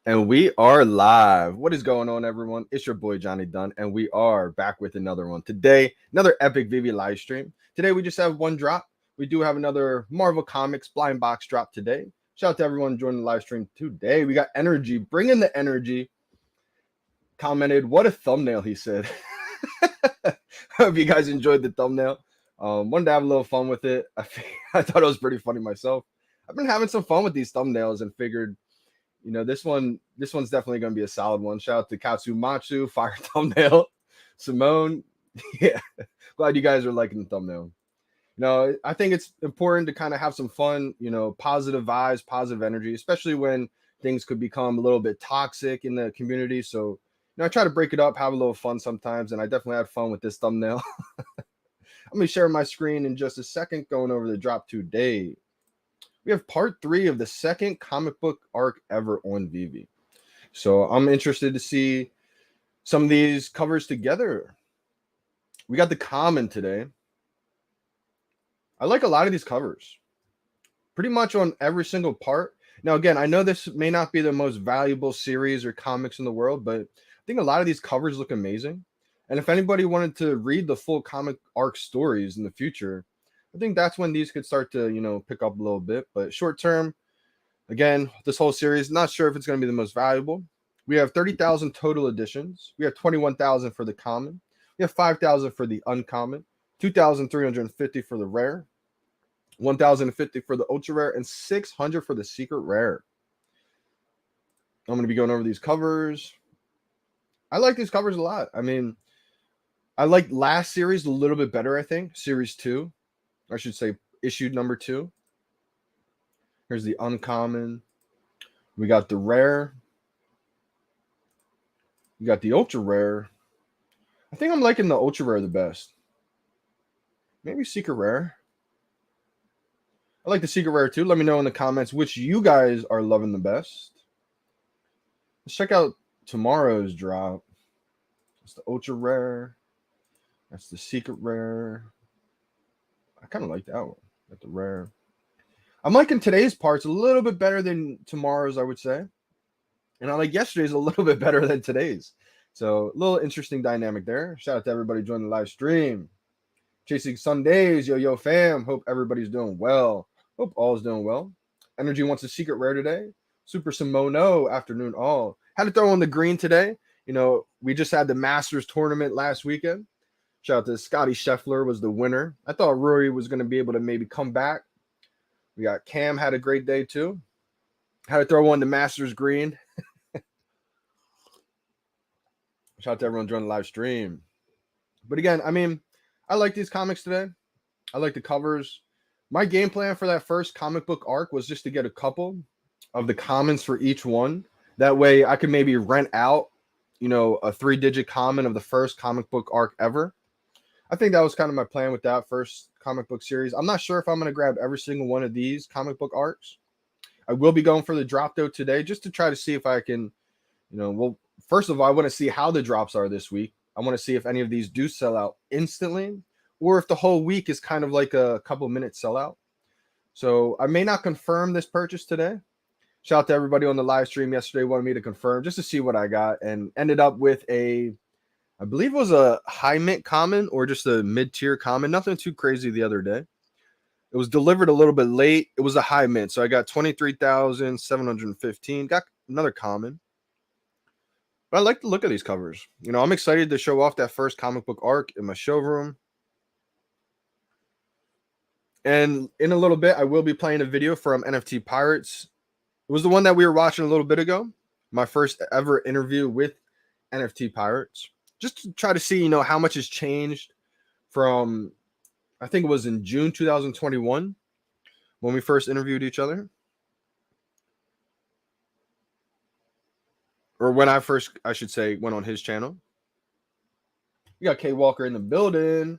And we are live. What is going on, everyone? It's your boy Johnny Dunn, and we are back with another one. Today, another epic VeVe live stream. Today, we just have one drop. We do have another Marvel Comics blind box drop today. Shout out to everyone joining the live stream today. We got energy, bringing the energy. Commented, what a thumbnail, he said. Hope you guys enjoyed the thumbnail. Wanted to have a little fun with it. I thought it was pretty funny myself. I've been having some fun with these thumbnails and figured, this one's definitely going to be a solid one. Shout out to Katsumatsu, fire thumbnail. Simone, yeah, glad you guys are liking the thumbnail. I think it's important to kind of have some fun, positive vibes, positive energy, especially when things could become a little bit toxic in the community. So, I try to break it up, have a little fun sometimes, and I definitely had fun with this thumbnail. I'm going to share my screen in just a second, going over the drop today. We have part 3 of the second comic book arc ever on VeVe. So I'm interested to see some of these covers together. We got the common today. I like a lot of these covers. Pretty much on every single part. Now, again, I know this may not be the most valuable series or comics in the world, but I think a lot of these covers look amazing. And if anybody wanted to read the full comic arc stories in the future, I think that's when these could start to, pick up a little bit. But short term, again, this whole series, not sure if it's going to be the most valuable. We have 30,000 total editions. We have 21,000 for the common. We have 5,000 for the uncommon, 2,350 for the rare, 1,050 for the ultra rare, and 600 for the secret rare. I'm going to be going over these covers. I like these covers a lot. I mean, I like last series a little bit better, I think. Series 2. I should say issue number 2. Here's the uncommon. We got the rare. We got the ultra rare. I think I'm liking the ultra rare the best. Maybe secret rare. I like the secret rare too. Let me know in the comments which you guys are loving the best. Let's check out tomorrow's drop. It's the ultra rare. That's the secret rare. I kind of like that one. Got the rare. I'm liking today's parts a little bit better than tomorrow's, I would say. And I like yesterday's a little bit better than today's. So a little interesting dynamic there. Shout out to everybody joining the live stream. Chasing Sundays, yo fam. Hope everybody's doing well. Hope all is doing well. Energy wants a secret rare today. Super Simono, afternoon all. Had to throw on the green today. We just had the Masters tournament last weekend. Shout out to Scotty Scheffler was the winner. I thought Rory was going to be able to maybe come back. We got Cam had a great day too. Had to throw on the Masters green. Shout out to everyone joining the live stream. But again, I mean, I like these comics today. I like the covers. My game plan for that first comic book arc was just to get a couple of the commons for each one. That way I could maybe rent out, a 3-digit common of the first comic book arc ever. I think that was kind of my plan with that first comic book series. I'm not sure if I'm going to grab every single one of these comic book arcs. I will be going for the drop though today just to try to see if I can, first of all, I want to see how the drops are this week. I want to see if any of these do sell out instantly or if the whole week is kind of like a couple minute sellout. So I may not confirm this purchase today. Shout out to everybody on the live stream yesterday wanted me to confirm just to see what I got and ended up with I believe it was a high mint common or just a mid-tier common. Nothing too crazy the other day. It was delivered a little bit late. It was a high mint. So I got 23,715. Got another common. But I like the look of these covers. I'm excited to show off that first comic book arc in my showroom. And in a little bit, I will be playing a video from NFT Pirates. It was the one that we were watching a little bit ago. My first ever interview with NFT Pirates. Just to try to see, how much has changed from, I think it was in June 2021 when we first interviewed each other. Or when I should say, went on his channel. We got K Walker in the building.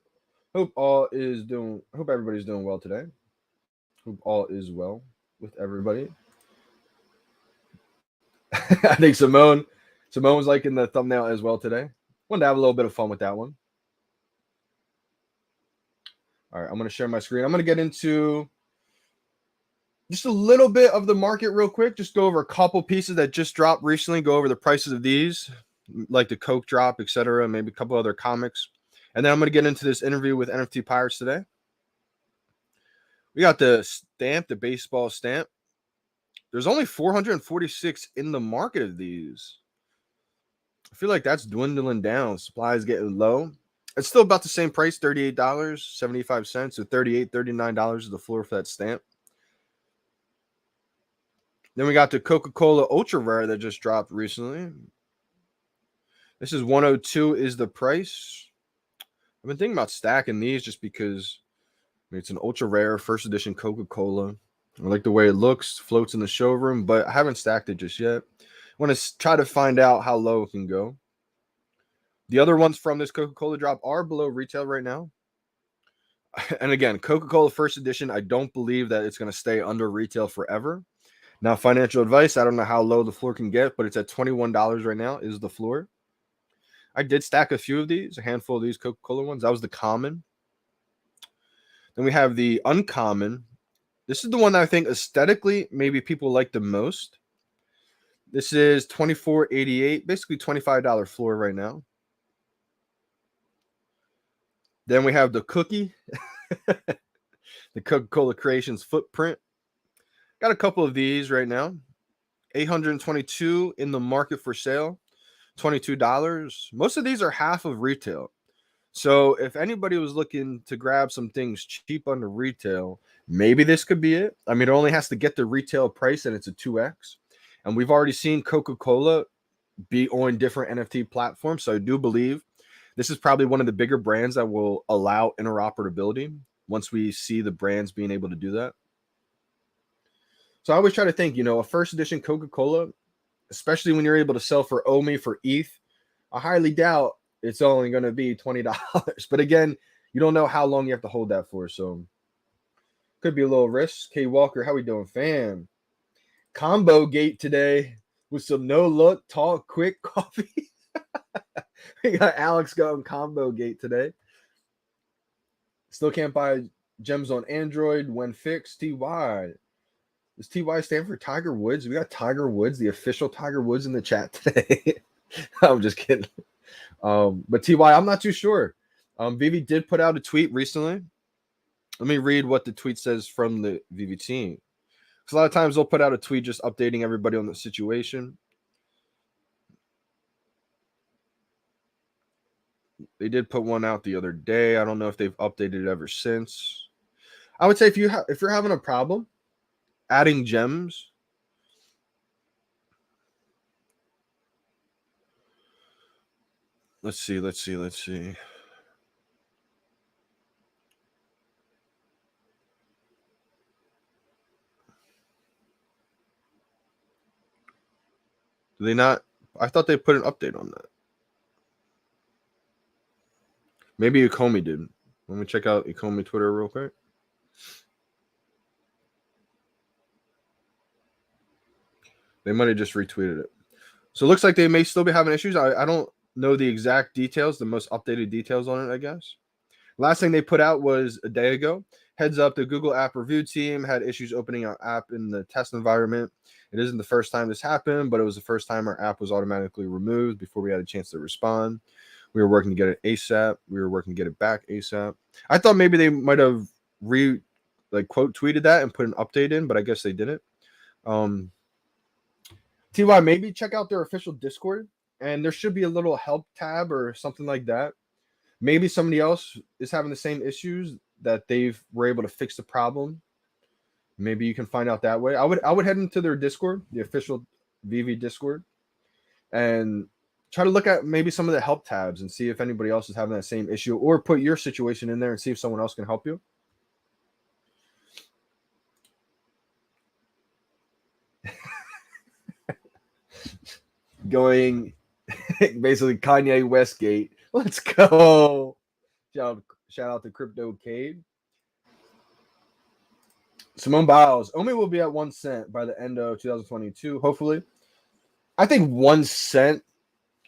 Hope everybody's doing well today. Hope all is well with everybody. I think Simone was liking the thumbnail as well today. Wanted to have a little bit of fun with that one. All right, I'm going to share my screen. I'm going to get into Just a little bit of the market real quick. Just go over a couple pieces that just dropped recently. Go over the prices of these, like the Coke drop, etc. Maybe a couple other comics. And then I'm going to get into this interview with NFT Pirates today. We got the stamp, the baseball stamp. There's only 446 in the market of these. I feel like that's dwindling down. Supply is getting low. It's still about the same price, $38.75 or $38, $39 is the floor for that stamp. Then we got the Coca-Cola Ultra Rare that just dropped recently. This is 102 is the price. I've been thinking about stacking these just because it's an ultra rare first edition Coca-Cola. I like the way it looks, floats in the showroom, but I haven't stacked it just yet. I want to try to find out how low it can go. The other ones from this Coca-Cola drop are below retail right now. And again, Coca-Cola first edition, I don't believe that it's going to stay under retail forever. Now, financial advice, I don't know how low the floor can get, but it's at $21 right now is the floor. I did stack a few of these, a handful of these Coca-Cola ones. That was the common. Then we have the uncommon. This is the one that I think aesthetically maybe people like the most. This is $24.88, basically $25 floor right now. Then we have the cookie, the Coca-Cola Creations footprint. Got a couple of these right now. $822 in the market for sale, $22. Most of these are half of retail. So if anybody was looking to grab some things cheap under retail, maybe this could be it. I mean, it only has to get the retail price and it's a 2x. And we've already seen Coca-Cola be on different NFT platforms. So I do believe this is probably one of the bigger brands that will allow interoperability once we see the brands being able to do that. So I always try to think, a first edition Coca-Cola, especially when you're able to sell for OMI for ETH, I highly doubt it's only going to be $20. But again, you don't know how long you have to hold that for. So could be a little risk. K Walker, how we doing, fam? Combo gate today with some no look, talk quick coffee. We got Alex going combo gate today. Still can't buy gems on Android when fixed. TY. Does TY stand for Tiger Woods? We got Tiger Woods, the official Tiger Woods in the chat today. I'm just kidding. But TY, I'm not too sure. VeVe did put out a tweet recently. Let me read what the tweet says from the VeVe team. Because a lot of times they'll put out a tweet just updating everybody on the situation. They did put one out the other day. I don't know if they've updated it ever since. I would say if you're having a problem adding gems, let's see. Do they not? I thought they put an update on that. Maybe Ecomi did. Let me check out Ecomi Twitter real quick. They might have just retweeted it. So it looks like they may still be having issues. I don't know the exact details, the most updated details on it, I guess. Last thing they put out was a day ago. Heads up, the Google app review team had issues opening our app in the test environment. It isn't the first time this happened, but it was the first time our app was automatically removed before we had a chance to respond. We were working to get it ASAP. We were working to get it back ASAP. I thought maybe they might have quote tweeted that and put an update in, but I guess they didn't. TY, maybe check out their official Discord, and there should be a little help tab or something like that. Maybe somebody else is having the same issues that were able to fix the problem. Maybe you can find out that way. I would head into their Discord, the official VeVe Discord, and try to look at maybe some of the help tabs and see if anybody else is having that same issue, or put your situation in there and see if someone else can help you. Going basically Kanye Westgate. Let's go. Shout out to Crypto Cade. Simone Biles. Omi will be at 1 cent by the end of 2022, hopefully. I think 1 cent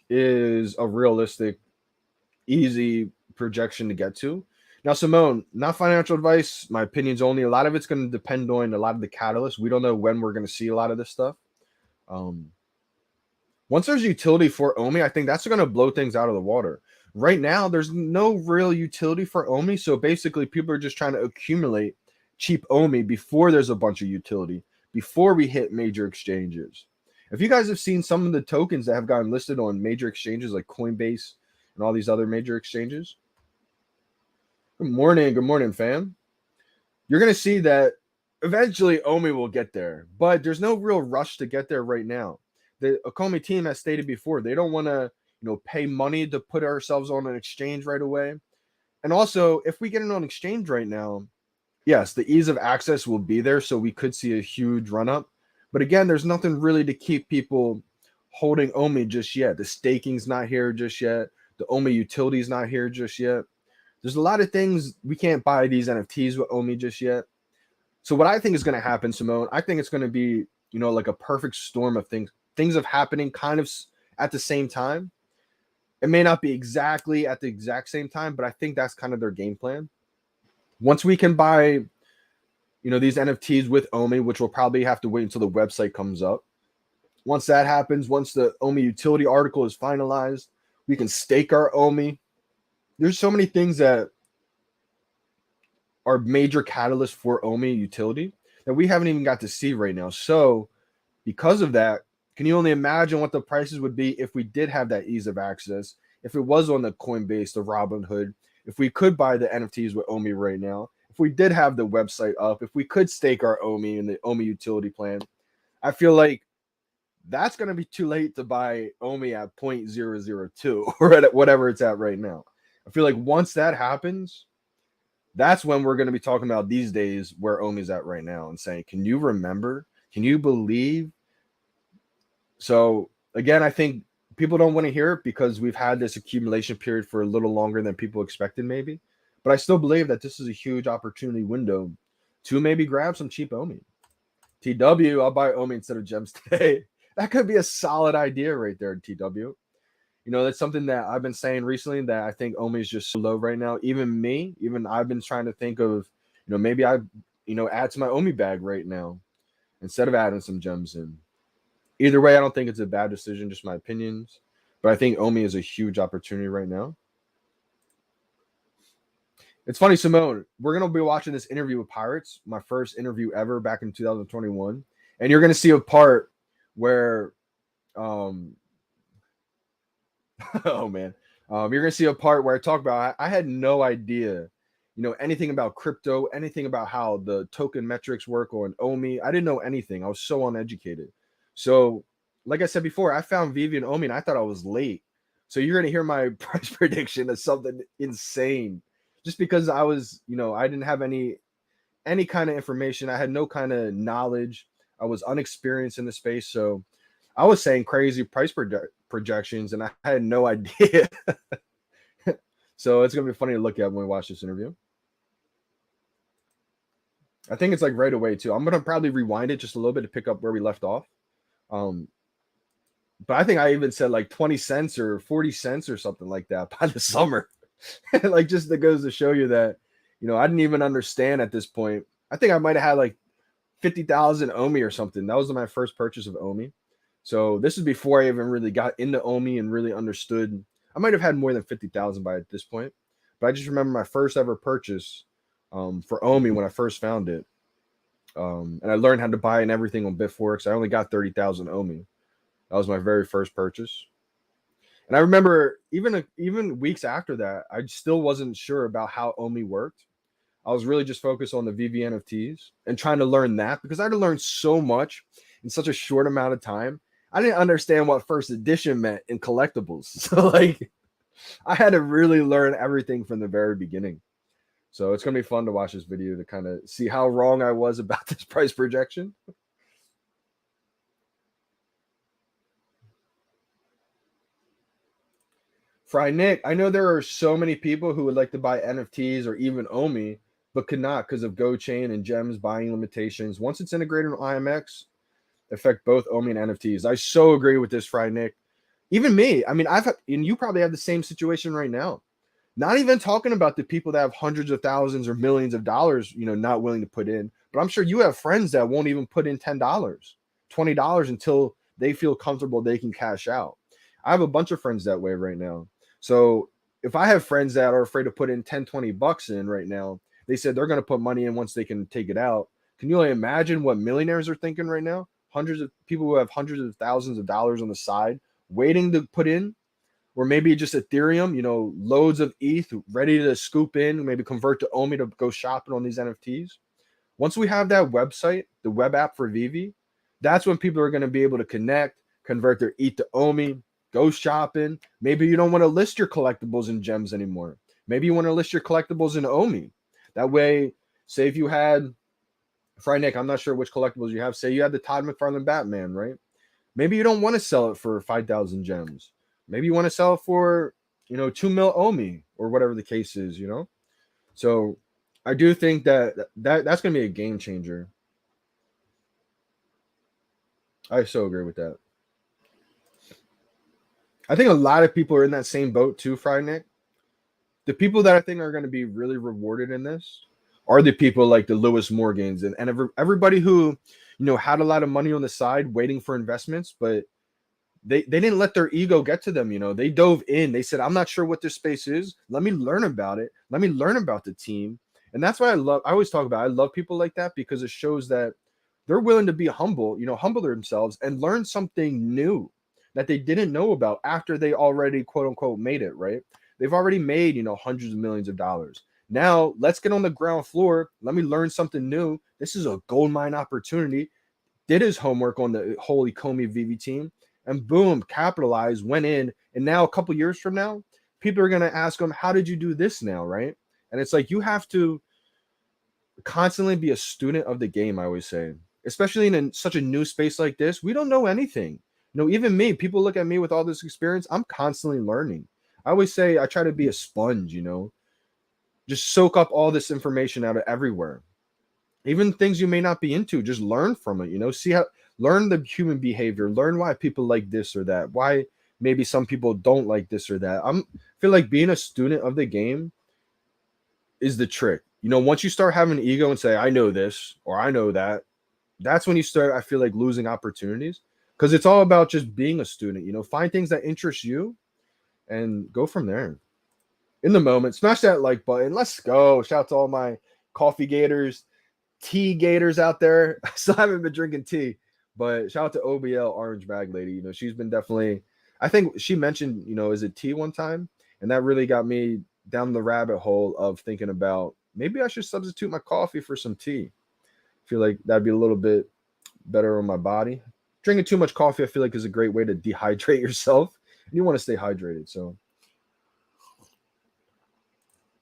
is a realistic, easy projection to get to. Now, Simone, not financial advice, my opinions only. A lot of it's going to depend on a lot of the catalysts. We don't know when we're going to see a lot of this stuff. Once there's utility for OMI, I think that's going to blow things out of the water. Right now, there's no real utility for OMI. So basically, people are just trying to accumulate cheap OMI before there's a bunch of utility, before we hit major exchanges. If you guys have seen some of the tokens that have gotten listed on major exchanges like Coinbase and all these other major exchanges. Good morning, fam. You're going to see that eventually OMI will get there, but there's no real rush to get there right now. The Akomi team has stated before, they don't want to, pay money to put ourselves on an exchange right away. And also, if we get it on exchange right now, yes, the ease of access will be there, so we could see a huge run up. But again, there's nothing really to keep people holding OMI just yet. The staking's not here just yet. The OMI utility is not here just yet. There's a lot of things we can't buy these NFTs with OMI just yet. So what I think is going to happen, Simone, I think it's going to be, like a perfect storm of things. Things of happening kind of at the same time. It may not be exactly at the exact same time, but I think that's kind of their game plan. Once we can buy, these NFTs with OMI, which we'll probably have to wait until the website comes up. Once that happens, once the OMI utility article is finalized, we can stake our OMI. There's so many things that are major catalysts for OMI utility that we haven't even got to see right now. So because of that, can you only imagine what the prices would be if we did have that ease of access, if it was on the Coinbase, the Robinhood, if we could buy the NFTs with OMI right now, if we did have the website up, if we could stake our OMI in the OMI utility plan. I feel like that's going to be too late to buy OMI at 0.002 or at whatever it's at right now. I feel like once that happens, that's when we're going to be talking about these days where OMI's at right now and saying, can you remember? Can you believe? So again, I think people don't want to hear it because we've had this accumulation period for a little longer than people expected maybe. But I still believe that this is a huge opportunity window to maybe grab some cheap OMI. TW, I'll buy OMI instead of gems today. That could be a solid idea right there, TW. That's something that I've been saying recently that I think OMI is just so low right now. Even I've been trying to think of, maybe I, add to my OMI bag right now instead of adding some gems in. Either way, I don't think it's a bad decision, just my opinions. But I think OMI is a huge opportunity right now. It's funny, Simone, we're going to be watching this interview with Pirates, my first interview ever back in 2021. And you're going to see a part where, oh, man. You're going to see a part where I talk about, I had no idea, anything about crypto, anything about how the token metrics work on OMI. I didn't know anything. I was so uneducated. So, like I said before, I found VeVe and OMI, and I thought I was late. So you're going to hear my price prediction of something insane. Just because I was, I didn't have any kind of information. I had no kind of knowledge. I was unexperienced in the space. So I was saying crazy price projections, and I had no idea. So it's going to be funny to look at when we watch this interview. I think it's like right away, too. I'm going to probably rewind it just a little bit to pick up where we left off. But I think I even said like 20 cents or 40 cents or something like that by the summer. Like, just that goes to show you that, I didn't even understand at this point. I think I might have had like 50,000 OMI or something. That was my first purchase of OMI. So this is before I even really got into OMI and really understood. I might have had more than 50,000 by at this point. But I just remember my first ever purchase for OMI when I first found it. And I learned how to buy and everything on Bitforex. I only got 30,000 OMI. That was my very first purchase. And I remember even weeks after that, I still wasn't sure about how OMI worked. I was really just focused on the VeVe NFTs and trying to learn that because I had to learn so much in such a short amount of time. I didn't understand what first edition meant in collectibles. So like I had to really learn everything from the very beginning. So it's going to be fun to watch this video to kind of see how wrong I was about this price projection. Fry Nick, I know there are so many people who would like to buy NFTs or even OMI, but could not because of GoChain and Gems buying limitations. Once it's integrated on IMX, affect both OMI and NFTs. I so agree with this, Fry Nick. Even me, I mean, and you probably have the same situation right now. Not even talking about the people that have hundreds of thousands or millions of dollars, not willing to put in. But I'm sure you have friends that won't even put in $10, $20 until they feel comfortable they can cash out. I have a bunch of friends that way right now. So if I have friends that are afraid to put in 10, $20 in right now, they said they're going to put money in once they can take it out. Can you only imagine what millionaires are thinking right now? Hundreds of people who have hundreds of thousands of dollars on the side waiting to put in, or maybe just Ethereum, loads of ETH ready to scoop in, maybe convert to OMI to go shopping on these NFTs. Once we have that website, the web app for VeVe, that's when people are going to be able to connect, convert their ETH to OMI, go shopping. Maybe you don't want to list your collectibles in gems anymore. Maybe you want to list your collectibles in OMI. That way, say if you had, Nick, I'm not sure which collectibles you have. Say you had the Todd McFarlane Batman, right? Maybe you don't want to sell it for 5,000 gems. Maybe you want to sell it for, 2 mil OMI or whatever the case is, So I do think that's going to be a game changer. I so agree with that. I think a lot of people are in that same boat too, Nick. The people that I think are going to be really rewarded in this are the people like the Lewis Morgans and everybody who, had a lot of money on the side waiting for investments, but they didn't let their ego get to them. They dove in. They said, I'm not sure what this space is. Let me learn about it. Let me learn about the team. And that's why I always talk about, I love people like that because it shows that they're willing to be humble, humble themselves and learn something new that they didn't know about after they already, quote unquote, made it, right? They've already made, hundreds of millions of dollars. Now let's get on the ground floor. Let me learn something new. This is a gold mine opportunity. Did his homework on the Holy Comey VeVe team, and boom, capitalized, went in. And now a couple years from now, people are going to ask him, how did you do this now, right? And it's like you have to constantly be a student of the game, I always say, especially in such a new space like this. We don't know anything. Even me, people look at me with all this experience. I'm constantly learning. I always say I try to be a sponge, just soak up all this information out of everywhere. Even things you may not be into, just learn from it, learn the human behavior, learn why people like this or that, why maybe some people don't like this or that. I feel like being a student of the game is the trick. Once you start having an ego and say, I know this or I know that, that's when you start, I feel like, losing opportunities, because it's all about just being a student, find things that interest you and go from there. In the moment, smash that like button. Let's go. Shout out to all my coffee gators, tea gators out there. I still haven't been drinking tea, but shout out to OBL Orange Bag Lady. She's been definitely, I think she mentioned, is it tea one time? And that really got me down the rabbit hole of thinking about maybe I should substitute my coffee for some tea. I feel like that'd be a little bit better on my body. Drinking too much coffee, I feel like, is a great way to dehydrate yourself. You want to stay hydrated. So,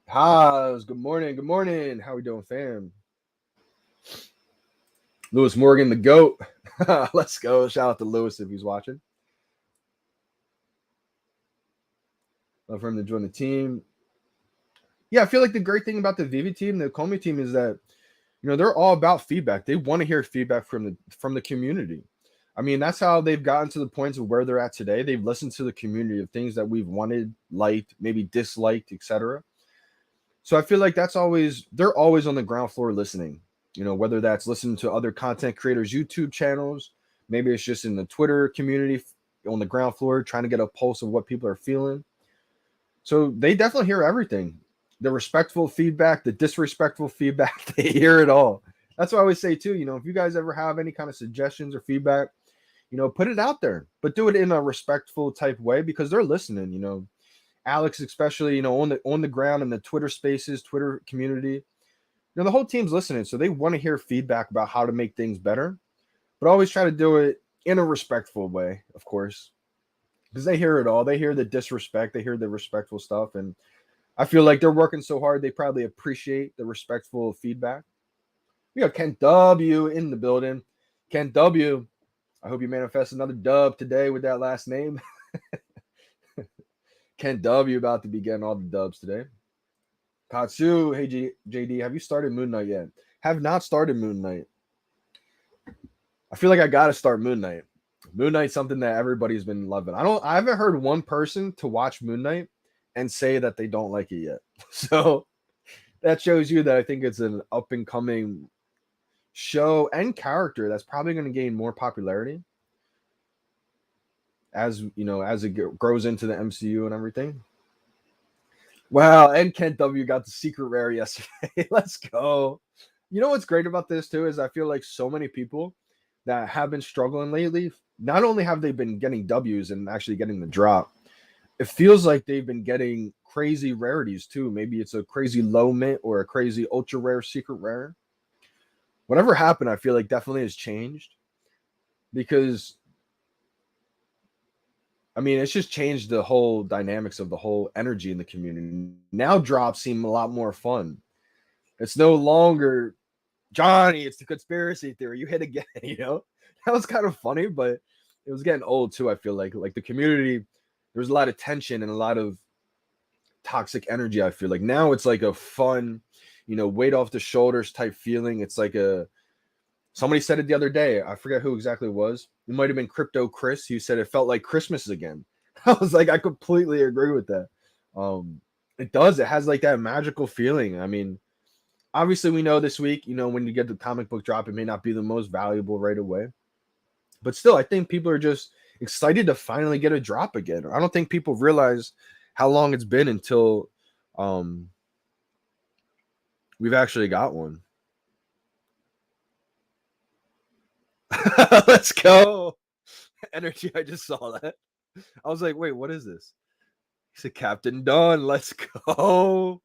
Haas, good morning. Good morning. How we doing, fam? Lewis Morgan, the GOAT. Let's go. Shout out to Lewis if he's watching. Love for him to join the team. Yeah, I feel like the great thing about the VeVe team, the Comey team, is that they're all about feedback. They want to hear feedback from the community. I mean, that's how they've gotten to the points of where they're at today. They've listened to the community of things that we've wanted, liked, maybe disliked, etc. So I feel like they're always on the ground floor listening. Whether that's listening to other content creators' YouTube channels, maybe it's just in the Twitter community on the ground floor, trying to get a pulse of what people are feeling. So they definitely hear everything. The respectful feedback, the disrespectful feedback, they hear it all. That's what I always say too. If you guys ever have any kind of suggestions or feedback, put it out there, but do it in a respectful type way, because they're listening. Alex, especially, on the ground in the Twitter spaces, Twitter community, the whole team's listening. So they want to hear feedback about how to make things better, but always try to do it in a respectful way, of course, because they hear it all. They hear the disrespect, they hear the respectful stuff. And I feel like they're working so hard, they probably appreciate the respectful feedback. We got Ken W in the building. Ken W, I hope you manifest another dub today with that last name. Ken W about to be getting all the dubs today. Katsu, hey JD, have you started Moon Knight yet? Have not started Moon Knight. I feel like I gotta start Moon Knight. Moon Knight's something that everybody's been loving. I haven't heard one person to watch Moon Knight and say that they don't like it yet. So that shows you that I think it's an up and coming show and character that's probably going to gain more popularity as as it grows into the MCU and everything. Wow, and Kent W got the secret rare yesterday. Let's go. You know what's great about this too is I feel like so many people that have been struggling lately, not only have they been getting W's and actually getting the drop, it feels like they've been getting crazy rarities too. Maybe it's a crazy low mint or a crazy ultra rare secret rare. Whatever happened, I feel like definitely has changed because I mean, it's just changed the whole dynamics of the whole energy in the community. Now drops seem a lot more fun. It's no longer Johnny, it's the conspiracy theory. You hit again, That was kind of funny, but it was getting old too, I feel like. Like the community, there was a lot of tension and a lot of toxic energy, I feel like. Now it's like a fun, weight off the shoulders type feeling. It's like somebody said it the other day. I forget who exactly it was. It might have been Crypto Chris. Who said it felt like Christmas again. I was like, I completely agree with that. It does. It has like that magical feeling. I mean, obviously we know this week, when you get the comic book drop, it may not be the most valuable right away. But still, I think people are just excited to finally get a drop again. I don't think people realize how long it's been until we've actually got one. Let's go. Energy, I just saw that. I was like, wait, what is this? He said, Captain Dunn, let's go.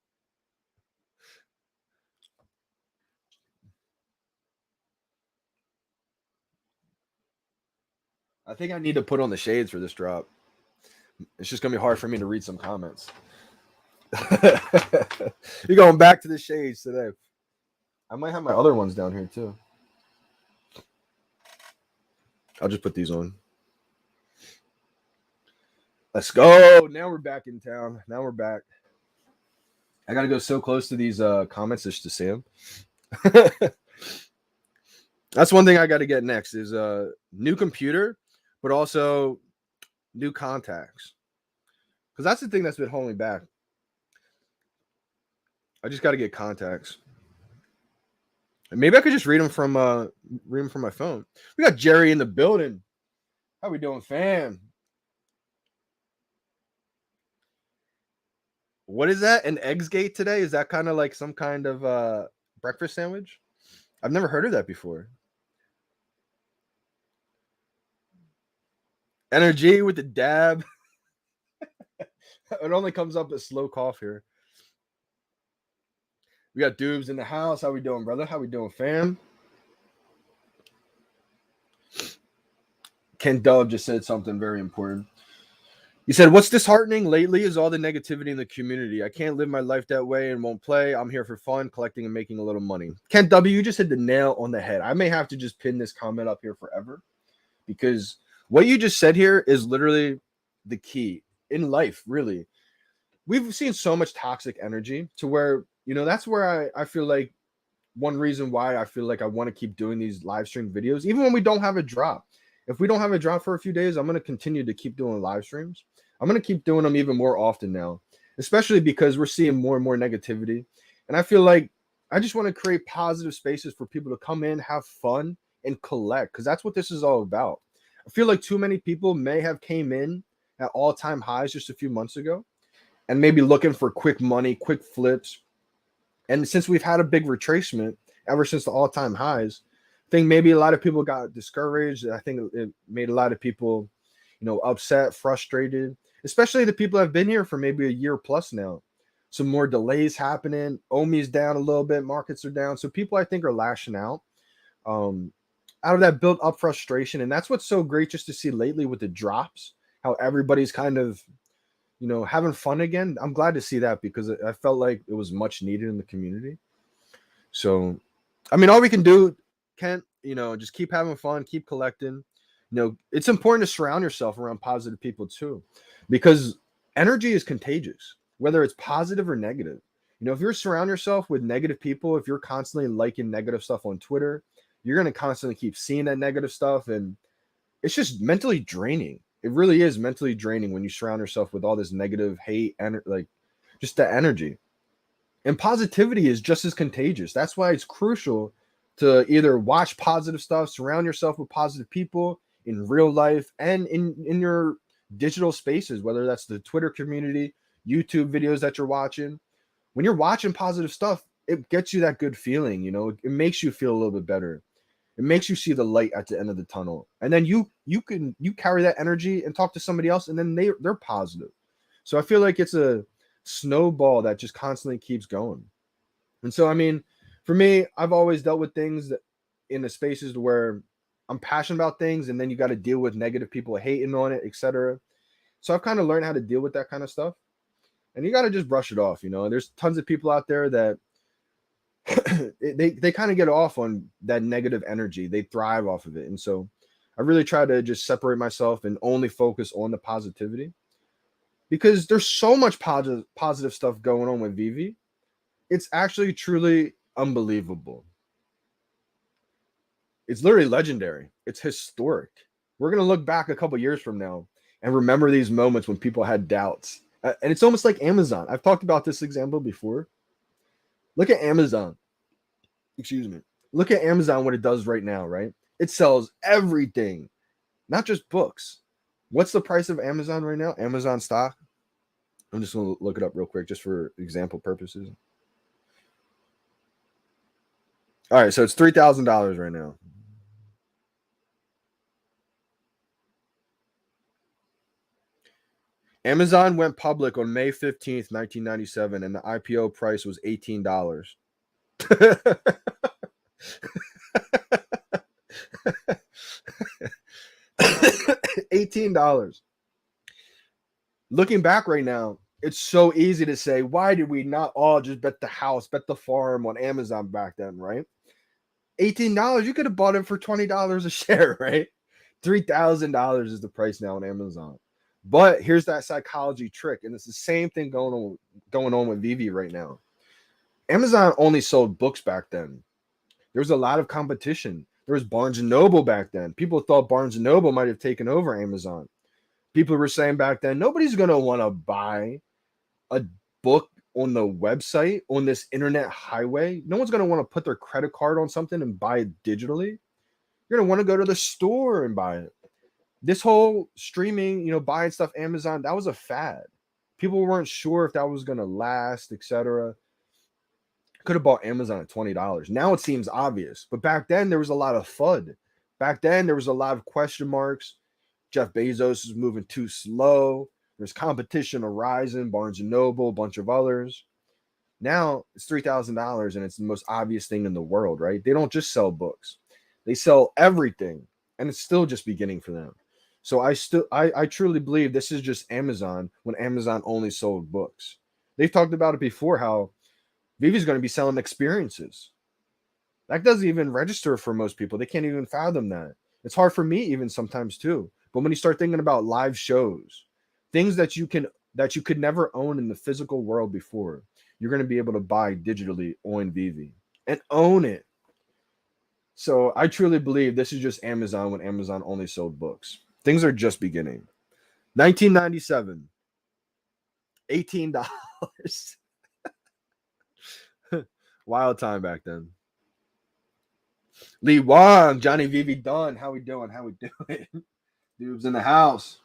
I think I need to put on the shades for this drop. It's just going to be hard for me to read some comments. You're going back to the shades today. I might have my other ones down here too. I'll just put these on. Let's go. Now we're back in town. Now we're back. I got to go so close to these comments just to see them. That's one thing I got to get next is a new computer, but also new contacts. Because that's the thing that's been holding me back. I just got to get contacts. And maybe I could just read them from my phone. We got Jerry in the building. How we doing, fam? What is that? An eggs gate today? Is that kind of like some kind of breakfast sandwich? I've never heard of that before. Energy with the dab. It only comes up as slow cough here. We got Doobs in the house. How we doing, brother? How we doing, fam? Ken Dub just said something very important. He said, what's disheartening lately is all the negativity in the community. I can't live my life that way and won't play. I'm here for fun, collecting and making a little money. Ken W, you just hit the nail on the head. I may have to just pin this comment up here forever because what you just said here is literally the key in life, really. We've seen so much toxic energy to where, that's where I feel like one reason why I feel like I want to keep doing these live stream videos, even when we don't have a drop. If we don't have a drop for a few days, I'm going to continue to keep doing live streams. I'm going to keep doing them even more often now, especially because we're seeing more and more negativity. And I feel like I just want to create positive spaces for people to come in, have fun, and collect, because that's what this is all about. I feel like too many people may have came in at all-time highs just a few months ago and maybe looking for quick money, quick flips. And since we've had a big retracement ever since the all-time highs, I think maybe a lot of people got discouraged. I think it made a lot of people, upset, frustrated, especially the people that have been here for maybe a year plus now. Some more delays happening. OMI's down a little bit. Markets are down. So people, I think, are lashing out of that built up frustration. And that's what's so great just to see lately with the drops, how everybody's kind of, having fun again. I'm glad to see that because I felt like it was much needed in the community. So, I mean, all we can do, Kent, just keep having fun, keep collecting. It's important to surround yourself around positive people too, because energy is contagious, whether it's positive or negative. If you're surround yourself with negative people, if you're constantly liking negative stuff on Twitter, you're going to constantly keep seeing that negative stuff. And it's just mentally draining. It really is mentally draining when you surround yourself with all this negative hate and like just the energy. And positivity is just as contagious. That's why it's crucial to either watch positive stuff, surround yourself with positive people in real life and in your digital spaces, whether that's the Twitter community, YouTube videos that you're watching. When you're watching positive stuff, it gets you that good feeling, you know, it makes you feel a little bit better. It makes you see the light at the end of the tunnel. And then you carry that energy and talk to somebody else, and then they're positive. So I feel like it's a snowball that just constantly keeps going. And so, I mean, for me, I've always dealt with things that in the spaces where I'm passionate about things, and then you got to deal with negative people hating on it, etc. So I've kind of learned how to deal with that kind of stuff. And you got to just brush it off, you know. There's tons of people out there that they kind of get off on that negative energy. They thrive off of it. And so I really try to just separate myself and only focus on the positivity, because there's so much positive stuff going on with VeVe. It's actually truly unbelievable. It's literally legendary. It's historic. We're going to look back a couple years from now and remember these moments when people had doubts. And it's almost like Amazon. I've talked about this example before. Look at Amazon. Excuse me. Look at Amazon, what it does right now, right? It sells everything, not just books. What's the price of Amazon right now? Amazon stock? I'm just going to look it up real quick just for example purposes. All right, so it's $3,000 right now. Amazon went public on May 15th, 1997, and the IPO price was $18. $18. Looking back right now, it's so easy to say, why did we not all just bet the house, bet the farm on Amazon back then, right? $18, you could have bought it for $20 a share, right? $3,000 is the price now on Amazon. But here's that psychology trick, and it's the same thing going on with VeVe right now. Amazon only sold books back then. There was a lot of competition. There was Barnes & Noble back then. People thought Barnes & Noble might have taken over Amazon. People were saying back then, nobody's going to want to buy a book on the website, on this internet highway. No one's going to want to put their credit card on something and buy it digitally. You're going to want to go to the store and buy it. This whole streaming, you know, buying stuff Amazon, that was a fad. People weren't sure if that was going to last, etc. Could have bought Amazon at $20. Now it seems obvious. But back then, there was a lot of FUD. Back then, there was a lot of question marks. Jeff Bezos is moving too slow. There's competition arising, Barnes & Noble, a bunch of others. Now it's $3,000 and it's the most obvious thing in the world, right? They don't just sell books. They sell everything, and it's still just beginning for them. So I truly believe this is just Amazon when Amazon only sold books. They've talked about it before, how VeVe is going to be selling experiences. That doesn't even register for most people. They can't even fathom that. It's hard for me even sometimes too. But when you start thinking about live shows, things that you could never own in the physical world before, you're going to be able to buy digitally on VeVe and own it. So I truly believe this is just Amazon when Amazon only sold books. Things are just beginning. 1997, $18. Wild time back then. Lee Wong, Johnny VeVe Dunn, how we doing? How we doing? Dude's in the house.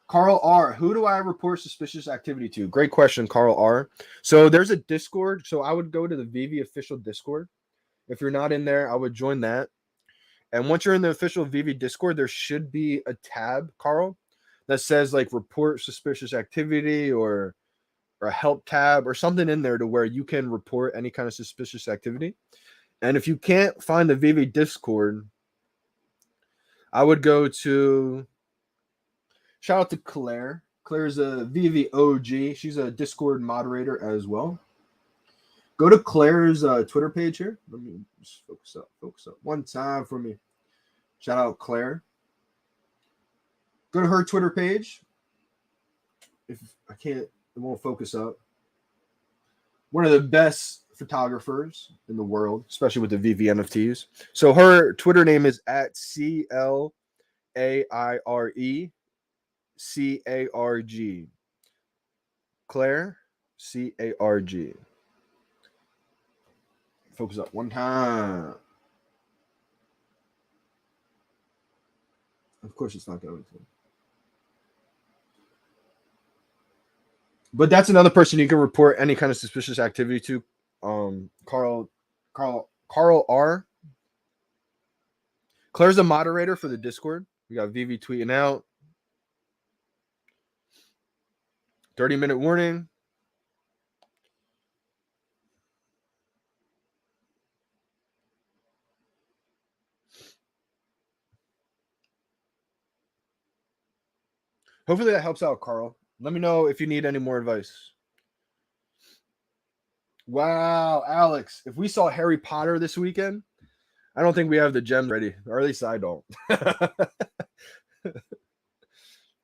Carl R, who do I report suspicious activity to? Great question, Carl R. So there's a Discord. So I would go to the VeVe official Discord. If you're not in there, I would join that. And once you're in the official VeVe Discord, there should be a tab, Carl, that says like report suspicious activity or a help tab or something in there to where you can report any kind of suspicious activity. And if you can't find the VeVe Discord, I would go to, shout out to Claire. Claire's a VeVe OG. She's a Discord moderator as well. Go to Claire's Twitter page here. Let me just focus up. One time for me. Shout out Claire. Go to her Twitter page. If I can't, it won't focus up. One of the best photographers in the world, especially with the VeVe NFTs. So her Twitter name is @CLAIRE C-A-R-G. Claire C-A-R-G. Focus up one time. Of course it's not going to. But that's another person you can report any kind of suspicious activity to. Carl R. Claire's the moderator for the Discord. We got VeVe tweeting out. 30-minute warning. Hopefully that helps out, Carl. Let me know if you need any more advice. Wow, Alex. If we saw Harry Potter this weekend, I don't think we have the gems ready, or at least I don't.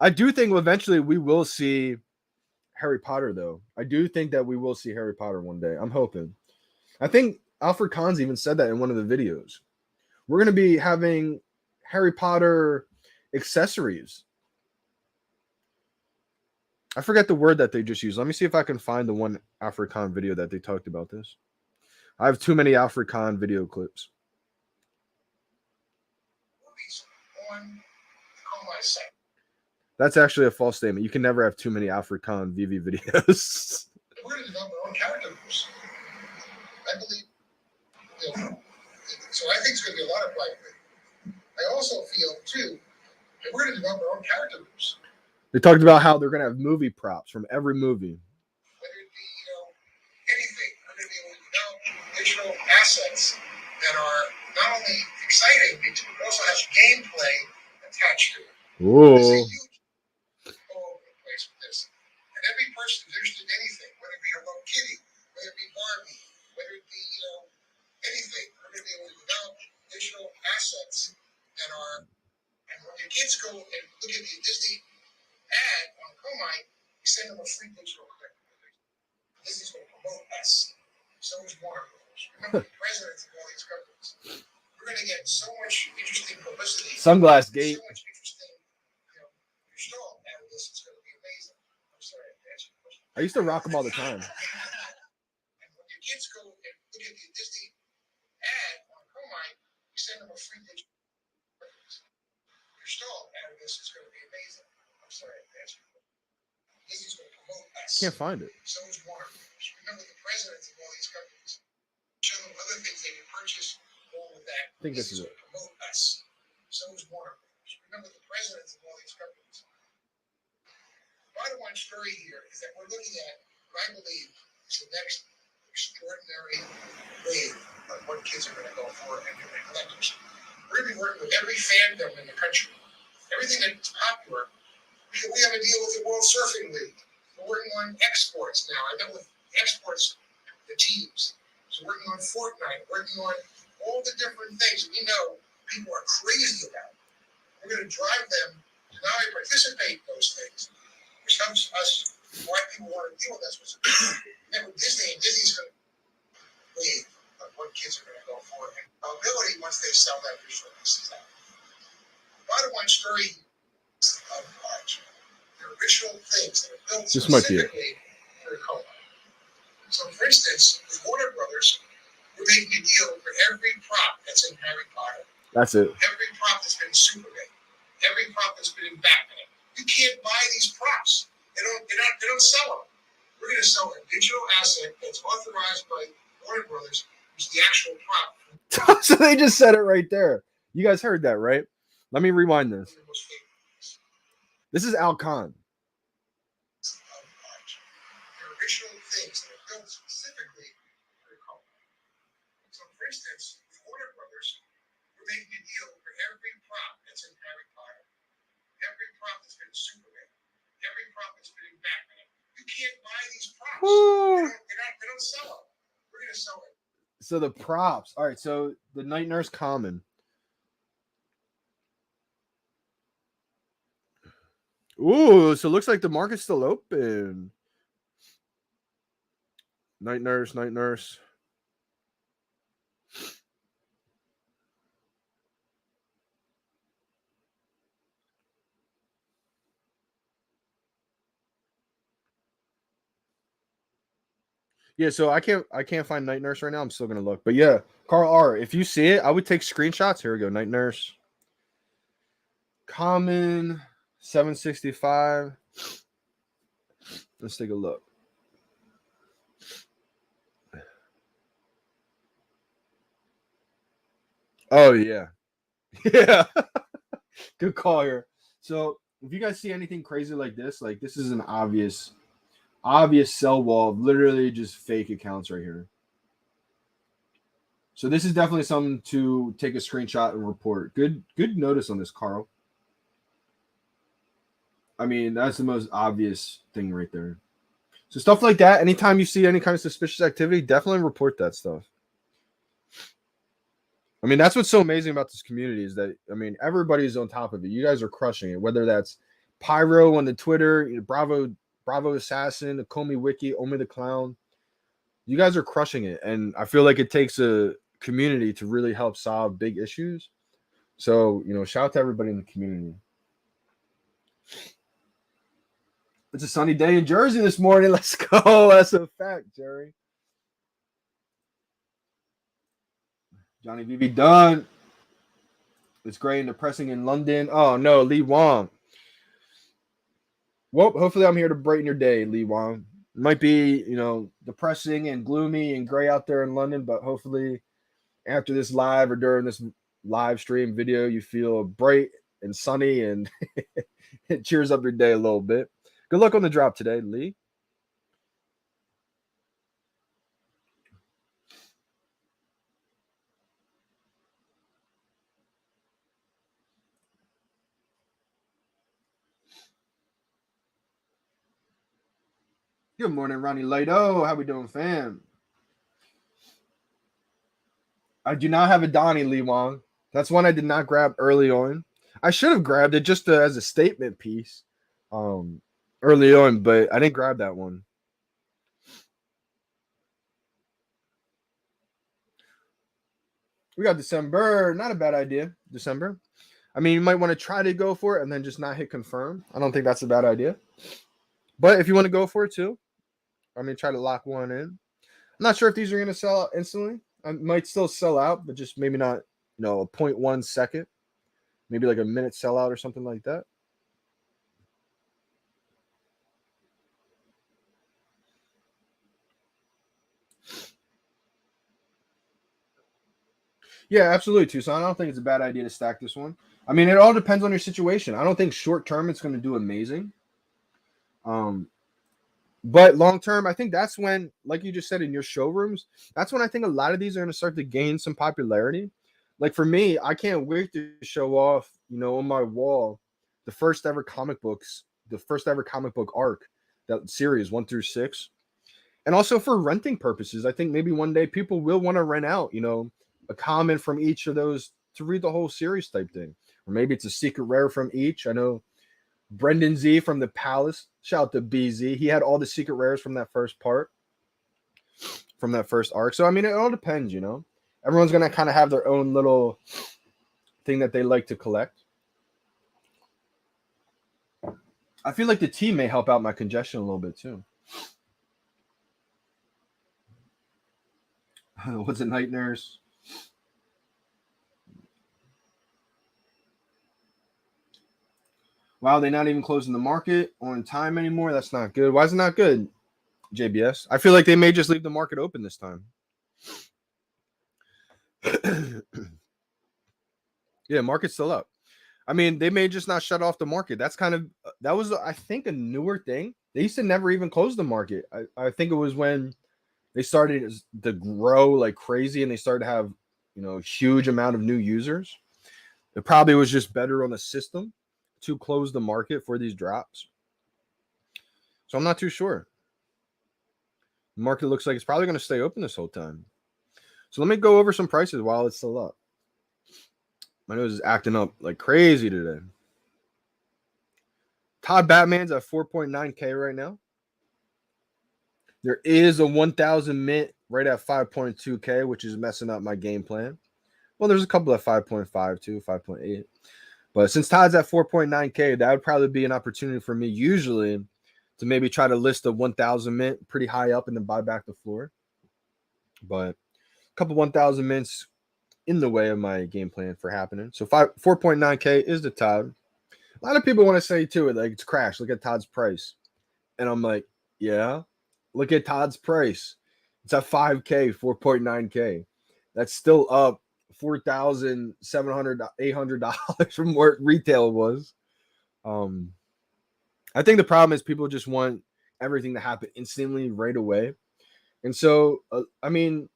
I do think eventually we will see Harry Potter, though. I do think that we will see Harry Potter one day. I'm hoping. I think Alfred Kahns even said that in one of the videos. We're going to be having Harry Potter accessories. I forget the word that they just used. Let me see if I can find the one Alfred Kahn video that they talked about this. I have too many Alfred Kahn video clips. That's actually a false statement. You can never have too many Alfred Kahn VeVe videos. We're going to develop our own character groups. I believe, so I think it's going to be a lot of black men. I also feel, too, that we're going to develop our own character groups. They talked about how they're going to have movie props from every movie. Whether it be, anything, we're going to be able to develop digital assets that are not only exciting, but also has gameplay attached to it. Ooh. There's a huge all over the place with this. And every person who's interested in anything, whether it be Hello Kitty, whether it be Barbie, whether it be, anything, we're going to be able to develop digital assets that are, and when your kids go and look at the Disney ad on Comite, we send them a free digital clip. Disney's going to promote us. So is Warner Brothers. Remember the presidents of all these companies. We're going to get so much interesting publicity. Sunglass Gate. So much interesting, install out of this. It's going to be amazing. I'm sorry, I answered your question. I used to rock them all the time. And when your kids go and look at the Disney ad on Comite, we send them a free digital install out of this. It's going to be amazing. I'm sorry, I answered your question. Disney's going to promote us. Can't find it. So is Warner Brothers. Remember the presidents of all these companies. Show them other things they can purchase. All of that. I think this is it. Promote us. So is Warner Brothers. Remember the presidents of all these companies. Bottom line story here is that we're looking at what I believe is the next extraordinary wave of what kids are going to go for and collectors. We're going to be working with every fandom in the country. Everything that's popular. We have a deal with the World Surfing League. We're working on exports now. I met with exports, the teams. So working on Fortnite, working on all the different things that we know people are crazy about. We're going to drive them to not only participate in those things, which helps us, why people want to deal with us. We met with Disney, and Disney's going to lead on what kids are going to go for and ability once they sell that visual pieces out. Bottom line story of art. The original things that are built specifically for the color. So, for instance, with Warner Brothers, we're making a deal for every prop that's in Harry Potter. That's it. Every prop that's been in Superman. Every prop that's been in Batman. You can't buy these props. They don't sell them. We're going to sell a digital asset that's authorized by Warner Brothers, which is the actual prop. So they just said it right there. You guys heard that, right? Let me rewind this. This is Al Khan. The original things that are built specifically for the color. So, for instance, with Warner Brothers, we're making a deal for every prop that's in Harry Potter, every prop that's been in Superman, every prop that's been in Batman. You can't buy these props. They don't sell them. We're going to sell it. So the props. All right. So the Night Nurse Common. Ooh, so it looks like the market's still open. Night Nurse, Night Nurse. Yeah, so I can't find Night Nurse right now. I'm still gonna look. But yeah, Carl R. If you see it, I would take screenshots. Here we go. Night Nurse. Common 765. Let's take a look. Oh yeah. Yeah. Good call here. So if you guys see anything crazy like this is an obvious sell wall of literally just fake accounts right here. So this is definitely something to take a screenshot and report. Good notice on this, Carl. I mean, that's the most obvious thing right there. So stuff like that, anytime you see any kind of suspicious activity, definitely report that stuff. I mean, that's what's so amazing about this community is that, I mean, everybody's on top of it. You guys are crushing it, whether that's Pyro on the Twitter, Bravo Assassin, the Comey Wiki, Omi the Clown. You guys are crushing it. And I feel like it takes a community to really help solve big issues. So, shout out to everybody in the community. It's a sunny day in Jersey this morning. Let's go. That's a fact, Jerry. Johnny VeVe Dunn. It's gray and depressing in London. Oh, no, Lee Wong. Well, hopefully I'm here to brighten your day, Lee Wong. It might be, depressing and gloomy and gray out there in London, but hopefully after this live or during this live stream video, you feel bright and sunny and it cheers up your day a little bit. Good luck on the drop today, Lee. Good morning, Ronnie Lido. How we doing, fam? I do not have a Donnie, Lee Wong. That's one I did not grab early on. I should have grabbed it just as a statement piece early on, but I didn't grab that one. We got December. Not a bad idea, December. I mean, you might want to try to go for it and then just not hit confirm. I don't think that's a bad idea. But if you want to go for it too, I mean, try to lock one in. I'm not sure if these are going to sell out instantly. I might still sell out, but just maybe not, a 0.1 second. Maybe like a minute sellout or something like that. Yeah, absolutely, Tucson. I don't think it's a bad idea to stack this one. I mean, it all depends on your situation. I don't think short term it's going to do amazing. But long term, I think that's when, like you just said in your showrooms, that's when I think a lot of these are going to start to gain some popularity. Like for me, I can't wait to show off, on my wall, the first ever comic book arc, that series 1 through 6. And also for renting purposes, I think maybe one day people will want to rent out, a comment from each of those to read the whole series type thing. Or maybe it's a secret rare from each. I know Brendan Z from the Palace, shout out to BZ. He had all the secret rares from that first part, from that first arc. So, I mean, it all depends, Everyone's going to kind of have their own little thing that they like to collect. I feel like the tea may help out my congestion a little bit too. What's a night nurse? Wow, they're not even closing the market on time anymore. That's not good. Why is it not good, JBS? I feel like they may just leave the market open this time. Yeah, market's still up. I mean, they may just not shut off the market. That was, I think, a newer thing. They used to never even close the market. I think it was when they started to grow like crazy and they started to have, a huge amount of new users. It probably was just better on the system to close the market for these drops. So I'm not too sure. The market looks like it's probably going to stay open this whole time. So let me go over some prices while it's still up. My nose is acting up like crazy today. Todd Batman's at 4.9K right now. There is a 1,000 mint right at 5.2K, which is messing up my game plan. Well, there's a couple at 5.5 too, 5.8. But since Todd's at 4.9K, that would probably be an opportunity for me usually to maybe try to list a 1,000 mint pretty high up and then buy back the floor. But a couple 1,000 mints in the way of my game plan for happening. So 4.9K is the Todd. A lot of people want to say too, like it's crashed. Look at Todd's price. And I'm like, yeah, look at Todd's price. It's at 5K, 4.9K. That's still up $4,700, $800 from where retail was. I think the problem is people just want everything to happen instantly right away. And so, I mean,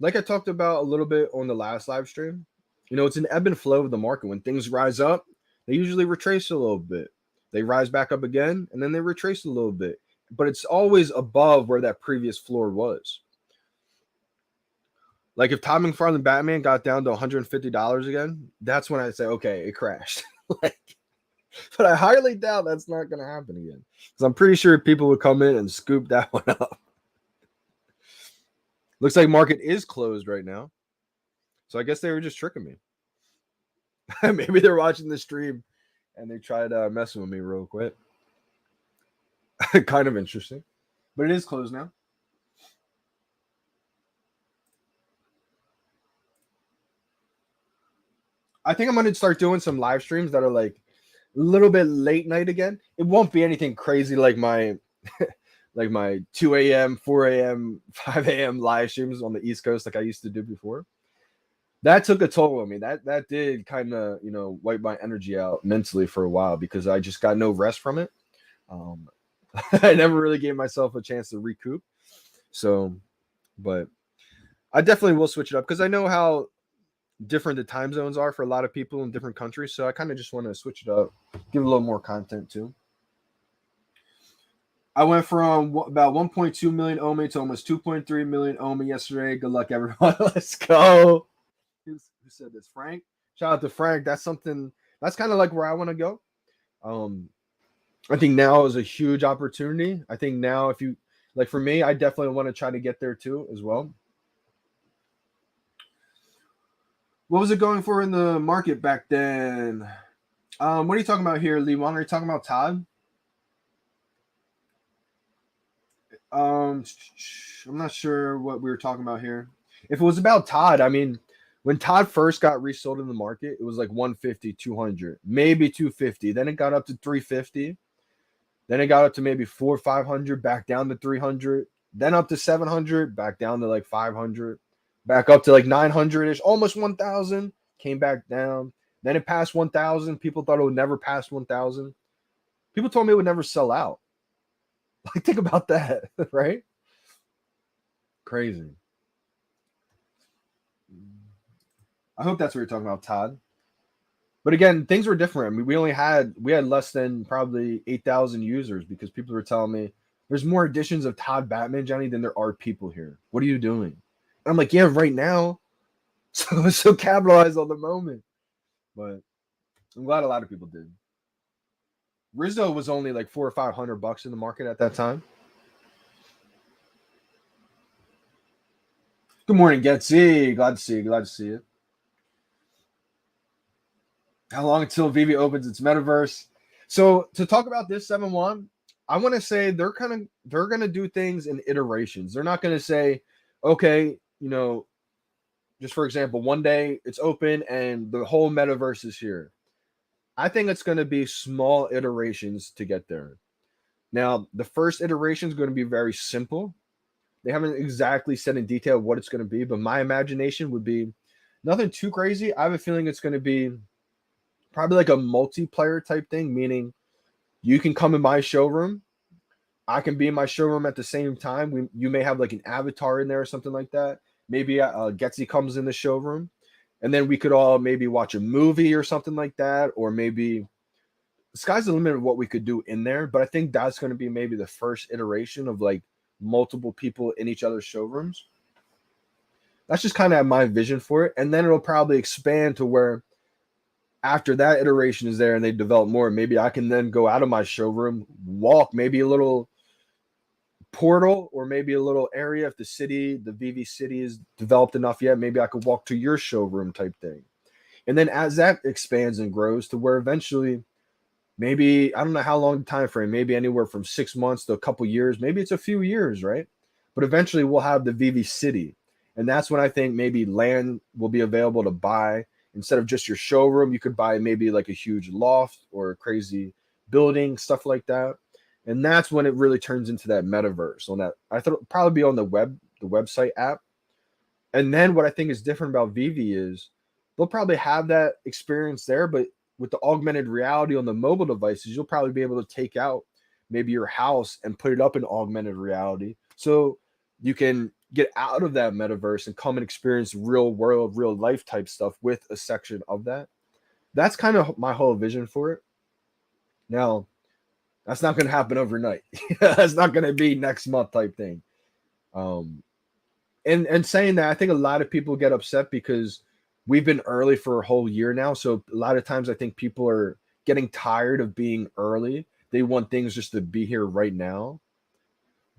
like I talked about a little bit on the last live stream, it's an ebb and flow of the market. When things rise up, they usually retrace a little bit. They rise back up again, and then they retrace a little bit. But it's always above where that previous floor was. Like if Todd McFarlane Batman got down to $150 again, that's when I say, okay, it crashed. But I highly doubt that's not going to happen again. Because I'm pretty sure people would come in and scoop that one up. Looks like market is closed right now. So I guess they were just tricking me. Maybe they're watching the stream and they tried messing with me real quick. Kind of interesting. But it is closed now. I think I'm going to start doing some live streams that are like a little bit late night again. It won't be anything crazy like my like my 2 a.m., 4 a.m., 5 a.m. live streams on the East Coast like I used to do before. That took a toll on me. That did kind of, wipe my energy out mentally for a while because I just got no rest from it. I never really gave myself a chance to recoup. So, but I definitely will switch it up because I know how different the time zones are for a lot of people in different countries. So I kind of just want to switch it up, give a little more content too. I went from about 1.2 million OMI to almost 2.3 million OMI yesterday. Good luck, everyone. Let's go. Who said this? Frank? Shout out to Frank. That's something that's kind of like where I want to go. I think now is a huge opportunity. I think now, if you like, for me, I definitely want to try to get there too as well. What was it going for in the market back then? What are you talking about here, Lee? Are you talking about Todd? I'm not sure what we were talking about here. If it was about Todd, I mean, when Todd first got resold in the market, it was like 150, 200, maybe 250. Then it got up to 350. Then it got up to maybe 400, 500, back down to 300. Then up to 700, back down to like 500. Back up to like 900-ish, almost 1,000. Came back down. Then it passed 1,000. People thought it would never pass 1,000. People told me it would never sell out. Like, think about that, right? Crazy. I hope that's what you're talking about, Todd. But again, things were different. I mean, we had less than probably 8,000 users because people were telling me there's more editions of Todd Batman, Johnny, than there are people here. What are you doing? And I'm like, yeah, right now. So capitalize on the moment. But I'm glad a lot of people did. Rizzo was only like $400 or $500 in the market at that time. Good morning, Getsy. Glad to see you. How long until VeVe opens its metaverse? So to talk about this 7-1, I want to say they're gonna do things in iterations. They're not gonna say, okay, just for example, one day it's open and the whole metaverse is here. I think it's going to be small iterations to get there. Now, the first iteration is going to be very simple. They haven't exactly said in detail what it's going to be, but my imagination would be nothing too crazy. I have a feeling it's going to be probably like a multiplayer type thing, meaning you can come in my showroom. I can be in my showroom at the same time. You may have like an avatar in there or something like that. Maybe Getsy comes in the showroom. And then we could all maybe watch a movie or something like that. Or maybe the sky's the limit of what we could do in there. But I think that's going to be maybe the first iteration of like multiple people in each other's showrooms. That's just kind of my vision for it. And then it'll probably expand to where after that iteration is there and they develop more, maybe I can then go out of my showroom, walk maybe a little portal or maybe a little area if the VeVe city is developed enough yet, maybe I could walk to your showroom type thing. And then as that expands and grows to where eventually maybe, I don't know how long the time frame, maybe anywhere from 6 months to a couple years, maybe it's a few years, right? But eventually we'll have the VeVe City. And that's when I think maybe land will be available to buy. Instead of just your showroom, you could buy maybe like a huge loft or a crazy building, stuff like that. And that's when it really turns into that metaverse. On that, I thought it'd probably be on the website app. And then what I think is different about VeVe is they'll probably have that experience there, but with the augmented reality on the mobile devices, you'll probably be able to take out maybe your house and put it up in augmented reality. So you can get out of that metaverse and come and experience real world, real life type stuff with a section of that. That's kind of my whole vision for it. Now, that's not going to happen overnight. That's not going to be next month type thing. And saying that, I think a lot of people get upset because we've been early for a whole year now. So a lot of times I think people are getting tired of being early. They want things just to be here right now.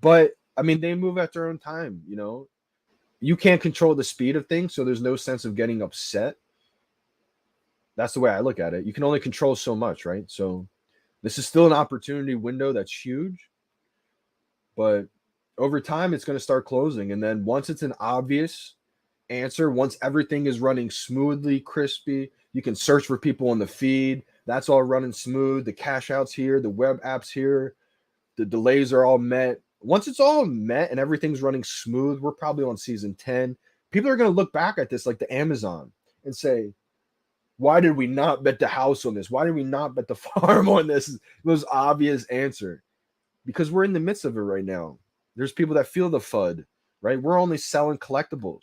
But I mean, they move at their own time, you know. You can't control the speed of things, so there's no sense of getting upset. That's the way I look at it. You can only control so much, right? So this is still an opportunity window that's huge, but over time it's going to start closing. And then once it's an obvious answer, once everything is running smoothly, crispy, you can search for people on the feed. That's all running smooth. The cash outs here, the web apps here, the delays are all met. Once it's all met and everything's running smooth, we're probably on season 10. People are going to look back at this like the Amazon and say, why did we not bet the house on this? Why did we not bet the farm on this? Most obvious answer. Because we're in the midst of it right now. There's people that feel the FUD, right? We're only selling collectibles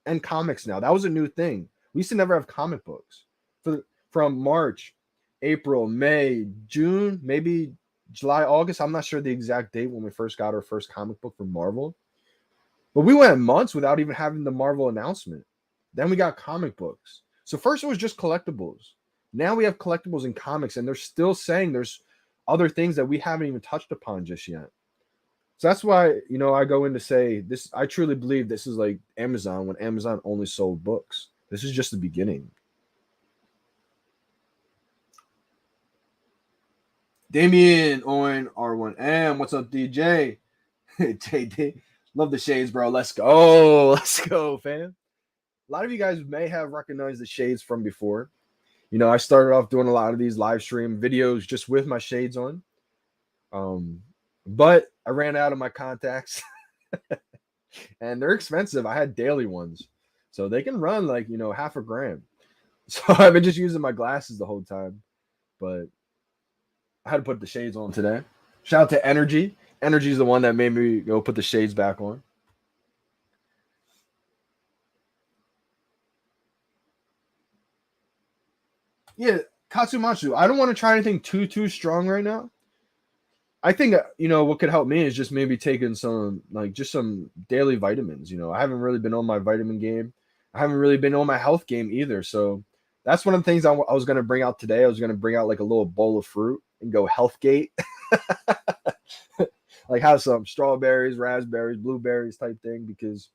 and comics now. That was a new thing. We used to never have comic books. From March, April, May, June, maybe July, August. I'm not sure the exact date when we first got our first comic book from Marvel. But we went months without even having the Marvel announcement. Then we got comic books. So first it was just collectibles. Now we have collectibles and comics, and they're still saying there's other things that we haven't even touched upon just yet. So that's why, you know, I go in to say this. I truly believe this is like Amazon when Amazon only sold books. This is just the beginning. Damien on R1M. What's up, DJ? JD. Love the shades, bro. Let's go. Let's go, fam. A lot of you guys may have recognized the shades from before. You know, I started off doing a lot of these live stream videos just with my shades on. But I ran out of my contacts and they're expensive. I had daily ones. So they can run like, you know, half a grand. So I've been just using my glasses the whole time. But I had to put the shades on today. Shout out to Energy. Energy is the one that made me go put the shades back on. Yeah, Katsumatsu. I don't want to try anything too strong right now. I think, you know, what could help me is just maybe taking some, like, just some daily vitamins. You know, I haven't really been on my vitamin game. I haven't really been on my health game either. So that's one of the things I was going to bring out today. I was going to bring out like a little bowl of fruit and go health gate. Like have some strawberries, raspberries, blueberries type thing, because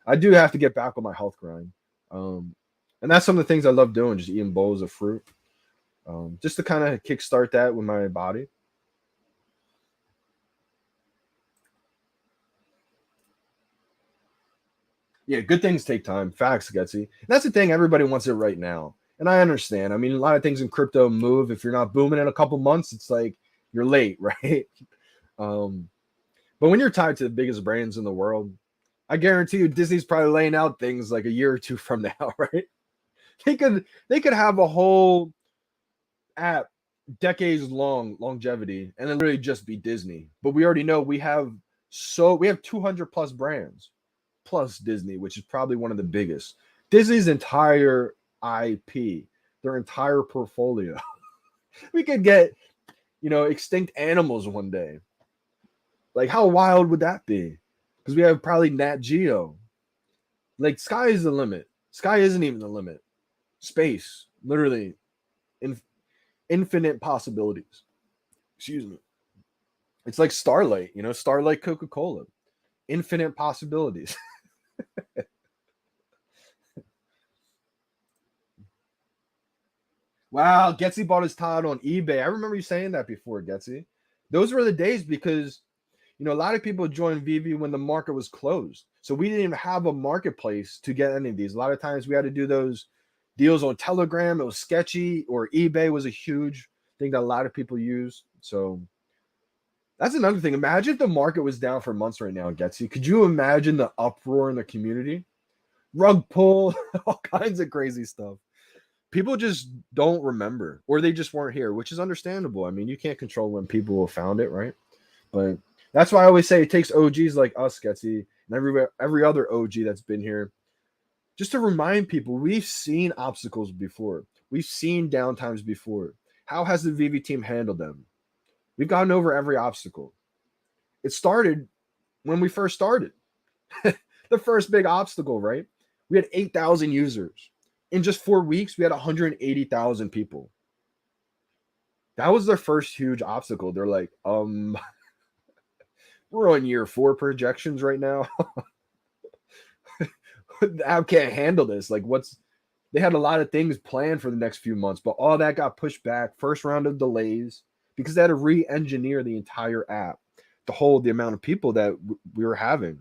I do have to get back on my health grind. And that's some of the things I love doing, just eating bowls of fruit, just to kind of kickstart that with my body. Yeah, good things take time. Facts, Gutsy. That's the thing. Everybody wants it right now. And I understand. I mean, a lot of things in crypto move. If you're not booming in a couple months, it's like you're late, right? But when you're tied to the biggest brands in the world, I guarantee you Disney's probably laying out things like a year or two from now, right? They could have a whole app decades long longevity and then really just be Disney. But we already know we have 200 plus brands plus Disney, which is probably one of the biggest. Disney's entire IP, their entire portfolio. We could get, you know, extinct animals one day. Like, how wild would that be? Because we have probably Nat Geo. Like, sky is the limit. Sky isn't even the limit. Space, literally, infinite possibilities. Excuse me. It's like Starlight, you know, Starlight Coca-Cola. Infinite possibilities. Wow, Getsy bought his Todd on eBay. I remember you saying that before, Getsy. Those were the days because a lot of people joined VeVe when the market was closed. So we didn't even have a marketplace to get any of these. A lot of times we had to do those deals on Telegram. It was sketchy, or eBay was a huge thing that a lot of people use. So that's another thing. Imagine if the market was down for months right now, Getsy. Could you imagine the uproar in the community? Rug pull, all kinds of crazy stuff. People just don't remember, or they just weren't here, which is understandable. I mean, you can't control when people found it, right? But that's why I always say it takes OGs like us, Getsy, and every other OG that's been here, just to remind people we've seen obstacles before. We've seen downtimes before. How has the VeVe team handled them? We've gotten over every obstacle. It started when we first started. The first big obstacle, right? We had 8,000 users. In just 4 weeks, we had 180,000 people. That was their first huge obstacle. They're like, we're on year 4 projections right now. The app can't handle this. Like, they had a lot of things planned for the next few months, but all that got pushed back. First round of delays because they had to re-engineer the entire app to hold the amount of people that we were having.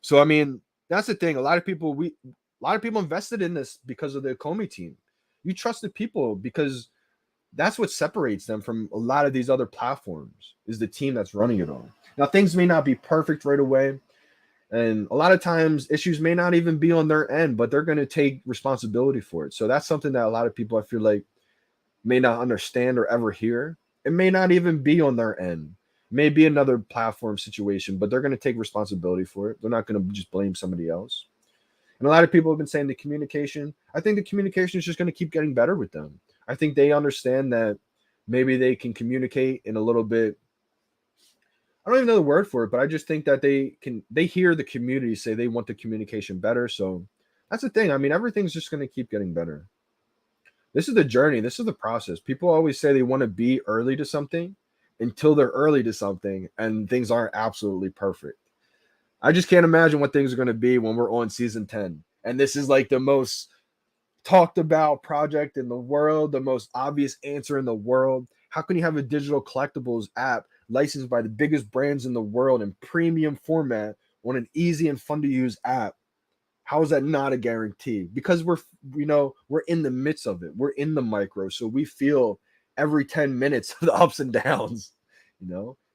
So, I mean, that's the thing. A lot of people invested in this because of the Comey team. You trust the people because that's what separates them from a lot of these other platforms, is the team that's running it all. Now, things may not be perfect right away. And a lot of times issues may not even be on their end, but they're going to take responsibility for it. So that's something that a lot of people, I feel like, may not understand or ever hear. It may not even be on their end. It may be another platform situation, but they're going to take responsibility for it. They're not going to just blame somebody else. And a lot of people have been saying the communication. I think the communication is just going to keep getting better with them. I think they understand that maybe they can communicate in a little bit. I don't even know the word for it, but I just think that they hear the community say they want the communication better. So that's the thing. I mean, everything's just going to keep getting better. This is the journey. This is the process. People always say they want to be early to something until they're early to something and things aren't absolutely perfect. I just can't imagine what things are going to be when we're on season 10. And this is like the most talked about project in the world, the most obvious answer in the world. How can you have a digital collectibles app licensed by the biggest brands in the world in premium format on an easy and fun to use app? How is that not a guarantee? Because we're in the midst of it. We're in the micro, so we feel every 10 minutes of the ups and downs.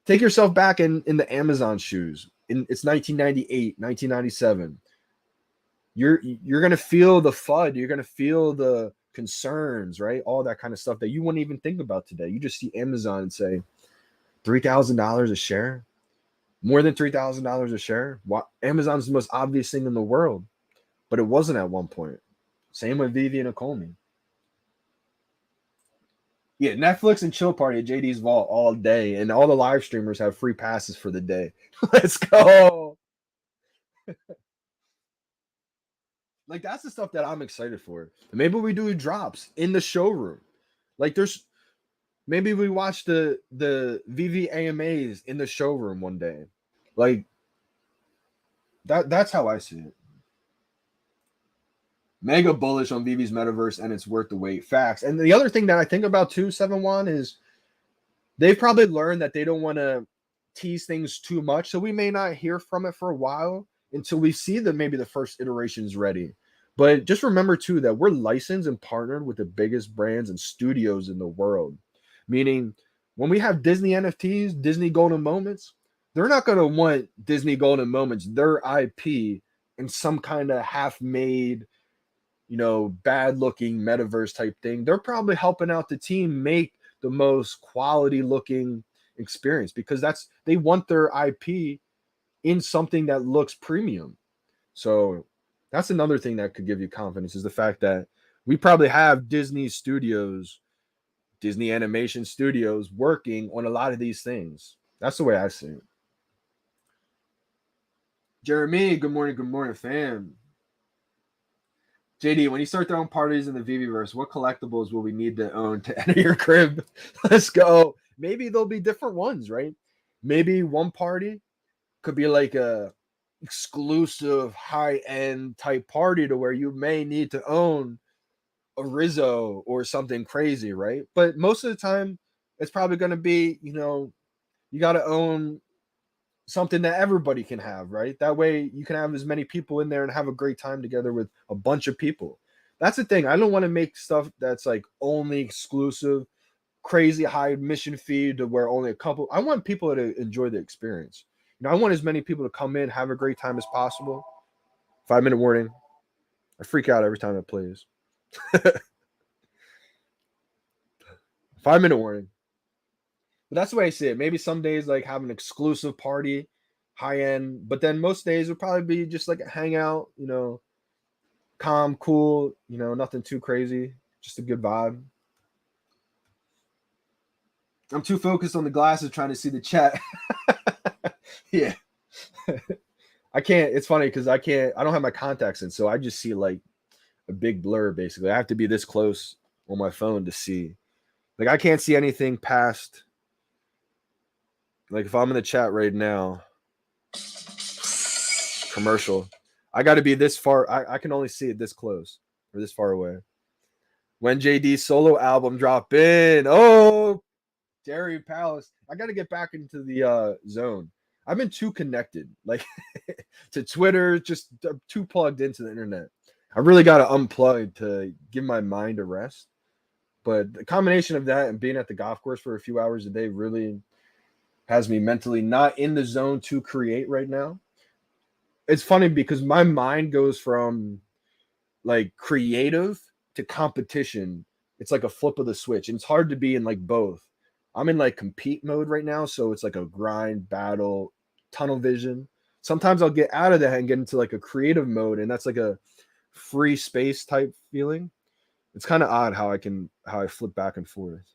Take yourself back in the Amazon shoes. It's 1998, 1997. You're gonna feel the FUD. You're gonna feel the concerns, right? All that kind of stuff that you wouldn't even think about today. You just see Amazon and say $3,000 a share, more than $3,000 a share. Amazon's the most obvious thing in the world, but it wasn't at one point. Same with VeVe and Comey. Yeah, Netflix and chill party at JD's Vault all day, and all the live streamers have free passes for the day. Let's go. Like, that's the stuff that I'm excited for. Maybe we do drops in the showroom. Like, maybe we watch the VeVe AMAs in the showroom one day. Like, that's how I see it. Mega bullish on VeVe's metaverse, and it's worth the wait. Facts. And the other thing that I think about too, 7-1, is they've probably learned that they don't want to tease things too much. So we may not hear from it for a while until we see that maybe the first iteration's ready. But just remember too that we're licensed and partnered with the biggest brands and studios in the world. Meaning, when we have Disney NFTs, Disney Golden Moments, they're not going to want Disney Golden Moments, their IP, in some kind of half-made, bad-looking metaverse type thing. They're probably helping out the team make the most quality-looking experience because they want their IP in something that looks premium. So that's another thing that could give you confidence, is the fact that we probably have Disney Animation Studios working on a lot of these things. That's the way I see it. Jeremy, good morning, fam. JD, when you start throwing parties in the VeVeverse, what collectibles will we need to own to enter your crib? Let's go. Maybe there'll be different ones, right? Maybe one party could be like a exclusive high-end type party to where you may need to own a Rizzo or something crazy, right? But most of the time, it's probably going to be, you got to own something that everybody can have, right? That way you can have as many people in there and have a great time together with a bunch of people. That's the thing. I don't want to make stuff that's like only exclusive, crazy high admission fee to where only a couple. I want people to enjoy the experience. I want as many people to come in, have a great time as possible. 5-minute warning. I freak out every time it plays. 5-minute warning. But that's the way I see it. Maybe some days like have an exclusive party, high end, but then most days would probably be just like a hangout, calm, cool, nothing too crazy, just a good vibe. I'm too focused on the glasses trying to see the chat. Yeah. I can't, it's funny because I don't have my contacts in, so I just see like a big blur basically. I have to be this close on my phone to see. Like I can't see anything past, like if I'm in the chat right now, commercial, I got to be this far. I can only see it this close or this far away. When JD's solo album drop in, oh, Jerry Palace, I got to get back into the zone. I've been too connected, like to Twitter, just too plugged into the internet. I really got to unplug to give my mind a rest. But the combination of that and being at the golf course for a few hours a day really has me mentally not in the zone to create right now. It's funny because my mind goes from like creative to competition. It's like a flip of the switch. And it's hard to be in like both. I'm in like compete mode right now. So it's like a grind, battle, tunnel vision. Sometimes I'll get out of that and get into like a creative mode. And that's like a free space type feeling. It's kind of odd how I flip back and forth.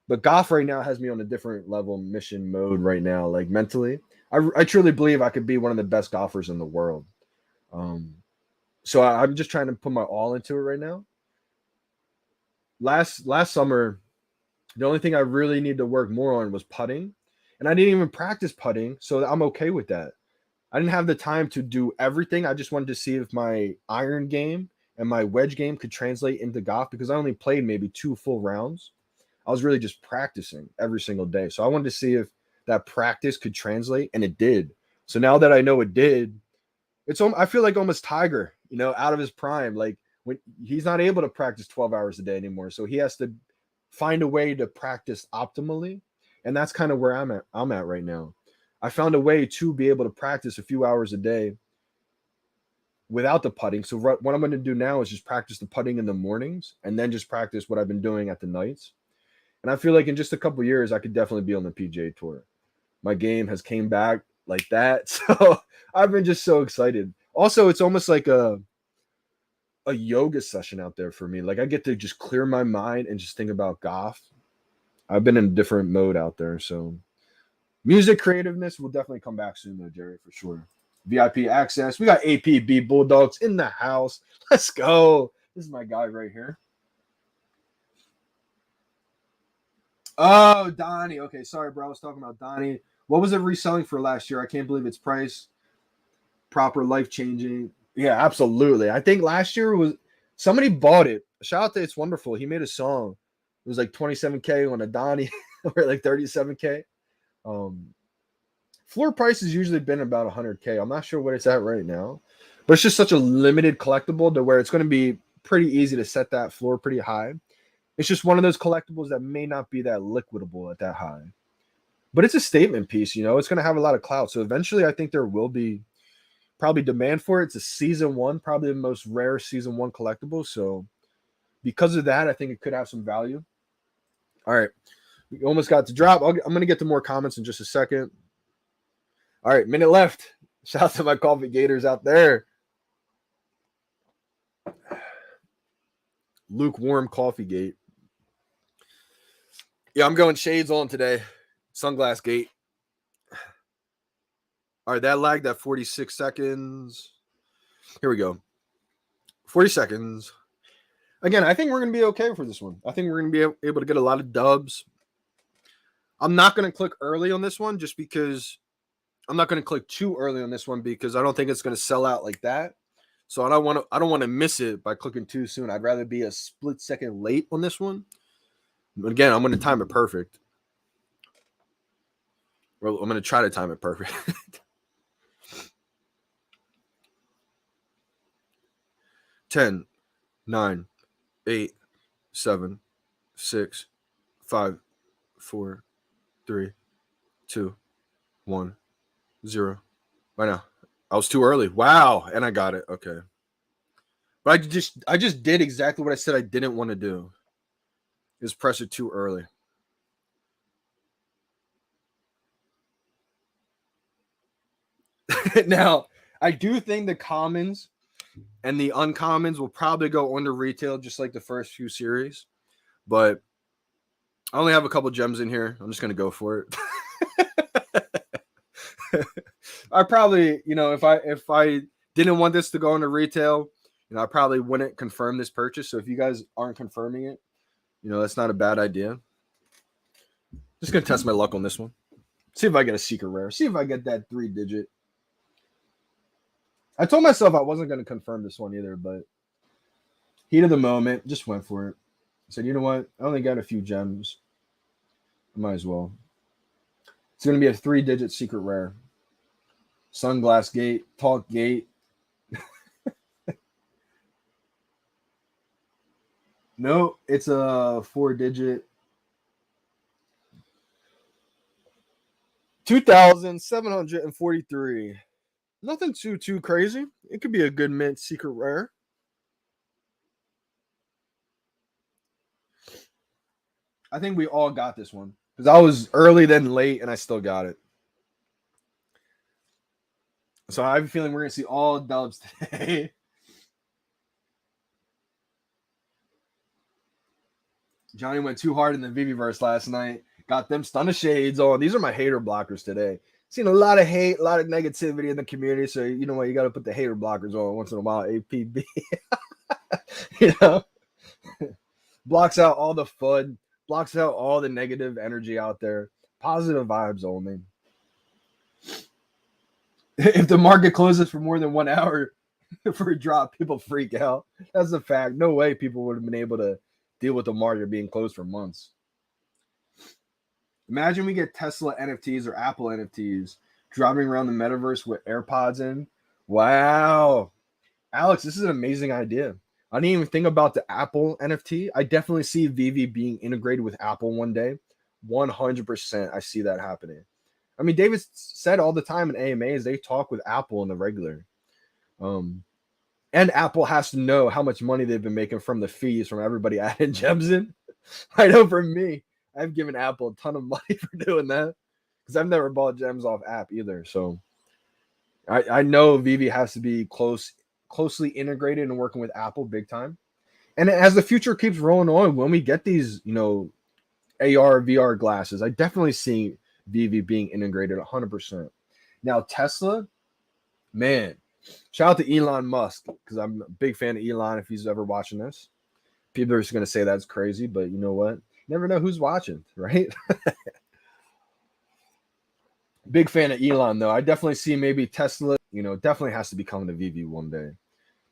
But golf right now has me on a different level mission mode right now, like mentally. I truly believe I could be one of the best golfers in the world. So I'm just trying to put my all into it right now. Last summer, the only thing I really need to work more on was putting. And I didn't even practice putting, so I'm okay with that. I didn't have the time to do everything. I just wanted to see if my iron game and my wedge game could translate into golf because I only played maybe 2 full rounds. I was really just practicing every single day. So I wanted to see if that practice could translate, and it did. So now that I know it did, I feel like almost Tiger, out of his prime. Like when he's not able to practice 12 hours a day anymore. So he has to find a way to practice optimally. And that's kind of where I'm at right now. I found a way to be able to practice a few hours a day without the putting. So what I'm going to do now is just practice the putting in the mornings and then just practice what I've been doing at the nights. And I feel like in just a couple years, I could definitely be on the PGA Tour. My game has came back like that. So I've been just so excited. Also, it's almost like a yoga session out there for me. Like I get to just clear my mind and just think about golf. I've been in a different mode out there. So music creativeness will definitely come back soon though, Jerry, for sure. VIP access. We got APB Bulldogs in the house. Let's go. This is my guy right here. Oh, Donnie. Okay, sorry, bro. I was talking about Donnie. What was it reselling for last year? I can't believe its price. Proper life changing. Yeah, absolutely. I think last year was somebody bought it. Shout out to It's Wonderful. He made a song. It was like 27K on a Donnie or like 37K. Floor price has usually been about 100K. I'm not sure what it's at right now, but it's just such a limited collectible to where it's going to be pretty easy to set that floor pretty high. It's just one of those collectibles that may not be that liquidable at that high, but it's a statement piece. It's going to have a lot of clout. So eventually I think there will be probably demand for it. It's a season 1, probably the most rare season 1 collectible. So because of that, I think it could have some value. All right. We almost got to drop. I'm going to get to more comments in just a second. All right. Minute left. Shout out to my coffee gators out there. Lukewarm coffee gate. Yeah, I'm going shades on today. Sunglass gate. All right, that lagged at 46 seconds. Here we go. 40 seconds. Again, I think we're going to be okay for this one. I think we're going to be able to get a lot of dubs. I'm not going to click early on this one just because I'm not going to click too early on this one because I don't think it's going to sell out like that. So I don't want to miss it by clicking too soon. I'd rather be a split second late on this one. But again, I'm going to time it perfect. Well, I'm going to try to time it perfect. 10, 9, 8, 7, 6, 5, 4, 3, 2, 1, 0. Right now. I was too early. Wow. And I got it. Okay. But I just did exactly what I said I didn't want to do. Is press it too early. Now, I do think the commons and the uncommons will probably go under retail just like the first few series. But I only have a couple gems in here. I'm just going to go for it. I probably, if I didn't want this to go into retail, I probably wouldn't confirm this purchase. So if you guys aren't confirming it, that's not a bad idea. Just going to test my luck on this one. See if I get a secret rare. See if I get that 3-digit. I told myself I wasn't going to confirm this one either, but heat of the moment, just went for it. I said, you know what? I only got a few gems. I might as well. It's going to be a 3-digit secret rare. Sunglass Gate, Talk Gate. No, it's a 4-digit. 2,743. Nothing too crazy. It could be a good mint secret rare. I think we all got this one because I was early then late and I still got it. So I have a feeling we're going to see all dubs today. Johnny went too hard in the VeVe last night. Got them stun of shades on. These are my hater blockers today. Seen a lot of hate, a lot of negativity in the community. So you know what? You got to put the hater blockers on once in a while. APB, blocks out all the fun, blocks out all the negative energy out there. Positive vibes only. If the market closes for more than 1 hour for a drop, people freak out. That's a fact. No way people would have been able to deal with the market being closed for months. Imagine we get Tesla NFTs or Apple NFTs driving around the metaverse with AirPods in. Wow. Alex, this is an amazing idea. I didn't even think about the Apple NFT. I definitely see VeVe being integrated with Apple one day. 100% I see that happening. I mean, David said all the time in AMAs, they talk with Apple in the regular. And Apple has to know how much money they've been making from the fees from everybody adding gems in. I know for me, I've given Apple a ton of money for doing that because I've never bought gems off app either. So I know VeVe has to be closely integrated and working with Apple big time. And as the future keeps rolling on, when we get these, AR, VR glasses, I definitely see VeVe being integrated 100%. Now, Tesla, man, shout out to Elon Musk because I'm a big fan of Elon if he's ever watching this. People are just going to say that's crazy, but you know what? Never know who's watching, right? Big fan of Elon, though. I definitely see maybe Tesla, definitely has to be coming to VeVe one day.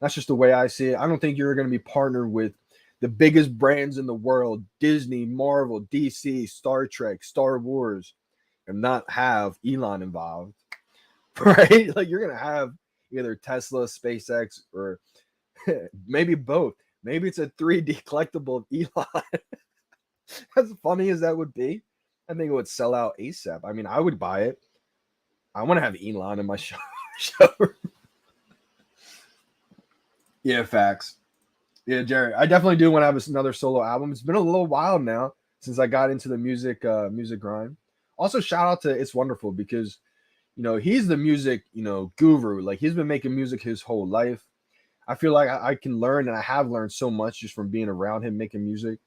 That's just the way I see it. I don't think you're going to be partnered with the biggest brands in the world, Disney, Marvel, DC, Star Trek, Star Wars, and not have Elon involved, right? Like you're going to have either Tesla, SpaceX, or maybe both. Maybe it's a 3D collectible of Elon. As funny as that would be, I think it would sell out ASAP. I mean, I would buy it. I want to have Elon in my showroom. Yeah, facts. Yeah, Jerry, I definitely do want to have another solo album. It's been a little while now since I got into the music grind. Also, shout out to It's Wonderful because, he's the music, guru. Like he's been making music his whole life. I feel like I can learn, and I have learned so much just from being around him making music.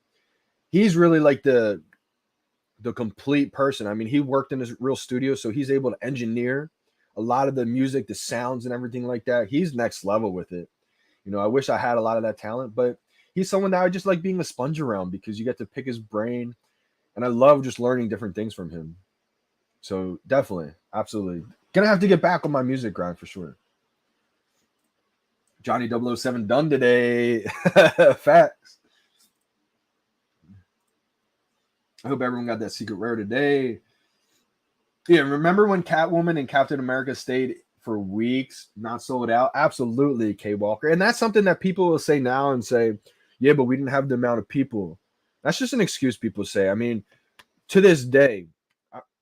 He's really like the complete person. I mean, he worked in his real studio, so he's able to engineer a lot of the music, the sounds and everything like that. He's next level with it. I wish I had a lot of that talent, but he's someone that I just like being a sponge around because you get to pick his brain, and I love just learning different things from him. So definitely, absolutely. Gonna have to get back on my music grind for sure. Johnny 007 done today. Facts. I hope everyone got that secret rare today. Yeah, remember when Catwoman and Captain America stayed for weeks, not sold out? Absolutely, K Walker. And that's something that people will say now and say, yeah, but we didn't have the amount of people. That's just an excuse people say. I mean, to this day,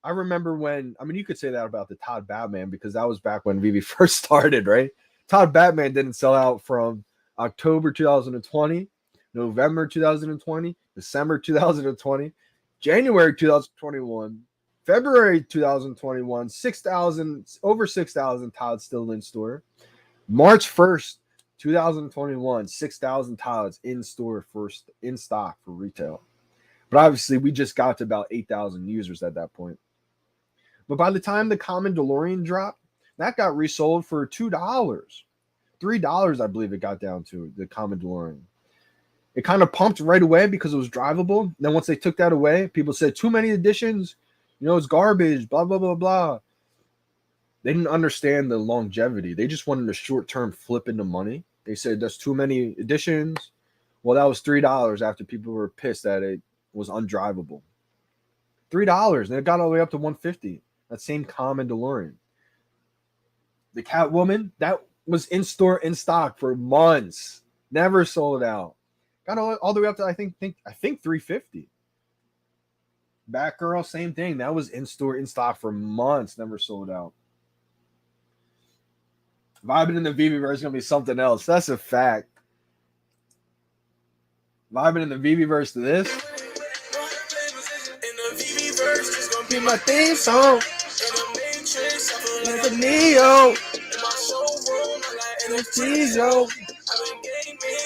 I remember when, I mean, you could say that about the Todd Batman because that was back when VeVe first started, right? Todd Batman didn't sell out from October 2020, November 2020, December 2020, January 2021, February 2021, 6,000, over 6,000 Todd still in store. March 1st, 2021, 6,000 Todds in store first in stock for retail. But obviously, we just got to about 8,000 users at that point. But by the time the common DeLorean dropped, that got resold for $2. $3, I believe it got down to, the common DeLorean. It kind of pumped right away because it was drivable. Then once they took that away, people said, too many editions, it's garbage, blah, blah, blah, blah. They didn't understand the longevity. They just wanted a short-term flip into money. They said, there's too many editions. Well, that was $3 after people were pissed that it was undrivable. $3, and it got all the way up to $150. That same common DeLorean. The Catwoman, that was in store, in stock for months. Never sold out. Got all the way up to I think $350. Batgirl, same thing. That was in store, in stock for months. Never sold out. Vibing in the VeVe is gonna be something else. That's a fact. Vibing in the VeVe to this. Be my theme song. Like a Neo. NFTs, yo.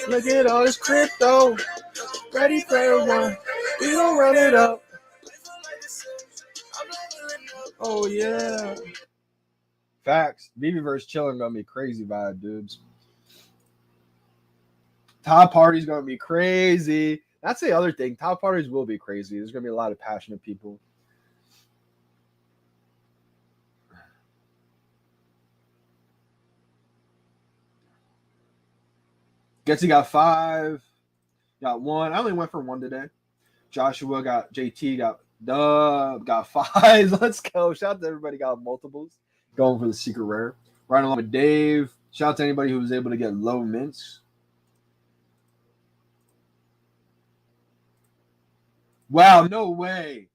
Look at all this crypto. Ready for one. We gon' run it up. Oh yeah. Facts. VeVe chilling gonna be crazy vibe, dudes. Top party's gonna be crazy. That's the other thing. Top parties will be crazy. There's gonna be a lot of passionate people. Guess he got 5. Got 1. I only went for 1 today. Joshua got JT, got Dub, got 5. Let's go. Shout out to everybody got multiples. Going for the secret rare. Right along with Dave. Shout out to anybody who was able to get low mints. Wow, no way.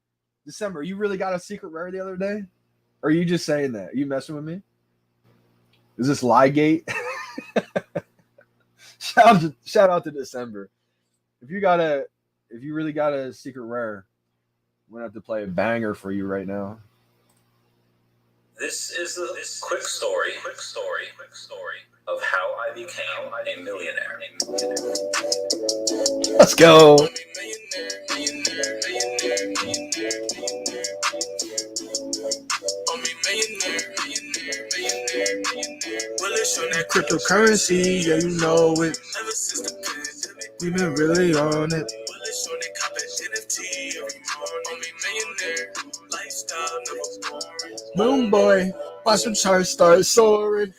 December, you really got a secret rare the other day? Or are you just saying that? Are you messing with me? Is this Ligate? Shout out to December. If you really got a secret rare, we're gonna have to play a banger for you right now. This is the quick story of how I became a millionaire. Let's go. On that cryptocurrency, yeah, you know it. We've been really on it. Boom boy, watch some charts start soaring.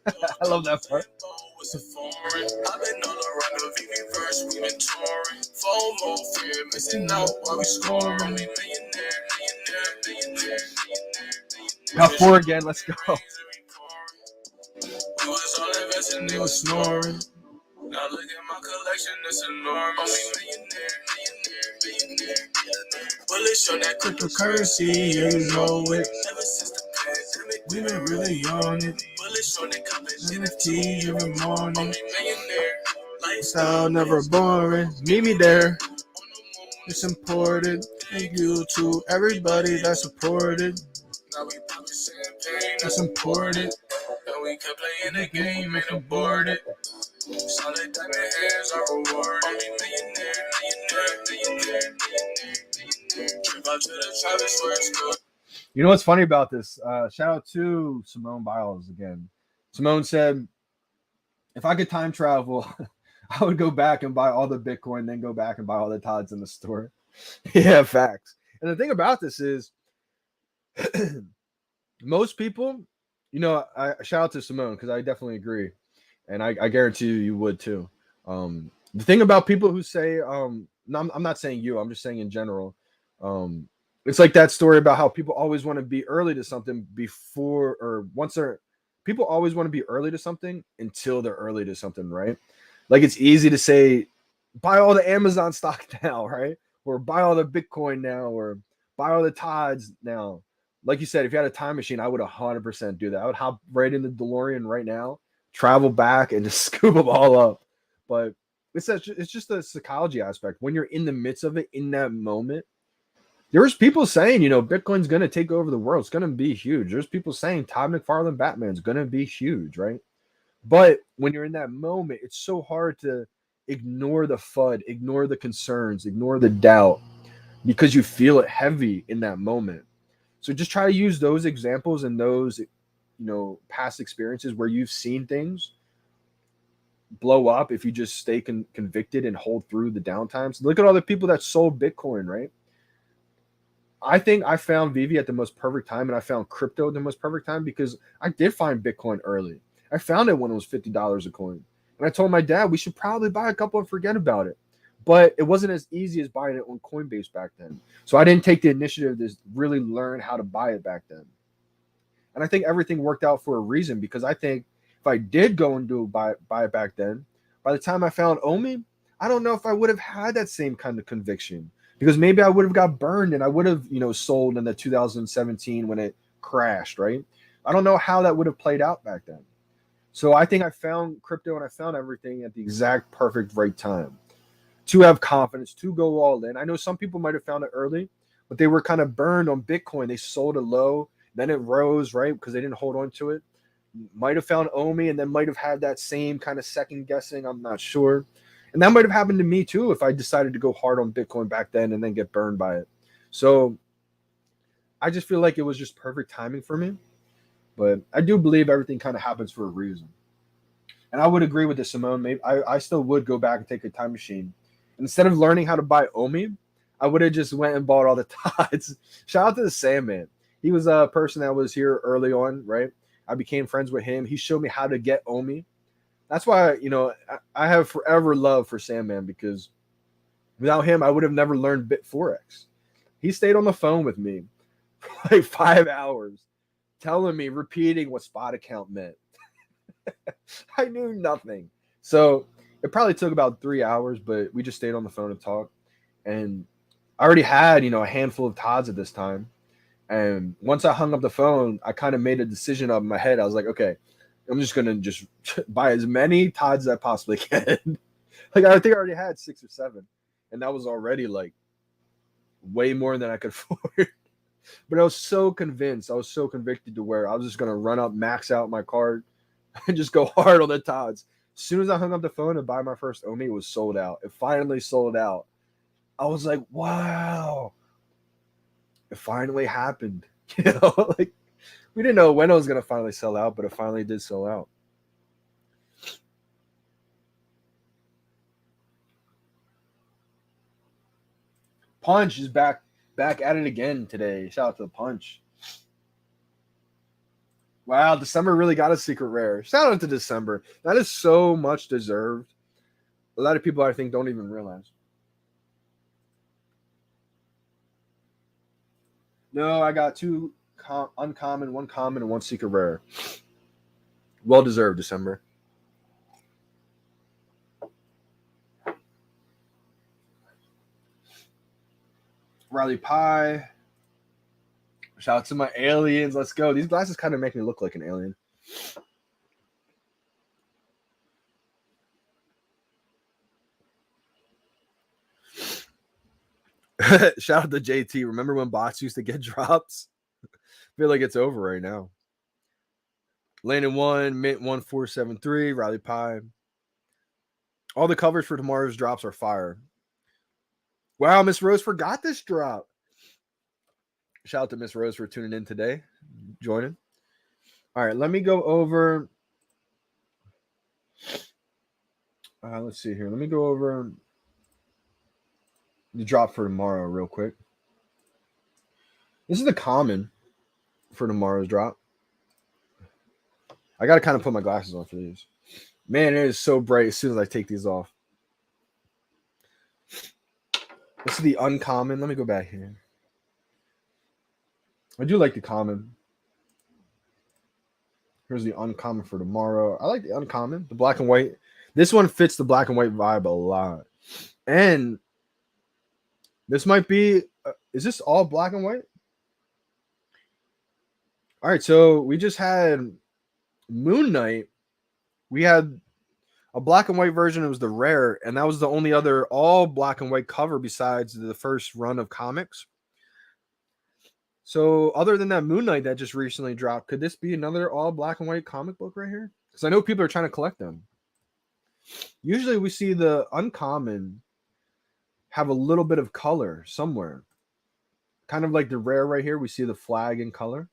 I love that part. I've been all around the VeVe-verse, we've been touring. FOMO, fear, missing out while we scoring. Got 4 again, let's go. We was all investing, they was snoring. Now look at my collection, it's enormous. Bullish on that cryptocurrency, yeah, you know it. Ever since the pandemic, we've been really on it. Bullish on that NFT every morning. Lifestyle never boring. Meet me there. It's important. Thank you to everybody that supported. Now we poppin' champagne, that's important. And we kept playing the game, ain't aborted. Solid diamond hands are rewarded. Millionaire. Trip out to the Travis where it's good. You know what's funny about this? Shout out to Simone Biles again. Simone said, if I could time travel, I would go back and buy all the Bitcoin, then go back and buy all the Todds in the store. Yeah, facts. And the thing about this is, most people, I shout out to Simone because I definitely agree. and I guarantee you would too. The thing about people who say, no, I'm not saying you, I'm just saying in general. It's like that story about how people always want to be early to something before or once they're people always want to be early to something until they're early to something, right? Like it's easy to say, buy all the Amazon stock now, right? Or buy all the Bitcoin now, or buy all the Tides now. Like you said, if you had a time machine, I would 100% do that. I would hop right in the DeLorean right now, travel back, and just scoop them all up. But it's just the psychology aspect. When you're in the midst of it, in that moment, there's people saying, Bitcoin's going to take over the world. It's going to be huge. There's people saying Todd McFarlane Batman's going to be huge, right? But when you're in that moment, it's so hard to ignore the FUD, ignore the concerns, ignore the doubt, because you feel it heavy in that moment. So just try to use those examples and those, past experiences where you've seen things blow up if you just stay convicted and hold through the downtimes. Look at all the people that sold Bitcoin, right? I think I found VeVe at the most perfect time, and I found crypto at the most perfect time because I did find Bitcoin early. I found it when it was $50 a coin. And I told my dad we should probably buy a couple and forget about it. But it wasn't as easy as buying it on Coinbase back then. So I didn't take the initiative to really learn how to buy it back then. And I think everything worked out for a reason, because I think if I did go and buy it back then, by the time I found Omi, I don't know if I would have had that same kind of conviction, because maybe I would have got burned and I would have, sold in the 2017 when it crashed, right? I don't know how that would have played out back then. So I think I found crypto and I found everything at the exact perfect right time to have confidence, to go all in. I know some people might have found it early, but they were kind of burned on Bitcoin. They sold it low, then it rose, right? Because they didn't hold on to it. Might have found Omi and then might have had that same kind of second guessing. I'm not sure. And that might have happened to me too if I decided to go hard on Bitcoin back then and then get burned by it. So I just feel like it was just perfect timing for me. But I do believe everything kind of happens for a reason. And I would agree with this, Simone. Maybe I still would go back and take a time machine. Instead of learning how to buy Omi, I would have just went and bought all the Tides. Shout out to the Sandman. He was a person that was here early on, right? I became friends with him. He showed me how to get Omi. That's why, I have forever love for Sandman, because without him, I would have never learned Bit4X. He stayed on the phone with me for like 5 hours, telling me, repeating what spot account meant. I knew nothing. So it probably took about 3 hours, but we just stayed on the phone and talked. And I already had, a handful of Tods at this time. And once I hung up the phone, I kind of made a decision up in my head. I was like, okay, I'm just going to just buy as many Tods as I possibly can. Like, I think I already had 6 or 7. And that was already like way more than I could afford. But I was so convinced. I was so convicted to where I was just going to run up, max out my card, and just go hard on the Tods. As soon as I hung up the phone and buy my first Omi, it was sold out. It finally sold out. I was like, wow. It finally happened. Like, we didn't know when it was going to finally sell out, but it finally did sell out. Punch is back at it again today. Shout out to the Punch. Wow, December really got a secret rare. Shout out to December. That is so much deserved. A lot of people, I think, don't even realize. No, I got 2 uncommon, 1 common, and 1 secret rare. Well deserved, December. Riley Pie. Shout out to my aliens. Let's go. These glasses kind of make me look like an alien. Shout out to JT. Remember when bots used to get drops? I feel like it's over right now. Landon 1, Mint 1473, Riley Pie. All the covers for tomorrow's drops are fire. Wow, Miss Rose forgot this drop. Shout out to Miss Rose for tuning in today, joining. All right, let me go over. Let's see here. Let me go over the drop for tomorrow real quick. This is the common for tomorrow's drop. I got to kind of put my glasses on for these. Man, it is so bright as soon as I take these off. This is the uncommon. Let me go back here. I do like the common. Here's the uncommon for tomorrow. I like the uncommon, the black and white. This one fits the black and white vibe a lot. And this might be, is this all black and white? All right, so we just had Moon Knight. We had a black and white version. It was the rare, and that was the only other all black and white cover besides the first run of comics. So other than that Moon Knight that just recently dropped, could this be another all black and white comic book right here? Because I know people are trying to collect them. Usually we see the uncommon have a little bit of color somewhere. Kind of like the rare right here. We see the flag in color.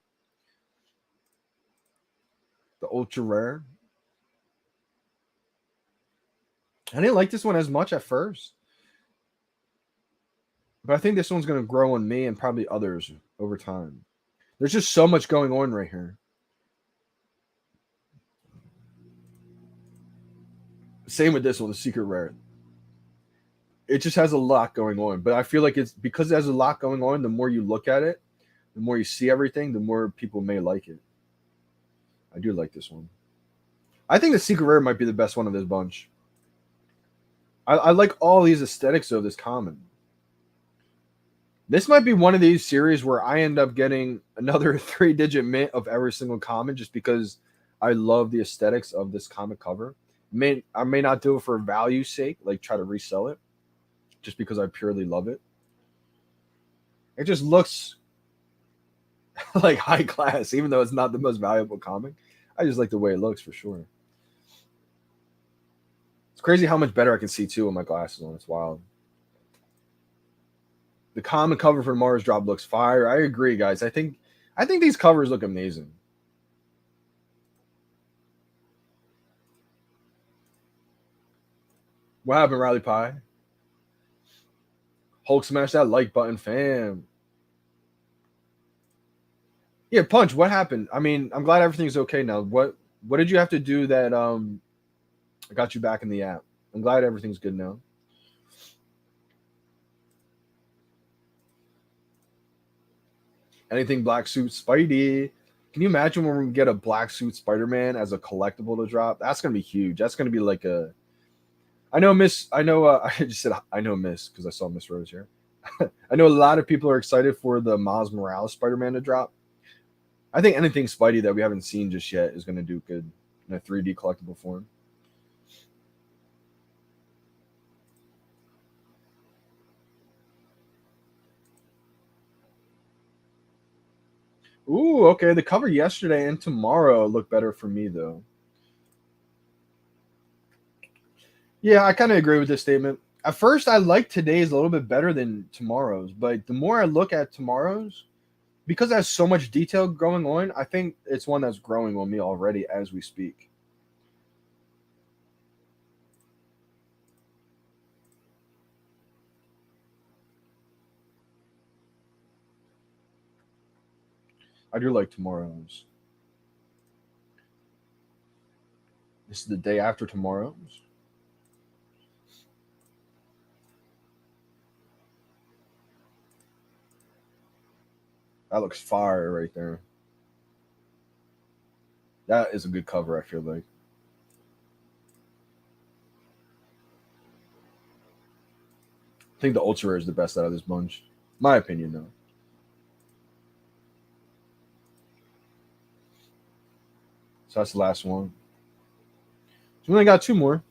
The ultra rare. I didn't like this one as much at first. But I think this one's going to grow on me and probably others over time. There's just so much going on right here. Same with this one, the secret rare. It just has a lot going on. But I feel like it's because it has a lot going on, the more you look at it, the more you see everything, the more people may like it. I do like this one. I think the secret rare might be the best one of this bunch. I like all these aesthetics of this common. This might be one of these series where I end up getting another 3-digit mint of every single common just because I love the aesthetics of this comic cover. I may not do it for value's sake, like try to resell it, just because I purely love it. It just looks like high class, even though it's not the most valuable comic. I just like the way it looks for sure. It's crazy how much better I can see too with my glasses on. It's wild. The common cover for Mars Drop looks fire. I agree, guys. I think these covers look amazing. What happened, Riley Pie? Hulk smash that like button, fam. Yeah, Punch, what happened? I mean, I'm glad everything's okay now. What did you have to do that got you back in the app? I'm glad everything's good now. Anything black suit Spidey. Can you imagine when we get a black suit Spider-Man as a collectible to drop? That's gonna be huge. That's gonna be like a. I know Miss because I saw Miss Rose here. I know a lot of people are excited for the Miles Morales Spider-Man to drop. I think anything Spidey that we haven't seen just yet is gonna do good in a 3D collectible form. Ooh, okay. The cover yesterday and tomorrow look better for me, though. Yeah, I kind of agree with this statement. At first, I like today's a little bit better than tomorrow's, but the more I look at tomorrow's, because it has so much detail going on, I think it's one that's growing on me already as we speak. I do like tomorrow's. This is the day after tomorrow's. That looks fire right there. That is a good cover, I feel like. I think the Ultra Rare is the best out of this bunch. My opinion, though. So that's the last one. So we only got 2 more.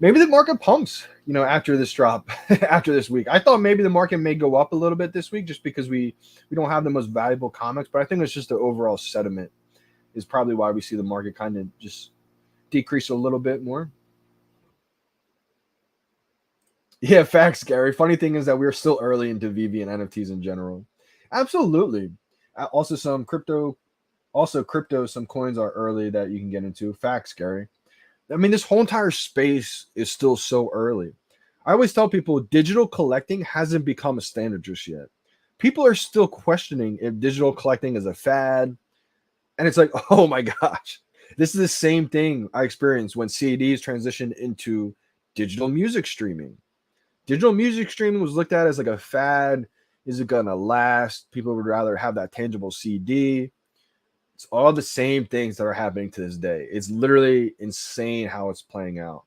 Maybe the market pumps, after this drop, after this week. I thought maybe the market may go up a little bit this week just because we don't have the most valuable comics, but I think it's just the overall sentiment is probably why we see the market kind of just decrease a little bit more. Yeah, facts, Gary. Funny thing is that we're still early into VeVe and NFTs in general. Absolutely. Also, some crypto, some coins are early that you can get into. Facts, Gary. I mean, this whole entire space is still so early. I always tell people digital collecting hasn't become a standard just yet. People are still questioning if digital collecting is a fad. And it's like, oh my gosh, This is the same thing I experienced when CDs transitioned into digital music streaming. Digital music streaming was looked at as like a fad. Is it gonna last? People would rather have that tangible CD. It's all the same things that are happening to this day. It's literally insane how it's playing out.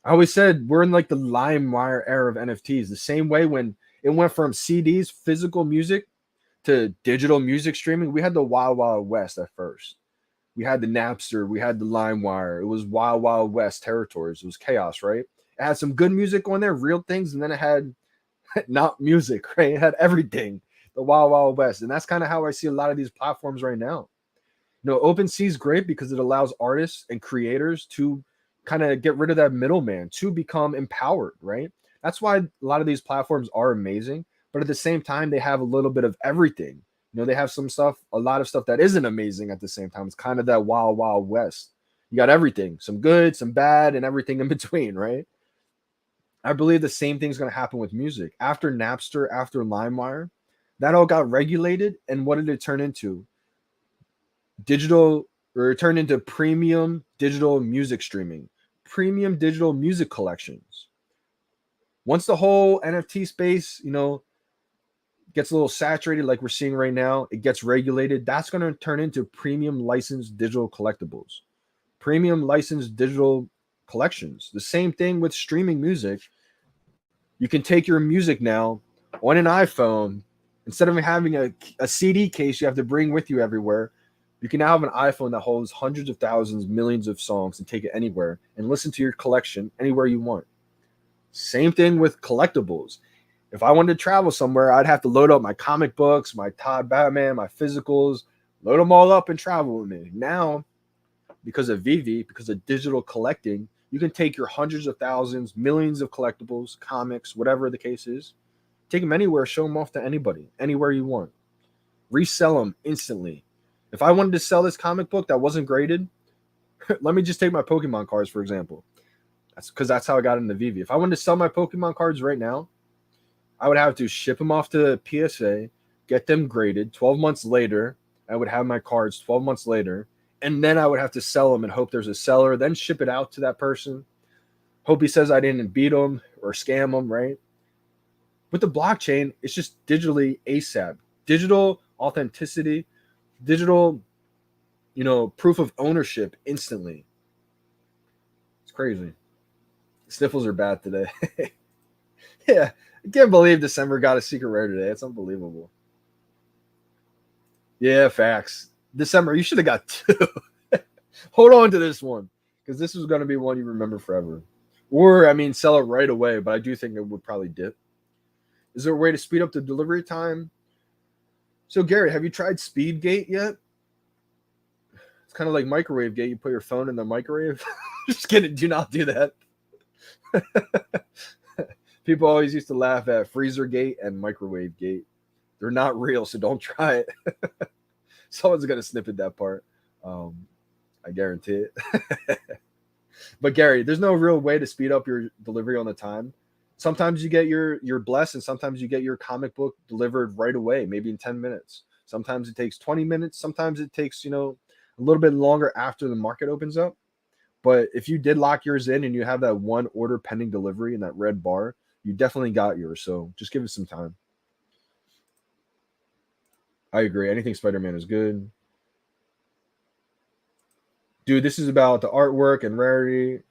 I always said we're in like the LimeWire era of NFTs. The same way when it went from CDs, physical music, to digital music streaming, we had the Wild Wild West at first. We had the Napster, we had the LimeWire. It was Wild Wild West territories. It was chaos, right? It had some good music on there, real things, and then it had not music, right? It had everything. The Wild Wild West. And that's kind of how I see a lot of these platforms right now. OpenSea is great because it allows artists and creators to kind of get rid of that middleman to become empowered, right? That's why a lot of these platforms are amazing, but at the same time, they have a little bit of everything. They have some stuff, a lot of stuff that isn't amazing at the same time. It's kind of that wild, wild west. You got everything, some good, some bad, and everything in between, right? I believe the same thing's going to happen with music. After Napster, after LimeWire, that all got regulated. And what did it turn into? Digital, or it turned into premium digital music streaming, premium digital music collections. Once the whole NFT space, gets a little saturated like we're seeing right now, it gets regulated, that's going to turn into premium licensed digital collectibles, premium licensed digital collections. The same thing with streaming music. You can take your music now on an iPhone. Instead of having a CD case you have to bring with you everywhere, you can now have an iPhone that holds hundreds of thousands, millions of songs and take it anywhere and listen to your collection anywhere you want. Same thing with collectibles. If I wanted to travel somewhere, I'd have to load up my comic books, my Todd Batman, my physicals, load them all up and travel with me. Now, because of VeVe, because of digital collecting, you can take your hundreds of thousands, millions of collectibles, comics, whatever the case is, take them anywhere, show them off to anybody, anywhere you want. Resell them instantly. If I wanted to sell this comic book that wasn't graded, let me just take my Pokemon cards, for example. That's how I got into VeVe. If I wanted to sell my Pokemon cards right now, I would have to ship them off to PSA, get them graded. 12 months later, I would have my cards 12 months later, and then I would have to sell them and hope there's a seller, then ship it out to that person. Hope he says I didn't beat them or scam them, right? With the blockchain, it's just digitally ASAP. Digital authenticity, digital, proof of ownership instantly. It's crazy. Sniffles are bad today. Yeah, I can't believe December got a secret rare today. It's unbelievable. Yeah, facts. December, you should have got two. Hold on to this one because this is going to be one you remember forever. Or, sell it right away, but I do think it would probably dip. Is there a way to speed up the delivery time? So, Gary, have you tried Speedgate yet? It's kind of like Microwave Gate. You put your phone in the microwave. Just kidding. Do not do that. People always used to laugh at Freezer Gate and Microwave Gate. They're not real, so don't try it. Someone's going to snippet that part. I guarantee it. But Gary, there's no real way to speed up your delivery on the time. Sometimes you get your bless, and sometimes you get your comic book delivered right away, maybe in 10 minutes. Sometimes it takes 20 minutes. Sometimes it takes, a little bit longer after the market opens up. But if you did lock yours in and you have that one order pending delivery in that red bar, you definitely got yours. So just give it some time. I agree. Anything Spider-Man is good. Dude, this is about the artwork and rarity.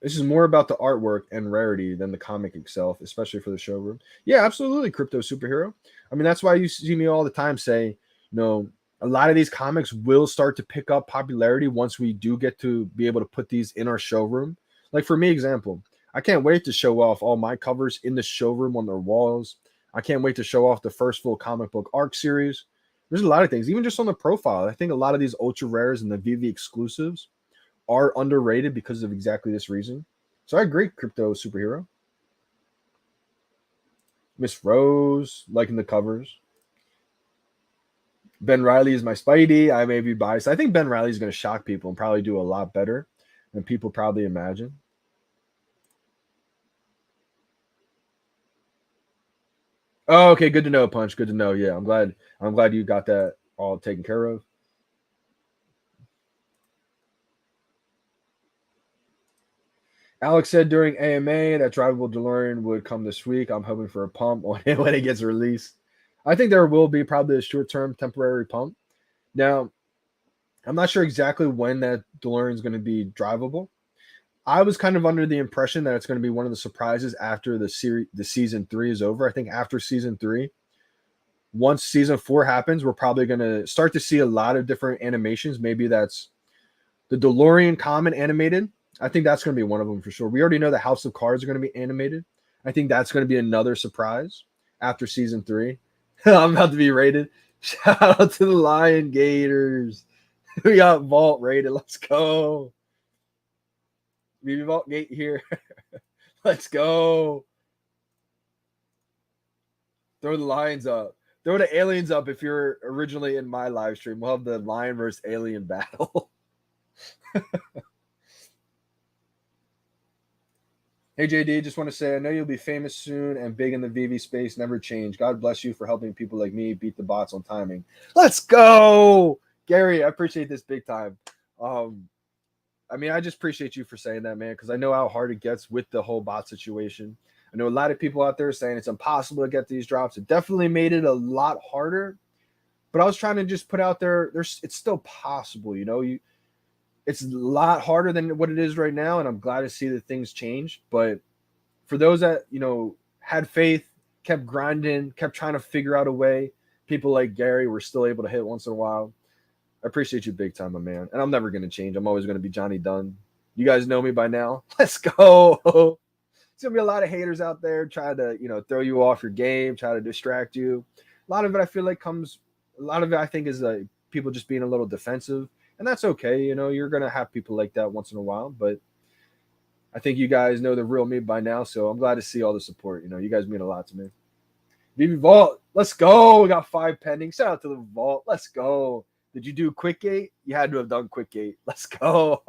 This is more about the artwork and rarity than the comic itself, especially for the showroom. Yeah, absolutely, Crypto Superhero. That's why you see me all the time say, a lot of these comics will start to pick up popularity once we do get to be able to put these in our showroom. Like for me, example, I can't wait to show off all my covers in the showroom on their walls. I can't wait to show off the first full comic book arc series. There's a lot of things, even just on the profile. I think a lot of these ultra rares and the VeVe exclusives are underrated because of exactly this reason. So I agree, Crypto Superhero. Miss Rose, liking the covers. Ben Riley is my Spidey. I may be biased. I think Ben Riley is going to shock people and probably do a lot better than people probably imagine. Oh, okay, good to know, Punch. Good to know. Yeah, I'm glad you got that all taken care of. Alex said during AMA that drivable DeLorean would come this week. I'm hoping for a pump on it when it gets released. I think there will be probably a short-term temporary pump. Now, I'm not sure exactly when that DeLorean is going to be drivable. I was kind of under the impression that it's going to be one of the surprises after the season 3 is over. I think after season 3, once season 4 happens, we're probably going to start to see a lot of different animations. Maybe that's the DeLorean common animated. I think that's going to be one of them for sure. We already know the House of Cards are going to be animated. I think that's going to be another surprise after season 3. I'm about to be rated. Shout out to the Lion Gators. We got Vault rated. Let's go. VeVe Vault Gate here. Let's go. Throw the lions up. Throw the aliens up if you're originally in my live stream. We'll have the lion versus alien battle. Hey, JD, just want to say, I know you'll be famous soon and big in the VeVe space. Never change. God bless you for helping people like me beat the bots on timing. Let's go. Gary, I appreciate this big time. I mean, I just appreciate you for saying that, man, because I know how hard it gets with the whole bot situation. I know a lot of people out there saying it's impossible to get these drops. It definitely made it a lot harder. But I was trying to just put out there, it's still possible, you know. It's a lot harder than what it is right now, and I'm glad to see that things change. But for those that, you know, had faith, kept grinding, kept trying to figure out a way, people like Gary were still able to hit once in a while. I appreciate you big time, my man. And I'm never going to change. I'm always going to be Johnny Dunn. You guys know me by now. Let's go. There's going to be a lot of haters out there trying to, you know, throw you off your game, try to distract you. A lot of it, I feel like a lot of it, I think, is people just being a little defensive. And that's okay. You know, you're going to have people like that once in a while. But I think you guys know the real me by now. So I'm glad to see all the support. You know, you guys mean a lot to me. VeVe Vault, let's go. We got 5 pending. Shout out to the Vault. Let's go. Did you do Quick Gate? You had to have done Quick Gate. Let's go.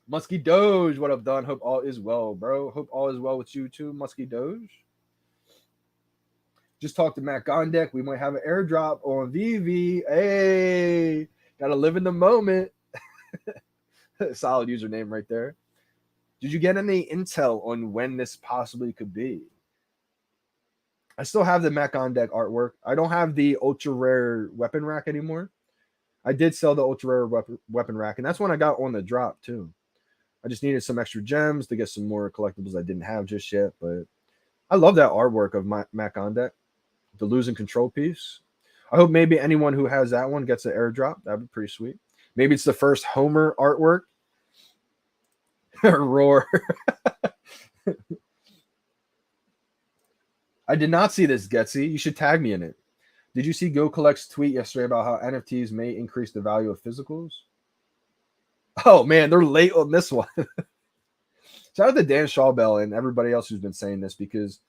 Musky Doge, what up, Don? Hope all is well, bro. Hope all is well with you too, Musky Doge. Just talked to Matt Gondek. We might have an airdrop on VeVe. Hey, gotta live in the moment. Solid username right there. Did you get any intel on when this possibly could be? I still have the Mac on Deck artwork. I don't have the ultra rare weapon rack anymore. I did sell the ultra rare weapon rack, and that's when I got on the drop too. I just needed some extra gems to get some more collectibles I didn't have just yet. But I love that artwork of Mac on Deck, the losing control piece. I hope maybe anyone who has that one gets an airdrop. That'd be pretty sweet. Maybe it's the first Homer artwork. Roar. I did not see this, Getsy. You should tag me in it. Did you see Go Collect's tweet yesterday about how NFTs may increase the value of physicals? Oh, man, they're late on this one. Shout out to Dan Schawbell and everybody else who's been saying this, because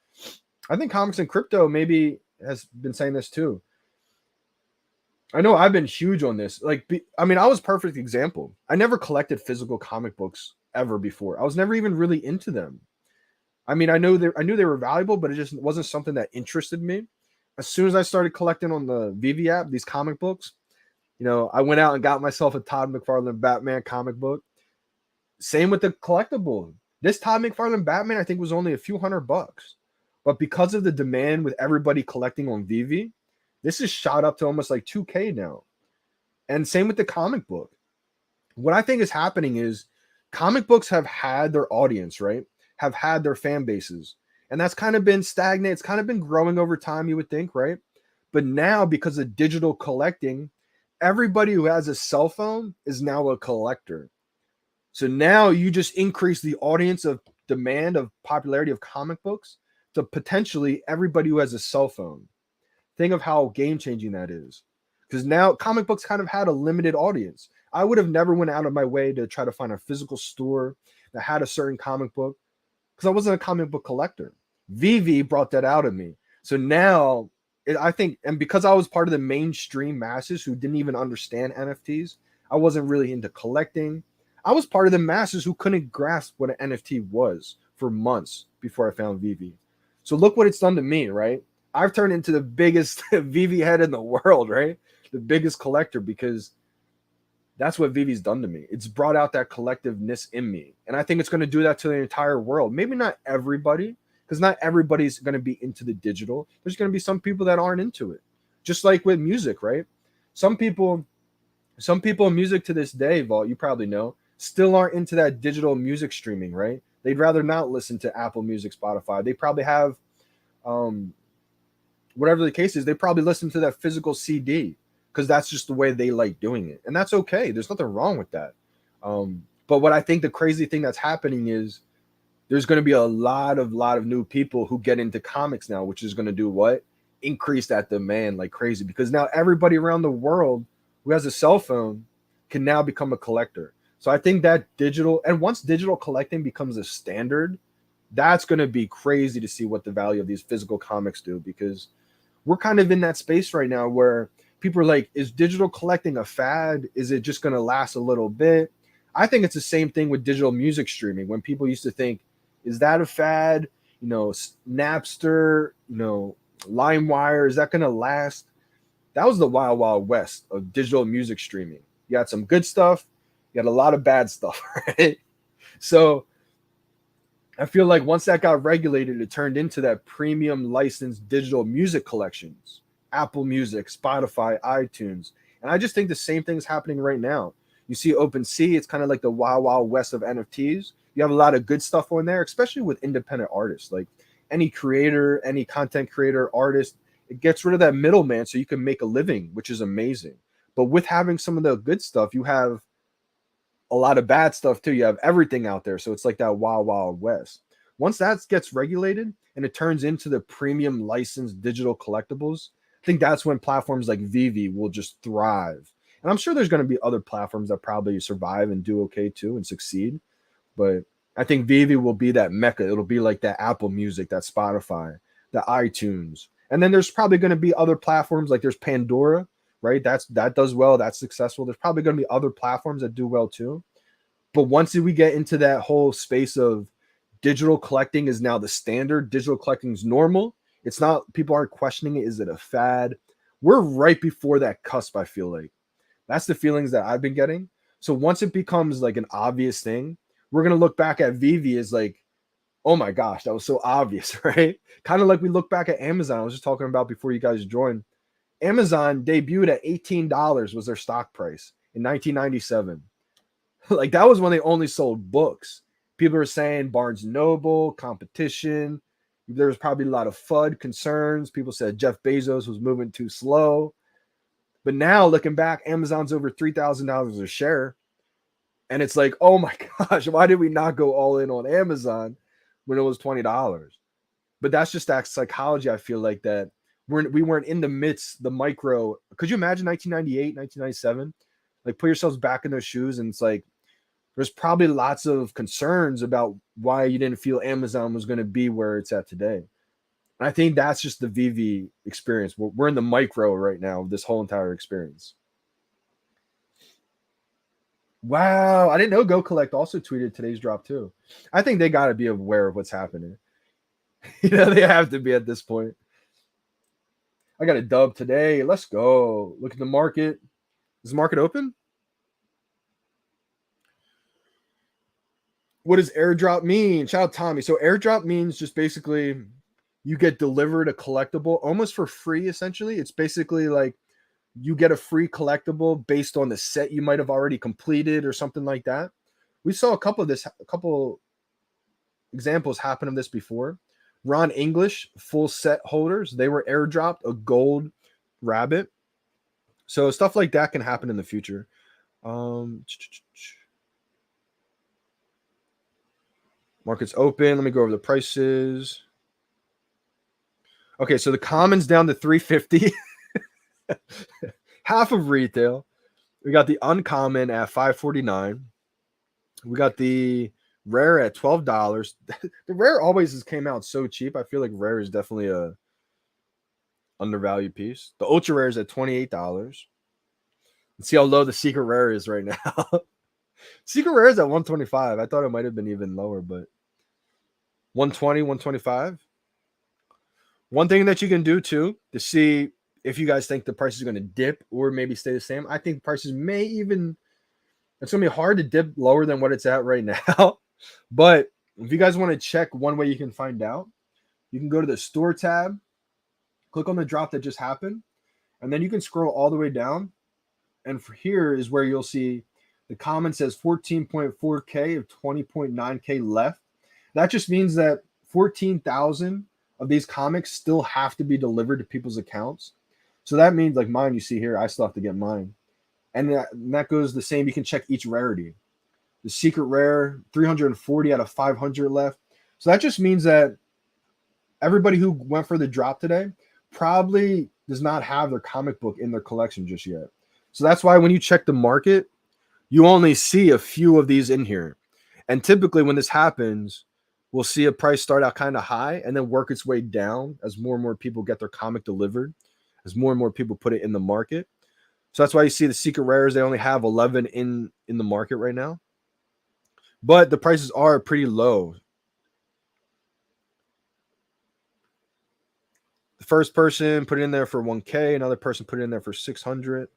I think Comics and Crypto maybe has been saying this too. I know I've been huge on this. I was a perfect example. I never collected physical comic books ever before. I was never even really into them. I mean, I knew they were valuable, but it just wasn't something that interested me. As soon as I started collecting on the VeVe app, these comic books, you know, I went out and got myself a Todd McFarlane Batman comic book. Same with the collectible. This Todd McFarlane Batman, I think, was only a few $100. But because of the demand with everybody collecting on VeVe, this is shot up to almost like $2K now. And same with the comic book. What I think is happening is comic books have had their audience, right? Have had their fan bases. And that's kind of been stagnant. It's kind of been growing over time, you would think, right? But now, because of digital collecting, everybody who has a cell phone is now a collector. So now you just increase the audience of demand of popularity of comic books to potentially everybody who has a cell phone. Think of how game-changing that is. Because now comic books kind of had a limited audience. I would have never went out of my way to try to find a physical store that had a certain comic book, because I wasn't a comic book collector. VeVe brought that out of me. So now, I think, and because I was part of the mainstream masses who didn't even understand NFTs, I wasn't really into collecting. I was part of the masses who couldn't grasp what an NFT was for months before I found VeVe. So look what it's done to me, right? I've turned into the biggest VeVe head in the world, right? The biggest collector, because That's what VeVe's done to me. It's brought out that collectiveness in me. And I think it's going to do that to the entire world. Maybe not everybody, because not everybody's going to be into the digital. There's going to be some people that aren't into it. Just like with music, right? Some people in music to this day, Vault, you probably know, still aren't into that digital music streaming, right? They'd rather not listen to Apple Music, Spotify. They probably have whatever the case is, they probably listen to that physical CD because that's just the way they like doing it. And that's okay. There's nothing wrong with that. But what I think the crazy thing that's happening is there's going to be a lot of new people who get into comics now, which is going to do what? Increase that demand like crazy, because now everybody around the world who has a cell phone can now become a collector. So I think that digital, and once digital collecting becomes a standard, that's going to be crazy to see what the value of these physical comics do, because we're kind of in that space right now where people are like, is digital collecting a fad? Is it just going to last a little bit? I think it's the same thing with digital music streaming. When people used to think, is that a fad? You know, Napster, you know, LimeWire, is that going to last? That was the wild, wild west of digital music streaming. You had some good stuff. You had a lot of bad stuff, right? So I feel like once that got regulated, it turned into that premium licensed digital music collections, Apple Music, Spotify, iTunes. And I just think the same thing is happening right now. You see OpenSea, it's kind of like the wild, wild west of NFTs. You have a lot of good stuff on there, especially with independent artists. Like any creator, any content creator, artist, it gets rid of that middleman so you can make a living, which is amazing. But with having some of the good stuff, you have a lot of bad stuff too. You have everything out there. So it's like that wild, wild west. Once that gets regulated and it turns into the premium licensed digital collectibles, I think that's when platforms like VeVe will just thrive. And I'm sure there's going to be other platforms that probably survive and do okay too and succeed. But I think VeVe will be that mecca. It'll be like that Apple Music, that Spotify, the iTunes. And then there's probably going to be other platforms, like there's Pandora, right? That does well, that's successful. There's probably going to be other platforms that do well too. But once we get into that whole space of digital collecting is now the standard, digital collecting is normal. It's not, people aren't questioning it. Is it a fad? We're right before that cusp, I feel like. That's the feelings that I've been getting. So once it becomes like an obvious thing, we're going to look back at VeVe as like, oh my gosh, that was so obvious, right? Kind of like we look back at Amazon. I was just talking about before you guys joined. Amazon debuted at $18 was their stock price in 1997. Like that was when they only sold books. People are saying Barnes and Noble, competition. There was probably a lot of FUD concerns. People said Jeff Bezos was moving too slow. But now looking back, Amazon's over $3,000 a share. And it's like, oh my gosh, why did we not go all in on Amazon when it was $20? But that's just that psychology. I feel like that we weren't in the midst, the micro. Could you imagine 1998, 1997? Like put yourselves back in those shoes. And it's like, there's probably lots of concerns about why you didn't feel Amazon was going to be where it's at today. And I think that's just the VeVe experience. We're in the micro right now of this whole entire experience. Wow. I didn't know Go Collect also tweeted today's drop too. I think they got to be aware of what's happening. You know, they have to be at this point. I got a dub today. Let's go. Look at the market. Is the market open? What does airdrop mean? Shout out Tommy. So airdrop means just basically you get delivered a collectible almost for free, essentially. It's basically like you get a free collectible based on the set you might have already completed or something like that. We saw a couple examples happen of this before. Ron English, full set holders, they were airdropped a gold rabbit. So stuff like that can happen in the future. Market's open. Let me go over the prices. Okay, so the common's down to 350. Half of retail. We got the uncommon at 549. We got the rare at $12. The rare always has came out so cheap. I feel like rare is definitely a undervalued piece. The ultra rare is at $28. Let's see how low the secret rare is right now. Secret rare is at 125. I thought it might have been even lower, but 120, 125. One thing that you can do too to see if you guys think the price is going to dip or maybe stay the same. I think prices may even It's going to be hard to dip lower than what it's at right now. But if you guys want to check, one way you can find out, you can go to the store tab, click on the drop that just happened, and then you can scroll all the way down. And for here is where you'll see the comment says 14.4K of 20.9K left. That just means that 14,000 of these comics still have to be delivered to people's accounts. So that means, like mine, you see here, I still have to get mine. And that goes the same. You can check each rarity. The secret rare, 340 out of 500 left. So that just means that everybody who went for the drop today probably does not have their comic book in their collection just yet. So that's why when you check the market, you only see a few of these in here. And typically when this happens, we'll see a price start out kind of high and then work its way down as more and more people get their comic delivered, as more and more people put it in the market. So that's why you see the secret rares, they only have 11 in the market right now. But the prices are pretty low. The first person put it in there for 1K, another person put it in there for 600.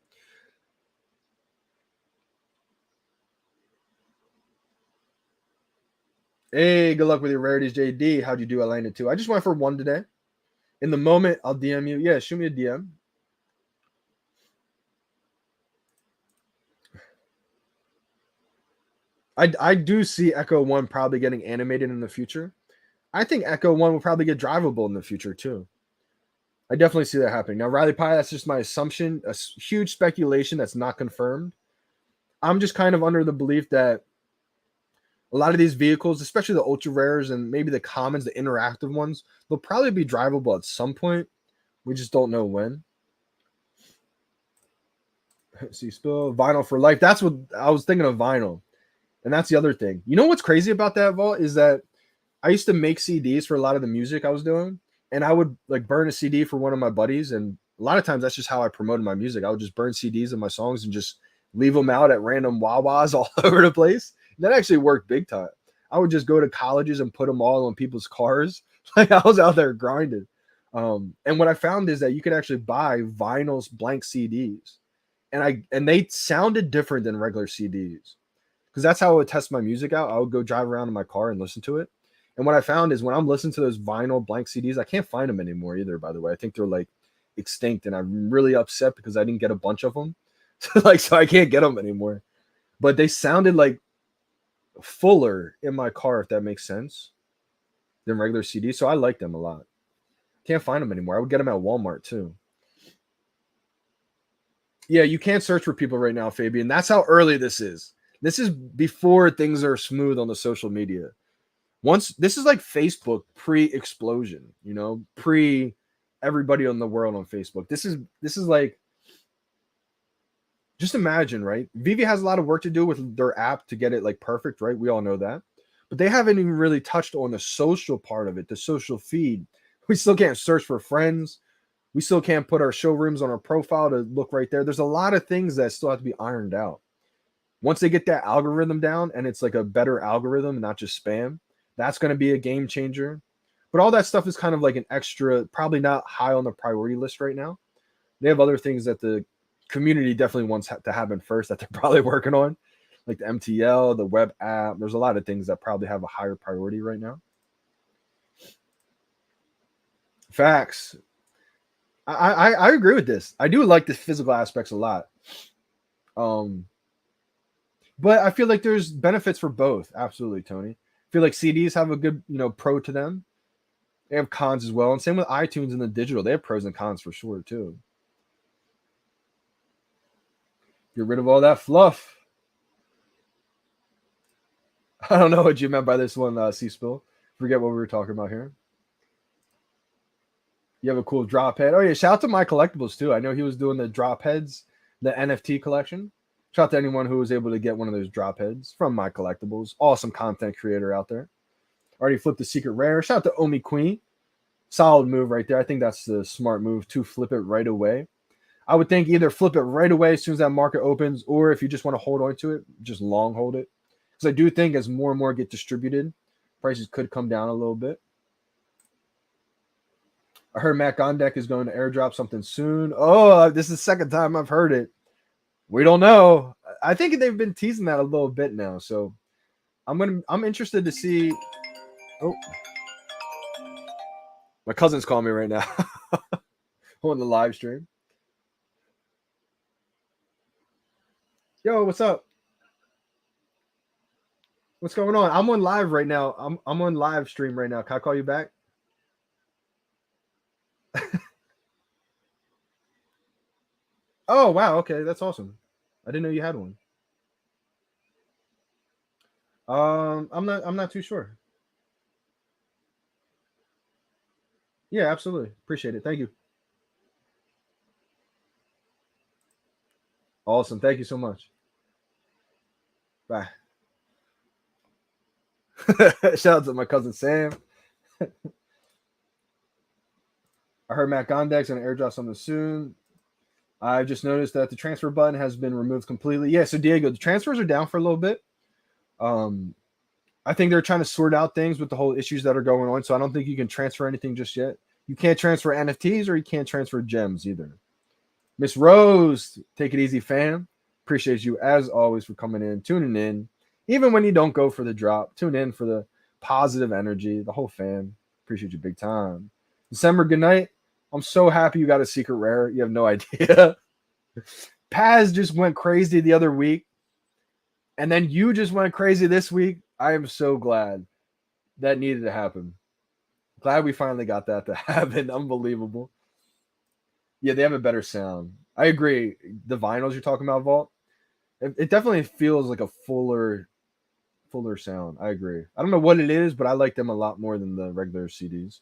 Hey, good luck with your rarities, JD. How'd you do? I landed 2. I just went for 1 today. In the moment, I'll DM you. Yeah, shoot me a DM. I do see Echo 1 probably getting animated in the future. I think Echo 1 will probably get drivable in the future too. I definitely see that happening. Now, Riley Pie, that's just my assumption, a huge speculation that's not confirmed. I'm just kind of under the belief that a lot of these vehicles, especially the ultra rares and maybe the commons, the interactive ones, they'll probably be drivable at some point. We just don't know when. See, spill vinyl for life. That's what I was thinking of, vinyl. And that's the other thing. You know what's crazy about that, Vault, is that I used to make CDs for a lot of the music I was doing, and I would like burn a CD for one of my buddies, and a lot of times that's just how I promoted my music. I would just burn CDs of my songs and just leave them out at random Wawas all over the place. That actually worked big time. I would just go to colleges and put them all on people's cars. Like I was out there grinding. And what I found is that you could actually buy vinyls, blank CDs, and they sounded different than regular CDs. Because that's how I would test my music out. I would go drive around in my car and listen to it. And what I found is when I'm listening to those vinyl blank CDs, I can't find them anymore either, by the way. I think they're like extinct. And I'm really upset because I didn't get a bunch of them. So I can't get them anymore. But they sounded like fuller in my car, if that makes sense, than regular CDs. So I like them a lot. Can't find them anymore. I would get them at Walmart too. Yeah, you can't search for people right now, Fabian. That's how early this is. This is before things are smooth on the social media. This is like Facebook pre-explosion, pre everybody in the world on Facebook. This is like, just imagine, right? VeVe has a lot of work to do with their app to get it like perfect, right? We all know that. But they haven't even really touched on the social part of it, the social feed. We still can't search for friends. We still can't put our showrooms on our profile to look right there. There's a lot of things that still have to be ironed out. Once they get that algorithm down and it's like a better algorithm, not just spam, that's going to be a game changer. But all that stuff is kind of like an extra, probably not high on the priority list right now. They have other things that the community definitely wants to happen first that they're probably working on, like the MTL, the web app. There's a lot of things that probably have a higher priority right now. Facts. I agree with this. I do like the physical aspects a lot. But I feel like there's benefits for both. Absolutely, Tony. I feel like CDs have a good, pro to them. They have cons as well. And same with iTunes and the digital. They have pros and cons for sure, too. Get rid of all that fluff. I don't know what you meant by this one, C-Spill. Forget what we were talking about here. You have a cool drop head. Oh, yeah. Shout out to My Collectibles, too. I know he was doing the drop heads, the NFT collection. Shout out to anyone who was able to get one of those drop heads from My Collectibles. Awesome content creator out there. Already flipped the secret rare. Shout out to Omi Queen. Solid move right there. I think that's the smart move to flip it right away. I would think either flip it right away as soon as that market opens, or if you just want to hold on to it, just long hold it. Because I do think as more and more get distributed, prices could come down a little bit. I heard Matt Gondek is going to airdrop something soon. Oh, this is the second time I've heard it. We don't know. I think they've been teasing that a little bit now. So I'm interested to see. Oh, my cousin's calling me right now on the live stream. Yo, what's up? What's going on? I'm on live right now. I'm on live stream right now. Can I call you back? Oh wow, okay, that's awesome. I didn't know you had one. I'm not too sure. Yeah, absolutely. Appreciate it. Thank you. Awesome. Thank you so much. Bye. Shout out to my cousin Sam. I heard Matt Gondek's gonna airdrop something soon. I just noticed that the transfer button has been removed completely. Yeah, so Diego, the transfers are down for a little bit. I think they're trying to sort out things with the whole issues that are going on. So I don't think you can transfer anything just yet. You can't transfer NFTs or you can't transfer gems either. Miss Rose, take it easy, fam. Appreciate you as always for coming in, tuning in. Even when you don't go for the drop, tune in for the positive energy. The whole fam. Appreciate you big time. December, good night. I'm so happy you got a secret rare. You have no idea. Paz just went crazy the other week. And then you just went crazy this week. I am so glad that needed to happen. Glad we finally got that to happen. Unbelievable. Yeah, they have a better sound. I agree. The vinyls you're talking about, Vault, it definitely feels like a fuller sound. I agree. I don't know what it is, but I like them a lot more than the regular CDs.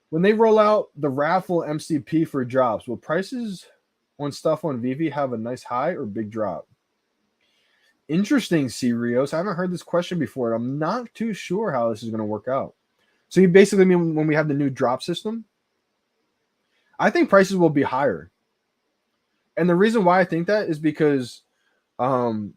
When they roll out the raffle MCP for drops, will prices on stuff on VeVe have a nice high or big drop? Interesting, Sirios. I haven't heard this question before. I'm not too sure how this is going to work out. So you basically mean when we have the new drop system, I think prices will be higher. And the reason why I think that is because, well,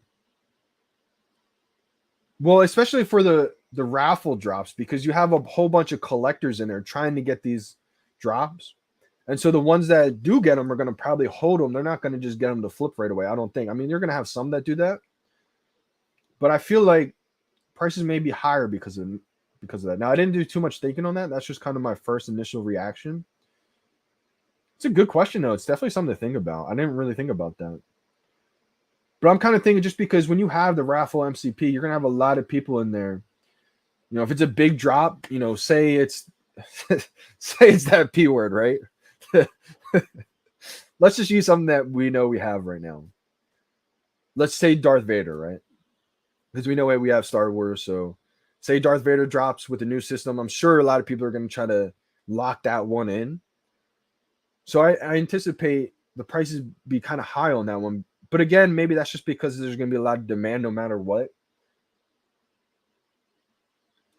especially for the raffle drops, because you have a whole bunch of collectors in there trying to get these drops. And so the ones that do get them are going to probably hold them. They're not going to just get them to flip right away. I don't think. I mean, you're going to have some that do that. But I feel like prices may be higher because of that. Now, I didn't do too much thinking on that. That's just kind of my first initial reaction. It's a good question, though. It's definitely something to think about. I didn't really think about that. But I'm kind of thinking just because when you have the raffle MCP, you're going to have a lot of people in there. You know, if it's a big drop, you know, say it's that P word, right? Let's just use something that we know we have right now. Let's say Darth Vader, right? Because we know we have Star Wars. So say Darth Vader drops with the new system. I'm sure a lot of people are going to try to lock that one in. So I anticipate the prices be kind of high on that one. But again, maybe that's just because there's going to be a lot of demand no matter what.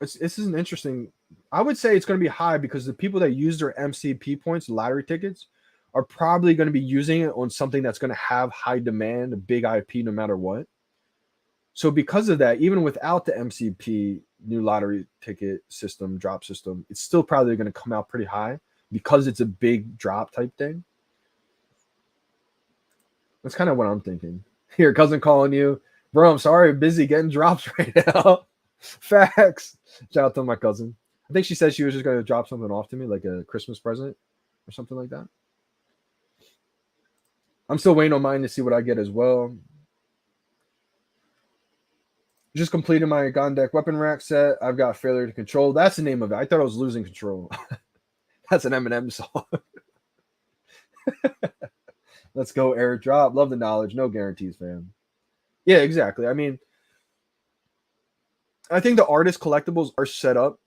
This is an interesting. I would say it's going to be high because the people that use their MCP points, lottery tickets, are probably going to be using it on something that's going to have high demand, a big IP no matter what. So because of that, even without the MCP new lottery ticket system, drop system, it's still probably going to come out pretty high because it's a big drop type thing. That's kind of what I'm thinking. Here, cousin calling you. Bro, I'm sorry, I'm busy getting drops right now. Facts. Shout out to my cousin. I think she said she was just going to drop something off to me, like a Christmas present or something like that. I'm still waiting on mine to see what I get as well. Just completed my Gondek weapon rack set. I've got failure to control. That's the name of it. I thought I was losing control. That's an Eminem song. Let's go airdrop. Love the knowledge. No guarantees, fam. Yeah, exactly. I mean, I think the artist collectibles are set up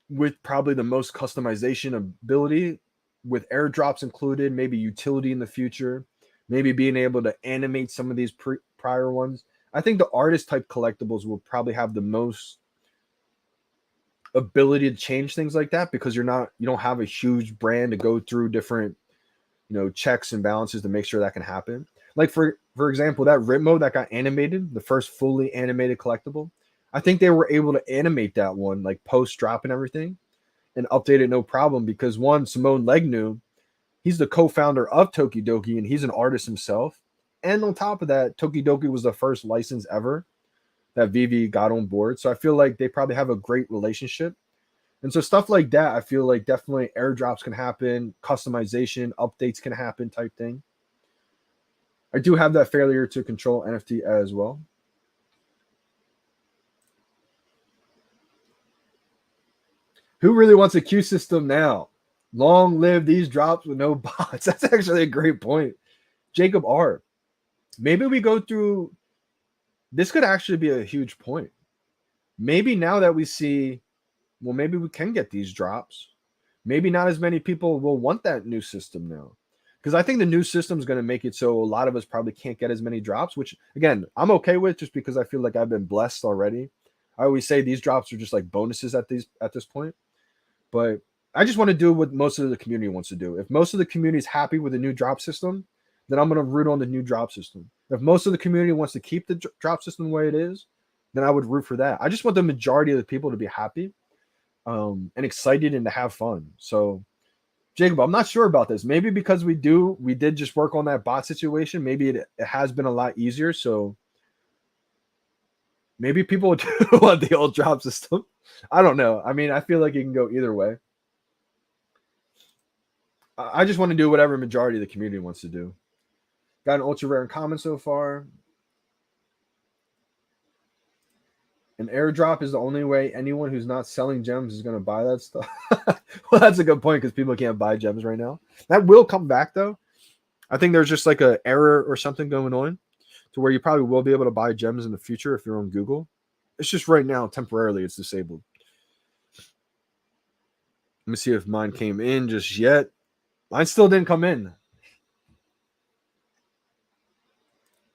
with probably the most customization ability, with airdrops included, maybe utility in the future, maybe being able to animate some of these prior ones. I think the artist type collectibles will probably have the most ability to change things like that because you don't have a huge brand to go through different, checks and balances to make sure that can happen. Like for example, that rip mode that got animated, the first fully animated collectible, I think they were able to animate that one like post drop and everything and update it no problem because one, Simone Legnu he's the co-founder of Tokidoki, and he's an artist himself. And on top of that, Tokidoki was the first license ever that VeVe got on board. So I feel like they probably have a great relationship. And so stuff like that, I feel like definitely airdrops can happen, customization, updates can happen type thing. I do have that failure to control NFT as well. Who really wants a queue system now? Long live these drops with no bots. That's actually a great point. Jacob R. Maybe we go through. This could actually be a huge point. Maybe now that we see, well, maybe we can get these drops. Maybe not as many people will want that new system now. Because I think the new system is going to make it so a lot of us probably can't get as many drops, which, again, I'm okay with just because I feel like I've been blessed already. I always say these drops are just like bonuses at this point. But I just want to do what most of the community wants to do. If most of the community is happy with the new drop system, then I'm going to root on the new drop system. If most of the community wants to keep the drop system the way it is, then I would root for that. I just want the majority of the people to be happy and excited and to have fun. So, Jacob, I'm not sure about this. Maybe because we did just work on that bot situation. Maybe it has been a lot easier. So maybe people do want the old drop system. I don't know. I mean, I feel like it can go either way. I just want to do whatever majority of the community wants to do. Got an ultra rare comment so far. An airdrop is the only way anyone who's not selling gems is going to buy that stuff. Well, that's a good point because people can't buy gems right now. That will come back, though. I think there's just like an error or something going on to where you probably will be able to buy gems in the future if you're on Google. It's just right now, temporarily, it's disabled. Let me see if mine came in just yet. Mine still didn't come in.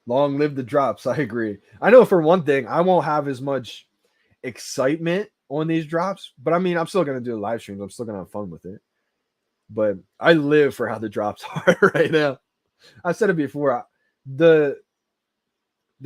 Long live the drops. I agree. I know for one thing, I won't have as much excitement on these drops, but I mean, I'm still going to do live streams. I'm still going to have fun with it. But I live for how the drops are right now. I said it before. The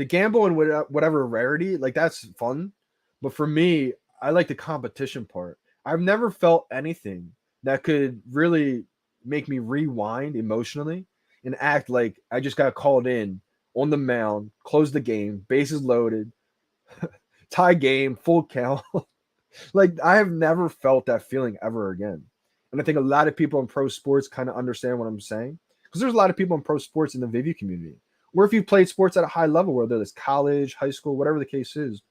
gamble and whatever rarity, like that's fun. But for me, I like the competition part. I've never felt anything that could really make me rewind emotionally and act like I just got called in on the mound, close the game, bases loaded, tie game, full count. Like I have never felt that feeling ever again. And I think a lot of people in pro sports kind of understand what I'm saying because there's a lot of people in pro sports in the VeVe community. Or if you played sports at a high level, whether it's college, high school, whatever the case is,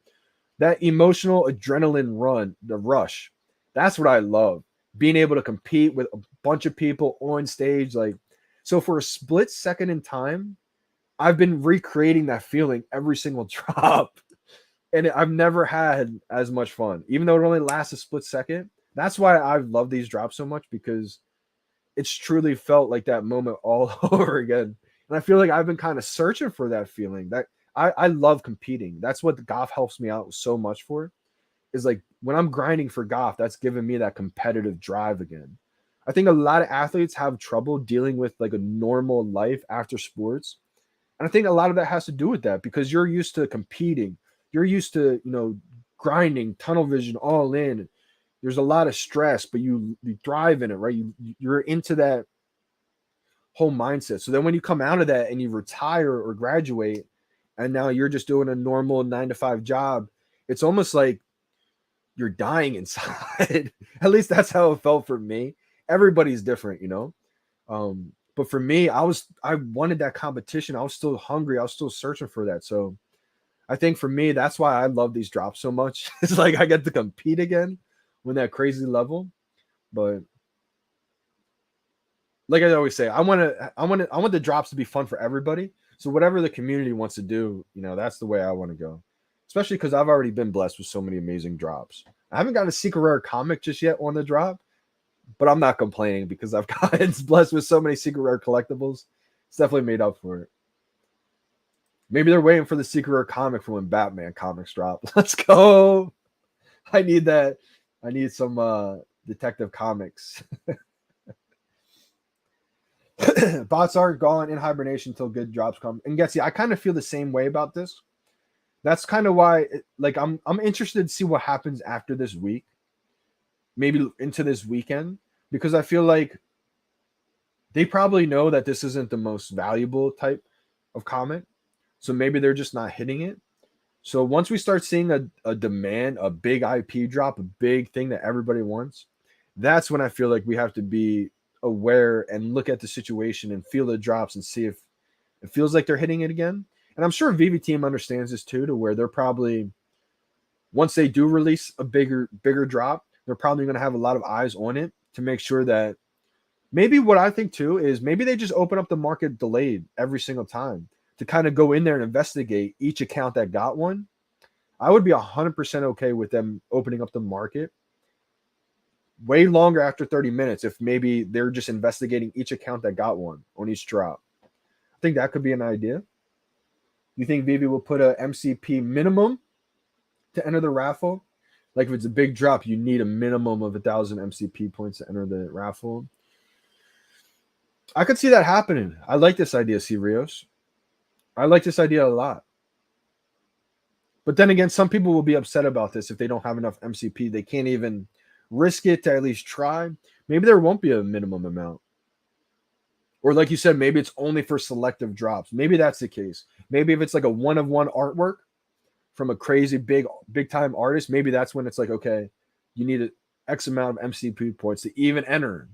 that emotional adrenaline run, the rush, that's what I love. Being able to compete with a bunch of people on stage. Like, so for a split second in time, I've been recreating that feeling every single drop. And I've never had as much fun, even though it only lasts a split second. That's why I love these drops so much because it's truly felt like that moment all over again. And I feel like I've been kind of searching for that feeling. That I love competing. That's what the golf helps me out so much for. Is like when I'm grinding for golf, that's giving me that competitive drive again. I think a lot of athletes have trouble dealing with like a normal life after sports. And I think a lot of that has to do with that because you're used to competing. You're used to, grinding, tunnel vision, all in. There's a lot of stress, but you thrive in it, right? You're into that whole mindset. So then when you come out of that and you retire or graduate, and now you're just doing a normal 9-to-5 job, it's almost like you're dying inside. At least that's how it felt for me. Everybody's different, But for me, I wanted that competition. I was still hungry. I was still searching for that. So I think for me, that's why I love these drops so much. It's like I get to compete again with that crazy level. But like I always say, I want the drops to be fun for everybody. So whatever the community wants to do, that's the way I want to go. Especially because I've already been blessed with so many amazing drops. I haven't got a secret rare comic just yet on the drop, but I'm not complaining because I've gotten blessed with so many secret rare collectibles. It's definitely made up for it. Maybe they're waiting for the secret rare comic for when Batman comics drop. Let's go. I need that. I need some Detective Comics. Bots are gone in hibernation until good drops come. And Getsy, I kind of feel the same way about this. That's kind of why, I'm interested to see what happens after this week, maybe into this weekend, because I feel like they probably know that this isn't the most valuable type of comic. So maybe they're just not hitting it. So once we start seeing a demand, a big IP drop, a big thing that everybody wants, that's when I feel like we have to be aware and look at the situation and feel the drops and see if it feels like they're hitting it again. And I'm sure VeVe team understands this too, to where they're probably, once they do release a bigger drop, they're probably going to have a lot of eyes on it to make sure that maybe what I think too is maybe they just open up the market delayed every single time to kind of go in there and investigate each account that got one. I would be 100% okay with them opening up the market way longer after 30 minutes if maybe they're just investigating each account that got one on each drop. I think that could be an idea. You think VeVe will put a MCP minimum to enter the raffle? Like if it's a big drop, you need a minimum of 1,000 MCP points to enter the raffle. I could see that happening. I like this idea, C. Rios. I like this idea a lot. But then again, some people will be upset about this if they don't have enough MCP. They can't even risk it to at least try. Maybe there won't be a minimum amount. Or like you said, maybe it's only for selective drops. Maybe that's the case. Maybe if it's like a one-of-one artwork from a crazy big time artist, maybe that's when it's like, okay, you need an X amount of MCP points to even enter.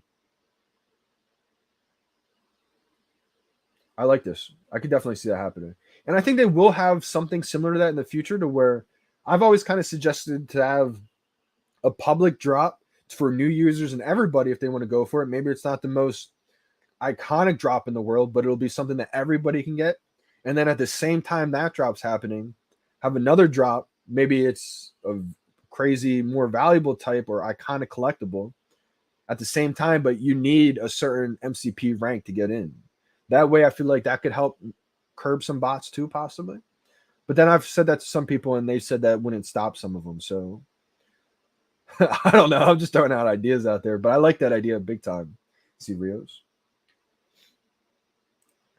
I like this. I could definitely see that happening. And I think they will have something similar to that in the future, to where I've always kind of suggested to have a public drop for new users and everybody if they want to go for it. Maybe it's not the most iconic drop in the world, but it'll be something that everybody can get. And then at the same time that drop's happening, have another drop. Maybe it's a crazy, more valuable type or iconic collectible at the same time, but you need a certain MCP rank to get in. That way, I feel like that could help curb some bots too, possibly. But then I've said that to some people, and they said that wouldn't stop some of them. So I don't know. I'm just throwing out ideas out there, but I like that idea big time. See, Rios.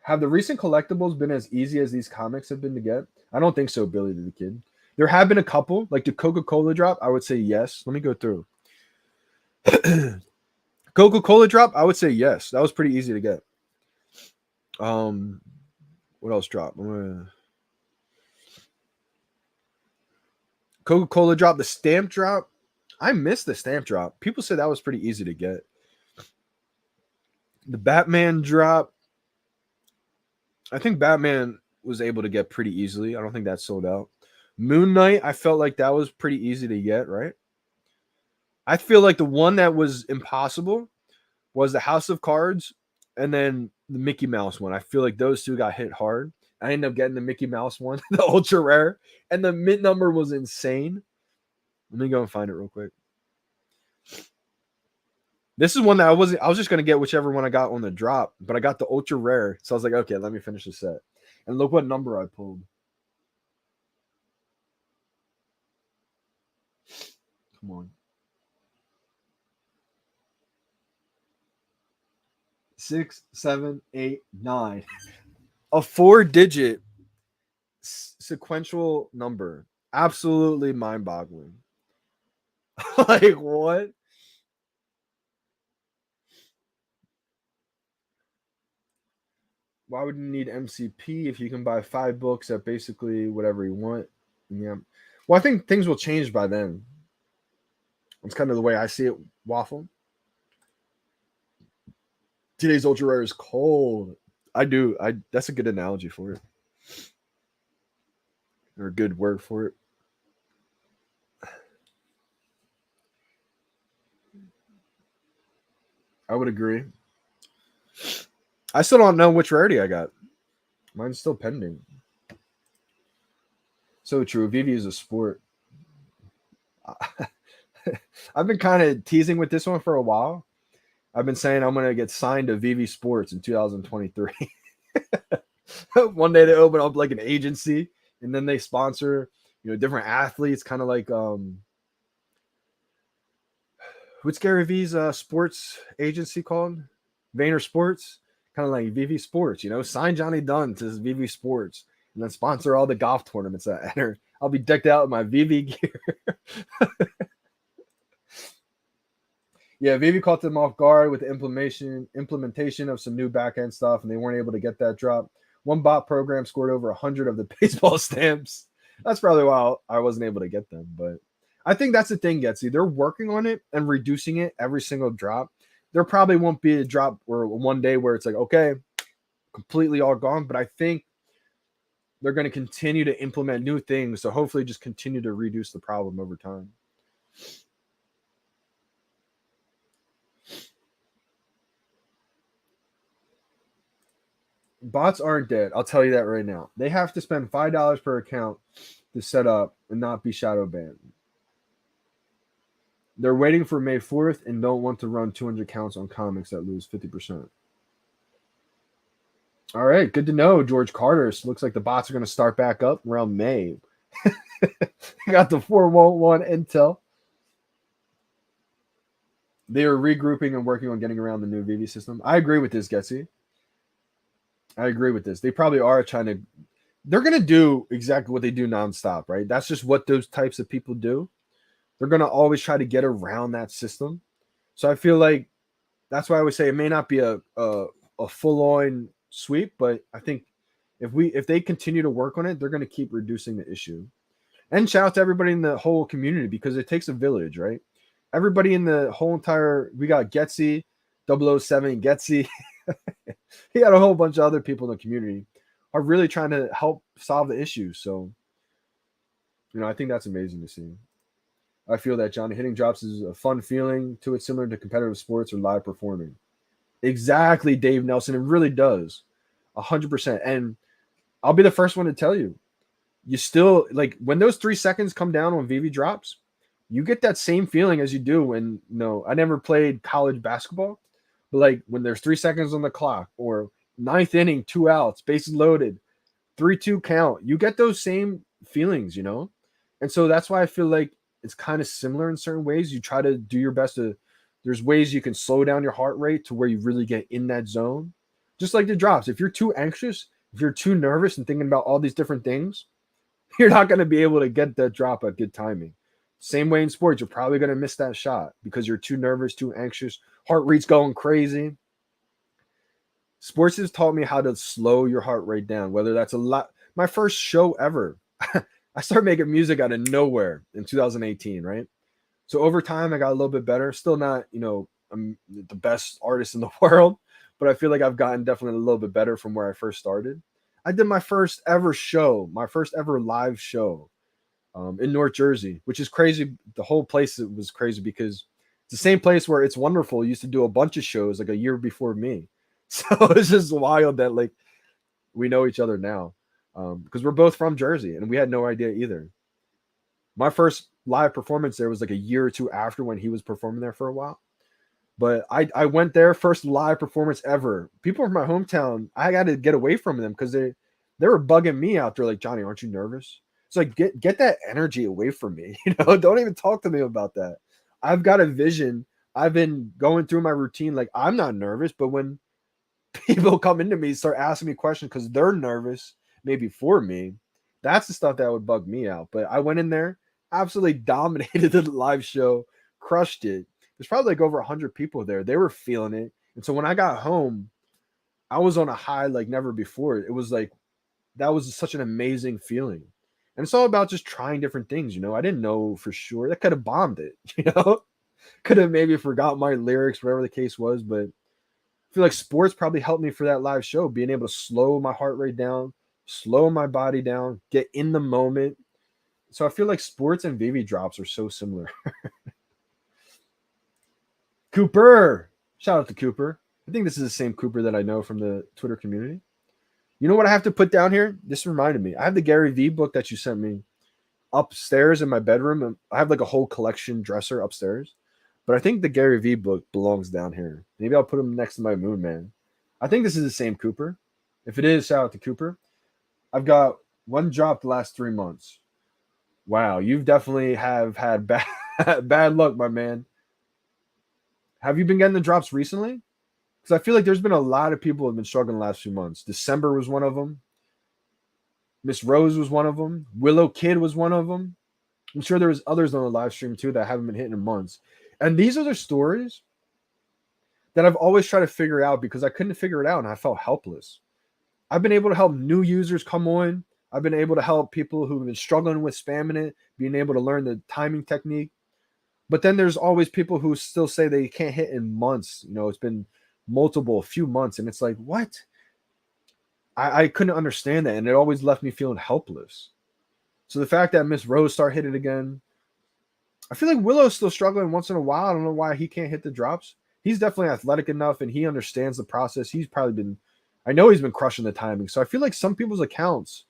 Have the recent collectibles been as easy as these comics have been to get? I don't think so, Billy the Kid. There have been a couple, like the Coca-Cola drop. I would say yes. Let me go through. Coca-Cola drop. I would say yes. That was pretty easy to get. What else dropped? Coca-Cola drop. The stamp drop. I missed the stamp drop. People said that was pretty easy to get. The Batman drop. I think Batman was able to get pretty easily. I don't think that sold out. Moon Knight, I felt like that was pretty easy to get, right? I feel like the one that was impossible was the House of Cards and then the Mickey Mouse one. I feel like those two got hit hard. I ended up getting the Mickey Mouse one, the ultra rare, and the mint number was insane. Let me go and find it real quick. This is one that I was just going to get whichever one I got on the drop, but I got the ultra rare. So I was like, okay, let me finish the set. And look what number I pulled. Come on. 6, 7, 8, 9. A 4-digit sequential number. Absolutely mind-boggling. Like, what? Why would you need MCP if you can buy 5 books at basically whatever you want? Yeah. Well, I think things will change by then. It's kind of the way I see it, Waffle. Today's ultra rare is cold. That's a good analogy for it. Or a good word for it. I would agree. I still don't know which rarity I got. Mine's still pending. So true. VeVe is a sport. I've been kind of teasing with this one for a while. I've been saying I'm going to get signed to VeVe Sports in 2023. One day they open up like an agency, and then they sponsor, different athletes, kind of like what's Gary Vee's sports agency called? Vayner Sports, kind of like VeVe Sports. Sign Johnny Dunn to VeVe Sports, and then sponsor all the golf tournaments that enter. I'll be decked out with my VeVe gear. Yeah, VeVe caught them off guard with the implementation of some new backend stuff, and they weren't able to get that drop. One bot program scored over 100 of the baseball stamps. That's probably why I wasn't able to get them. But I think that's the thing, Getsy. They're working on it and reducing it every single drop. There probably won't be a drop or one day where it's like, okay, completely all gone. But I think they're going to continue to implement new things. So hopefully just continue to reduce the problem over time. Bots aren't dead. I'll tell you that right now. They have to spend $5 per account to set up and not be shadow banned. They're waiting for May 4th and don't want to run 200 counts on comics that lose 50%. All right, good to know, George Carter. So looks like the bots are going to start back up around May. Got the 411 intel. They are regrouping and working on getting around the new VeVe system. I agree with this, Getsy. I agree with this. They probably are trying to. They're going to do exactly what they do nonstop, right? That's just what those types of people do. They're going to always try to get around that system. So I feel like that's why I would say it may not be a full-on sweep, but I think if they continue to work on it, they're going to keep reducing the issue. And shout out to everybody in the whole community because it takes a village, right? Everybody in the whole entire, we got Getsy, 007 Getsy. He got a whole bunch of other people in the community are really trying to help solve the issue. So, I think that's amazing to see. I feel that, Johnny, hitting drops is a fun feeling to it, similar to competitive sports or live performing. Exactly, Dave Nelson. It really does. 100%. And I'll be the first one to tell you, you still, like, when those 3 seconds come down on VeVe drops, you get that same feeling as you do when, I never played college basketball, but like when there's 3 seconds on the clock or 9th inning, 2 outs, bases loaded, 3-2 count, you get those same feelings, And so that's why I feel like it's kind of similar in certain ways. You try to do your best there's ways you can slow down your heart rate to where you really get in that zone. Just like the drops. If you're too anxious, if you're too nervous and thinking about all these different things, you're not going to be able to get that drop at good timing. Same way in sports, you're probably going to miss that shot because you're too nervous, too anxious, heart rate's going crazy. Sports has taught me how to slow your heart rate down, whether that's a lot. My first show ever, I started making music out of nowhere in 2018, right? So over time, I got a little bit better. Still not, I'm the best artist in the world, but I feel like I've gotten definitely a little bit better from where I first started. I did my first ever show, my first ever live show in North Jersey, which is crazy. The whole place was crazy because it's the same place where It's Wonderful used to do a bunch of shows like a year before me. So it's just wild that like we know each other now because we're both from Jersey and we had no idea either. My first live performance there was like a year or two after when he was performing there for a while. But I went there, first live performance ever. People from my hometown, I got to get away from them because they were bugging me out. They're like, Johnny, aren't you nervous? It's like, get that energy away from me. Don't even talk to me about that. I've got a vision. I've been going through my routine. Like, I'm not nervous, but when people come into me, start asking me questions because they're nervous, maybe for me, that's the stuff that would bug me out. But I went in there, absolutely dominated the live show, crushed it. There's probably like over 100 people there. They were feeling it. And so when I got home, I was on a high like never before. It was like, that was such an amazing feeling. And it's all about just trying different things. I didn't know for sure. That could have bombed it, could have maybe forgot my lyrics, whatever the case was. But I feel like sports probably helped me for that live show, being able to slow my heart rate down, slow my body down, get in the moment. So I feel like sports and VeVe drops are so similar. Cooper. Shout out to Cooper. I think this is the same Cooper that I know from the Twitter community. You know what I have to put down here? This reminded me. I have the Gary Vee book that you sent me upstairs in my bedroom. I have like a whole collection dresser upstairs. But I think the Gary Vee book belongs down here. Maybe I'll put him next to my Moon Man. I think this is the same Cooper. If it is, shout out to Cooper. I've got one drop the last 3 months. Wow, you've definitely have had bad luck, my man. Have you been getting the drops recently? Because I feel like there's been a lot of people who have been struggling the last few months. December was one of them. Miss Rose was one of them. Willow Kid was one of them. I'm sure there was others on the live stream too that haven't been hitting in months. And these are the stories that I've always tried to figure out because I couldn't figure it out and I felt helpless. I've been able to help new users come on. I've been able to help people who've been struggling with spamming it, being able to learn the timing technique. But then there's always people who still say they can't hit in months. It's been a few months. And it's like, what? I couldn't understand that. And it always left me feeling helpless. So the fact that Miss Rose started hitting again, I feel like Willow's still struggling once in a while. I don't know why he can't hit the drops. He's definitely athletic enough and he understands the process. I know he's been crushing the timing. So I feel like some people's accounts,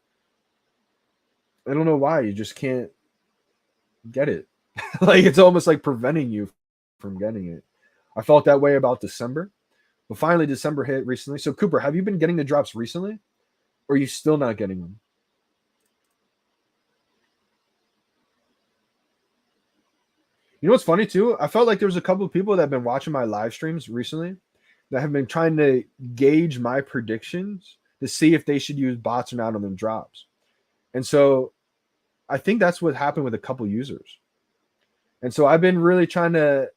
I don't know why, you just can't get it. Like it's almost like preventing you from getting it. I felt that way about December. But finally December hit recently. So Cooper, have you been getting the drops recently? Or are you still not getting them? You know what's funny too? I felt like there was a couple of people that have been watching my live streams recently that have been trying to gauge my predictions to see if they should use bots or not on them drops. And so I think that's what happened with a couple users. And so I've been really trying to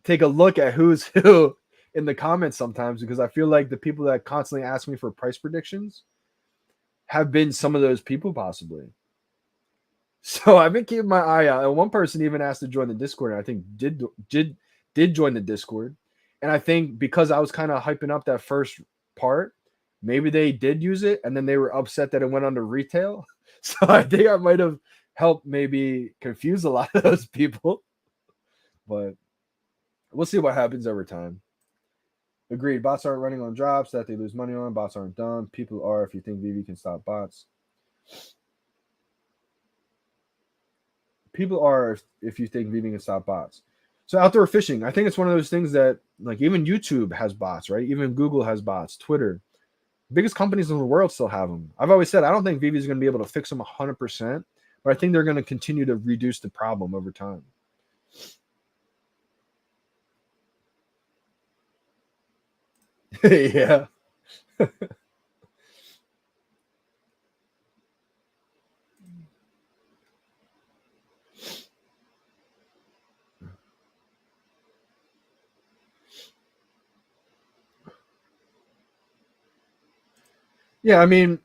take a look at who's who in the comments sometimes because I feel like the people that constantly ask me for price predictions have been some of those people possibly. So I've been keeping my eye out. And one person even asked to join the Discord, and I think did join the Discord. And I think because I was kind of hyping up that first part, maybe they did use it, and then they were upset that it went under retail. So I think I might have helped maybe confuse a lot of those people. But we'll see what happens over time. Agreed. Bots aren't running on drops that they lose money on. Bots aren't dumb. People are if you think VeVe can stop bots. People are if you think VeVe can stop bots. So outdoor fishing, I think it's one of those things that like even YouTube has bots, right? Even Google has bots, Twitter. Biggest companies in the world still have them. I've always said I don't think VeVe is going to be able to fix them 100%, but I think they're going to continue to reduce the problem over time. Yeah. Yeah, I mean,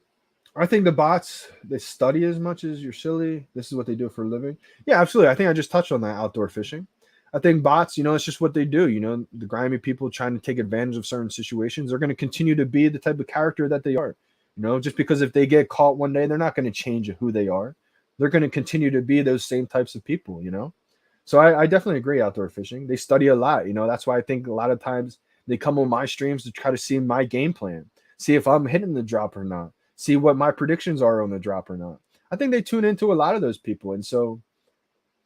I think the bots, they study as much as you're silly. This is what they do for a living. Yeah, absolutely. I think I just touched on that outdoor fishing. I think bots, it's just what they do. The grimy people trying to take advantage of certain situations are going to continue to be the type of character that they are. Just because if they get caught one day, they're not going to change who they are. They're going to continue to be those same types of people, So I definitely agree outdoor fishing. They study a lot, That's why I think a lot of times they come on my streams to try to see my game plan, see if I'm hitting the drop or not, see what my predictions are on the drop or not. I think they tune into a lot of those people. And so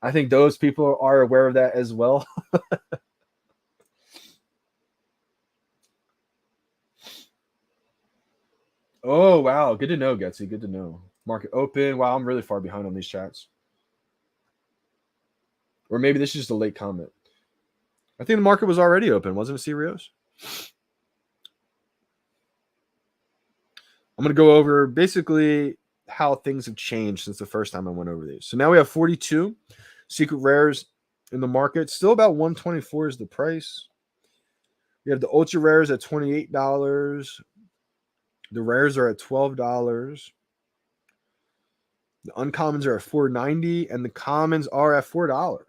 I think those people are aware of that as well. Oh, wow. Good to know, Getsy. Good to know. Market open. Wow, I'm really far behind on these chats. Or maybe this is just a late comment. I think the market was already open, wasn't it, Serios? I'm going to go over basically how things have changed since the first time I went over these. So now we have 42 secret rares in the market. Still about 124 is the price. We have the ultra rares at $28. The rares are at $12. The uncommons are at $4.90, and the commons are at $4.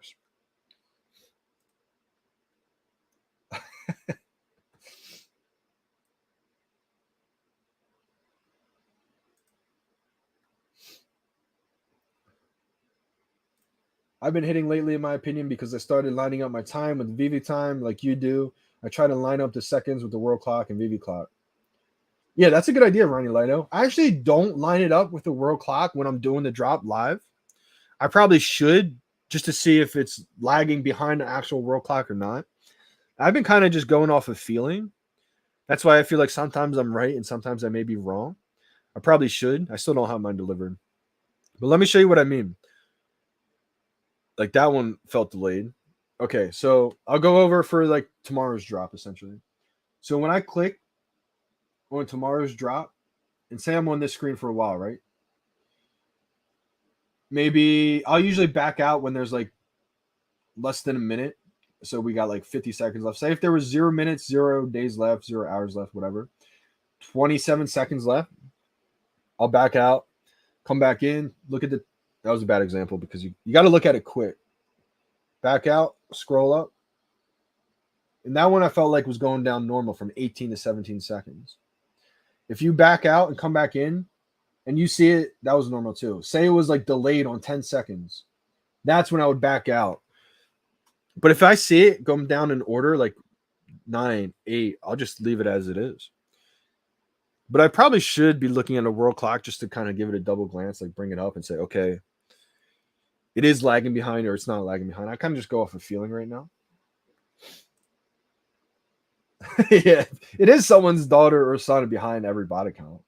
I've been hitting lately, in my opinion, because I started lining up my time with VeVe time like you do. I try to line up the seconds with the world clock and VeVe clock. Yeah, that's a good idea, Ronnie Lino. I actually don't line it up with the world clock when I'm doing the drop live. I probably should just to see if it's lagging behind the actual world clock or not. I've been kind of just going off of feeling. That's why I feel like sometimes I'm right and sometimes I may be wrong. I probably should. I still don't have mine delivered. But let me show you what I mean. Like that one felt delayed. Okay, so I'll go over for like tomorrow's drop essentially. So when I click on tomorrow's drop, and say I'm on this screen for a while, right? Maybe I'll usually back out when there's like less than a minute So we got like 50 seconds left. Say if there was 0 minutes, 0 days left, 0 hours left, whatever. 27 seconds left. I'll back out, come back in, look at the. That was a bad example because you got to look at it quick. Back out, scroll up. And that one I felt like was going down normal from 18 to 17 seconds. If you back out and come back in and you see it, that was normal too. Say it was like delayed on 10 seconds. That's when I would back out. But if I see it going down in order, like 9, 8, I'll just leave it as it is. But I probably should be looking at a world clock just to kind of give it a double glance, like bring it up and say, okay, it is lagging behind or it's not lagging behind. I kind of just go off a feeling right now. Yeah, it is someone's daughter or son behind every bot account.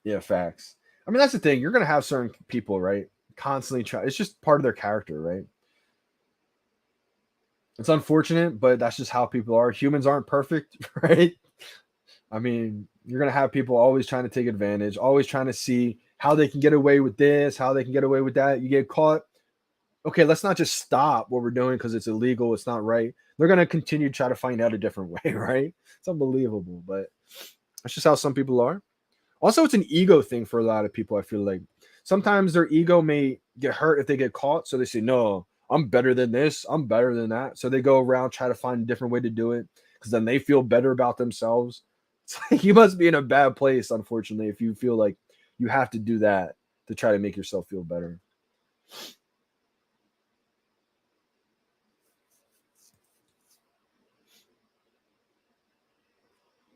Yeah, facts. I mean, that's the thing. You're going to have certain people, right? Constantly try. It's just part of their character, right? It's unfortunate, but that's just how people are. Humans aren't perfect, right? I mean, you're going to have people always trying to take advantage, always trying to see how they can get away with this, how they can get away with that. You get caught. Okay, let's not just stop what we're doing because it's illegal. It's not right. They're going to continue to try to find out a different way, right? It's unbelievable, but that's just how some people are. Also, it's an ego thing for a lot of people. I feel like sometimes their ego may get hurt if they get caught. So they say, no, I'm better than this. I'm better than that. So they go around, try to find a different way to do it because then they feel better about themselves. It's like you must be in a bad place, unfortunately, if you feel like you have to do that to try to make yourself feel better.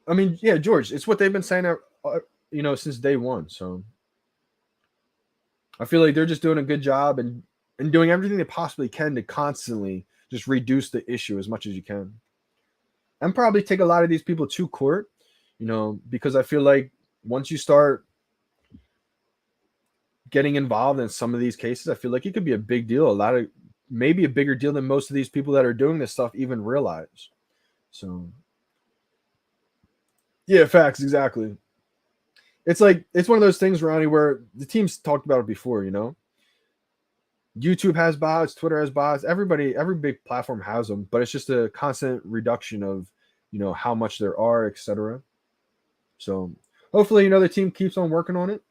I mean, yeah, George, it's what they've been saying, since day one. So I feel like they're just doing a good job and doing everything they possibly can to constantly just reduce the issue as much as you can. And probably take a lot of these people to court, because I feel like once you start getting involved in some of these cases, I feel like it could be a big deal. Maybe a bigger deal than most of these people that are doing this stuff even realize. So, yeah, facts, exactly. It's like it's one of those things, Ronnie, where the team's talked about it before. YouTube has bots, Twitter has bots, every big platform has them, but it's just a constant reduction of, how much there are, etc. So hopefully, the team keeps on working on it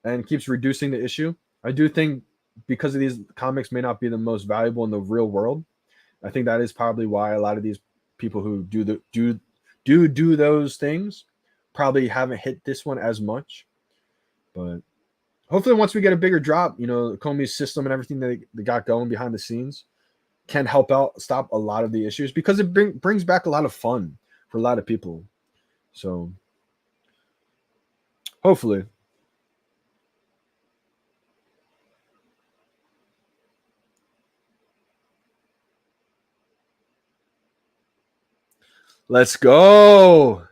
and keeps reducing the issue. I do think because of these comics may not be the most valuable in the real world. I think that is probably why a lot of these people who do those things probably haven't hit this one as much. But hopefully once we get a bigger drop, Comey's system and everything that they got going behind the scenes can help out stop a lot of the issues because it brings back a lot of fun for a lot of people. So hopefully. Let's go.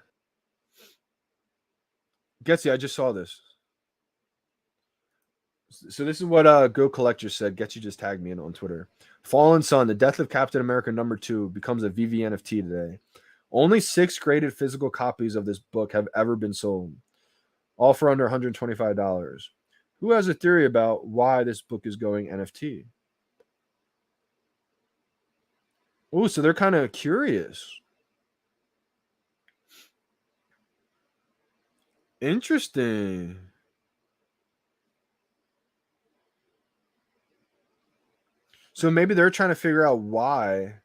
Getsy, I just saw this. So this is what Go Collector said. Getsy just tagged me in on Twitter. Fallen Sun, the death of Captain America #2 becomes a VeVe NFT today. Only 6 graded physical copies of this book have ever been sold, all for under $125. Who has a theory about why this book is going NFT? Oh, so they're kind of curious. Interesting. So maybe they're trying to figure out why.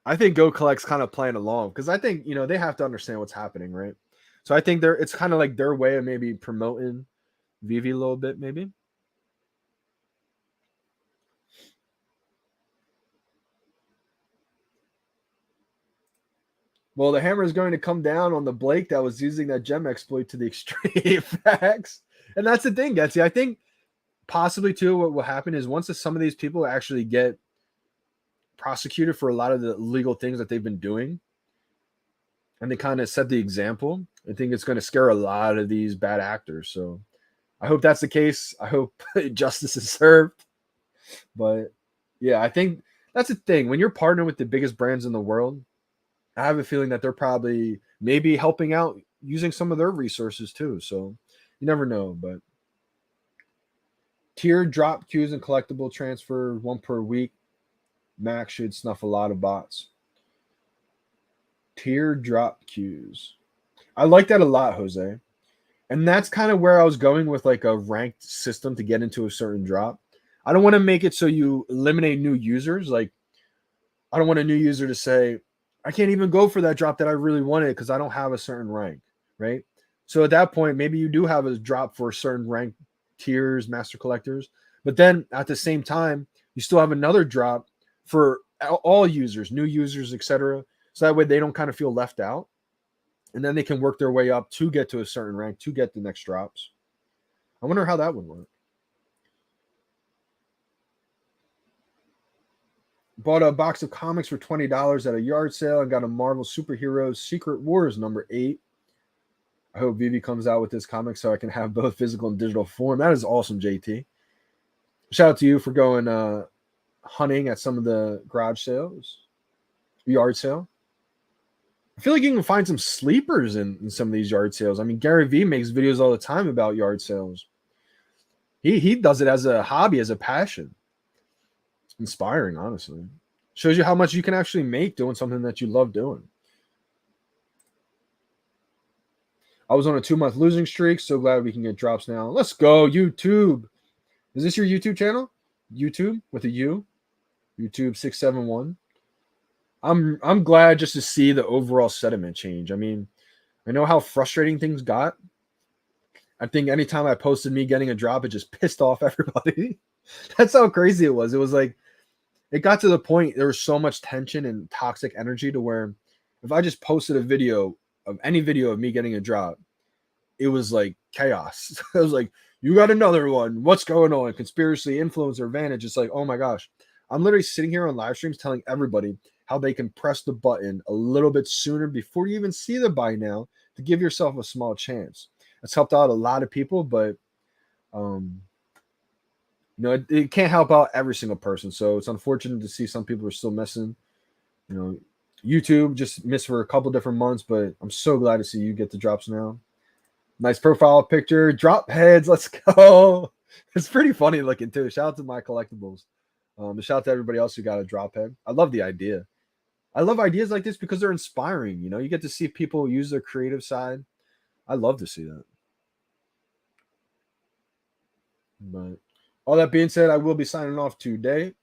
I think Go Collect's kind of playing along because I think, they have to understand what's happening, right? So I think it's kind of like their way of maybe promoting VeVe a little bit, maybe. Well, the hammer is going to come down on the Blake that was using that gem exploit to the extreme. Facts. And that's the thing, Getsy. I think possibly, too, what will happen is once some of these people actually get prosecuted for a lot of the legal things that they've been doing, and they kind of set the example, I think it's going to scare a lot of these bad actors. So I hope that's the case. I hope justice is served. But yeah, I think that's the thing. When you're partnering with the biggest brands in the world, I have a feeling that they're probably maybe helping out using some of their resources too. So you never know. But tier drop queues and collectible transfer 1 per week. Max should snuff a lot of bots. Tier drop queues. I like that a lot, Jose. And that's kind of where I was going with like a ranked system to get into a certain drop. I don't want to make it so you eliminate new users. Like, I don't want a new user to say, I can't even go for that drop that I really wanted because I don't have a certain rank, right? So at that point, maybe you do have a drop for certain rank tiers, master collectors. But then at the same time, you still have another drop for all users, new users, etc. So that way they don't kind of feel left out. And then they can work their way up to get to a certain rank, to get the next drops. I wonder how that would work. Bought a box of comics for $20 at a yard sale and got a Marvel Superheroes Secret Wars number 8. I hope VeVe comes out with this comic so I can have both physical and digital form. That is awesome, JT. Shout out to you for going hunting at some of the garage sales, yard sale. I feel like you can find some sleepers in some of these yard sales. I mean, Gary Vee makes videos all the time about yard sales. He does it as a hobby, as a passion. Inspiring, honestly. Shows you how much you can actually make doing something that you love doing. I was on a 2-month losing streak. So glad we can get drops now. Let's go, YouTube. Is this your YouTube channel? YouTube with a U? YouTube 671. I'm glad just to see the overall sentiment change. I mean, I know how frustrating things got. I think anytime I posted me getting a drop, it just pissed off everybody. That's how crazy it was. It was like, it got to the point, there was so much tension and toxic energy to where if I just posted a video of any video of me getting a drop, it was like chaos. It was like, you got another one. What's going on? Conspiracy, influencer, advantage. It's like, oh my gosh. I'm literally sitting here on live streams telling everybody how they can press the button a little bit sooner before you even see the buy now to give yourself a small chance. It's helped out a lot of people, but it can't help out every single person. So it's unfortunate to see some people are still missing. YouTube just missed for a couple different months, but I'm so glad to see you get the drops now. Nice profile picture. Drop heads. Let's go. It's pretty funny looking too. Shout out to my collectibles. Shout out to everybody else who got a drop head. I love the idea. I love ideas like this because they're inspiring. You get to see people use their creative side. I love to see that. But all that being said, I will be signing off today.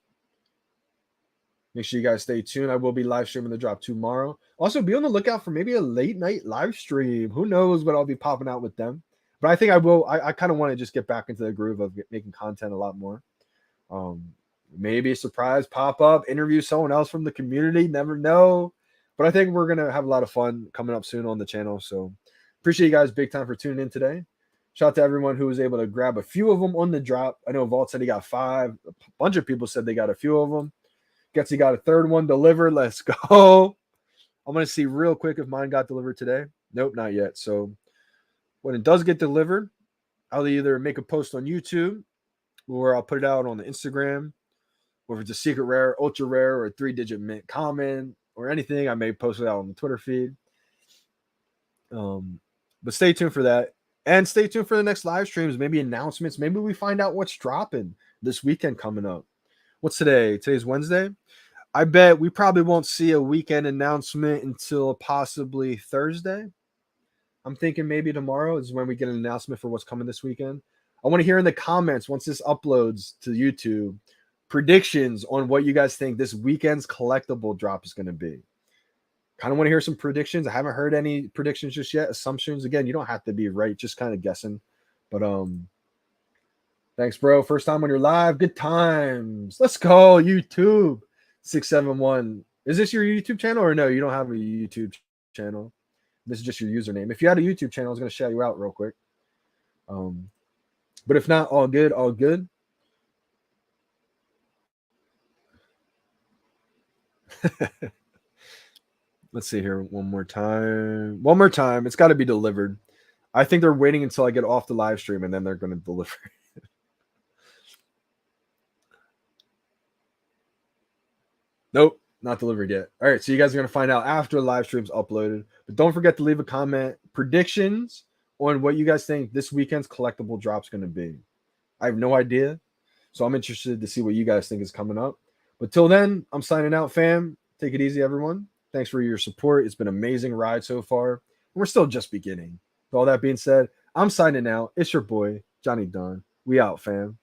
Make sure you guys stay tuned. I will be live streaming the drop tomorrow. Also, be on the lookout for maybe a late night live stream. Who knows what I'll be popping out with them. But I think I will. I kind of want to just get back into the groove of making content a lot more. Maybe a surprise pop up, interview someone else from the community. Never know. But I think we're going to have a lot of fun coming up soon on the channel. So appreciate you guys big time for tuning in today. Shout out to everyone who was able to grab a few of them on the drop. I know Vault said he got 5. A bunch of people said they got a few of them. Getsy got a 3rd one delivered. Let's go. I'm going to see real quick if mine got delivered today. Nope, not yet. So when it does get delivered, I'll either make a post on YouTube or I'll put it out on the Instagram. Or if it's a secret rare, ultra rare, or a 3-digit mint common or anything, I may post it out on the Twitter feed. But stay tuned for that. And stay tuned for the next live streams, maybe announcements. Maybe we find out what's dropping this weekend coming up. What's today? Today's Wednesday. I bet we probably won't see a weekend announcement until possibly Thursday. I'm thinking maybe tomorrow is when we get an announcement for what's coming this weekend. I want to hear in the comments once this uploads to YouTube predictions on what you guys think this weekend's collectible drop is going to be. Kind of want to hear some predictions. I haven't heard any predictions just yet. Assumptions. Again, you don't have to be right. Just kind of guessing. But thanks, bro. First time on your live. Good times. Let's go, YouTube. 671. Is this your YouTube channel or no? You don't have a YouTube channel. This is just your username. If you had a YouTube channel, I was going to shout you out real quick. But if not, all good, all good. Let's see here one more time. One more time. It's got to be delivered. I think they're waiting until I get off the live stream and then they're going to deliver. Nope, not delivered yet. All right, so you guys are going to find out after the live stream's uploaded. But don't forget to leave a comment, predictions on what you guys think this weekend's collectible drop's going to be. I have no idea. So I'm interested to see what you guys think is coming up. But till then, I'm signing out, fam. Take it easy, everyone. Thanks for your support. It's been an amazing ride so far. We're still just beginning. With all that being said, I'm signing out. It's your boy, Johnny Dunn. We out, fam.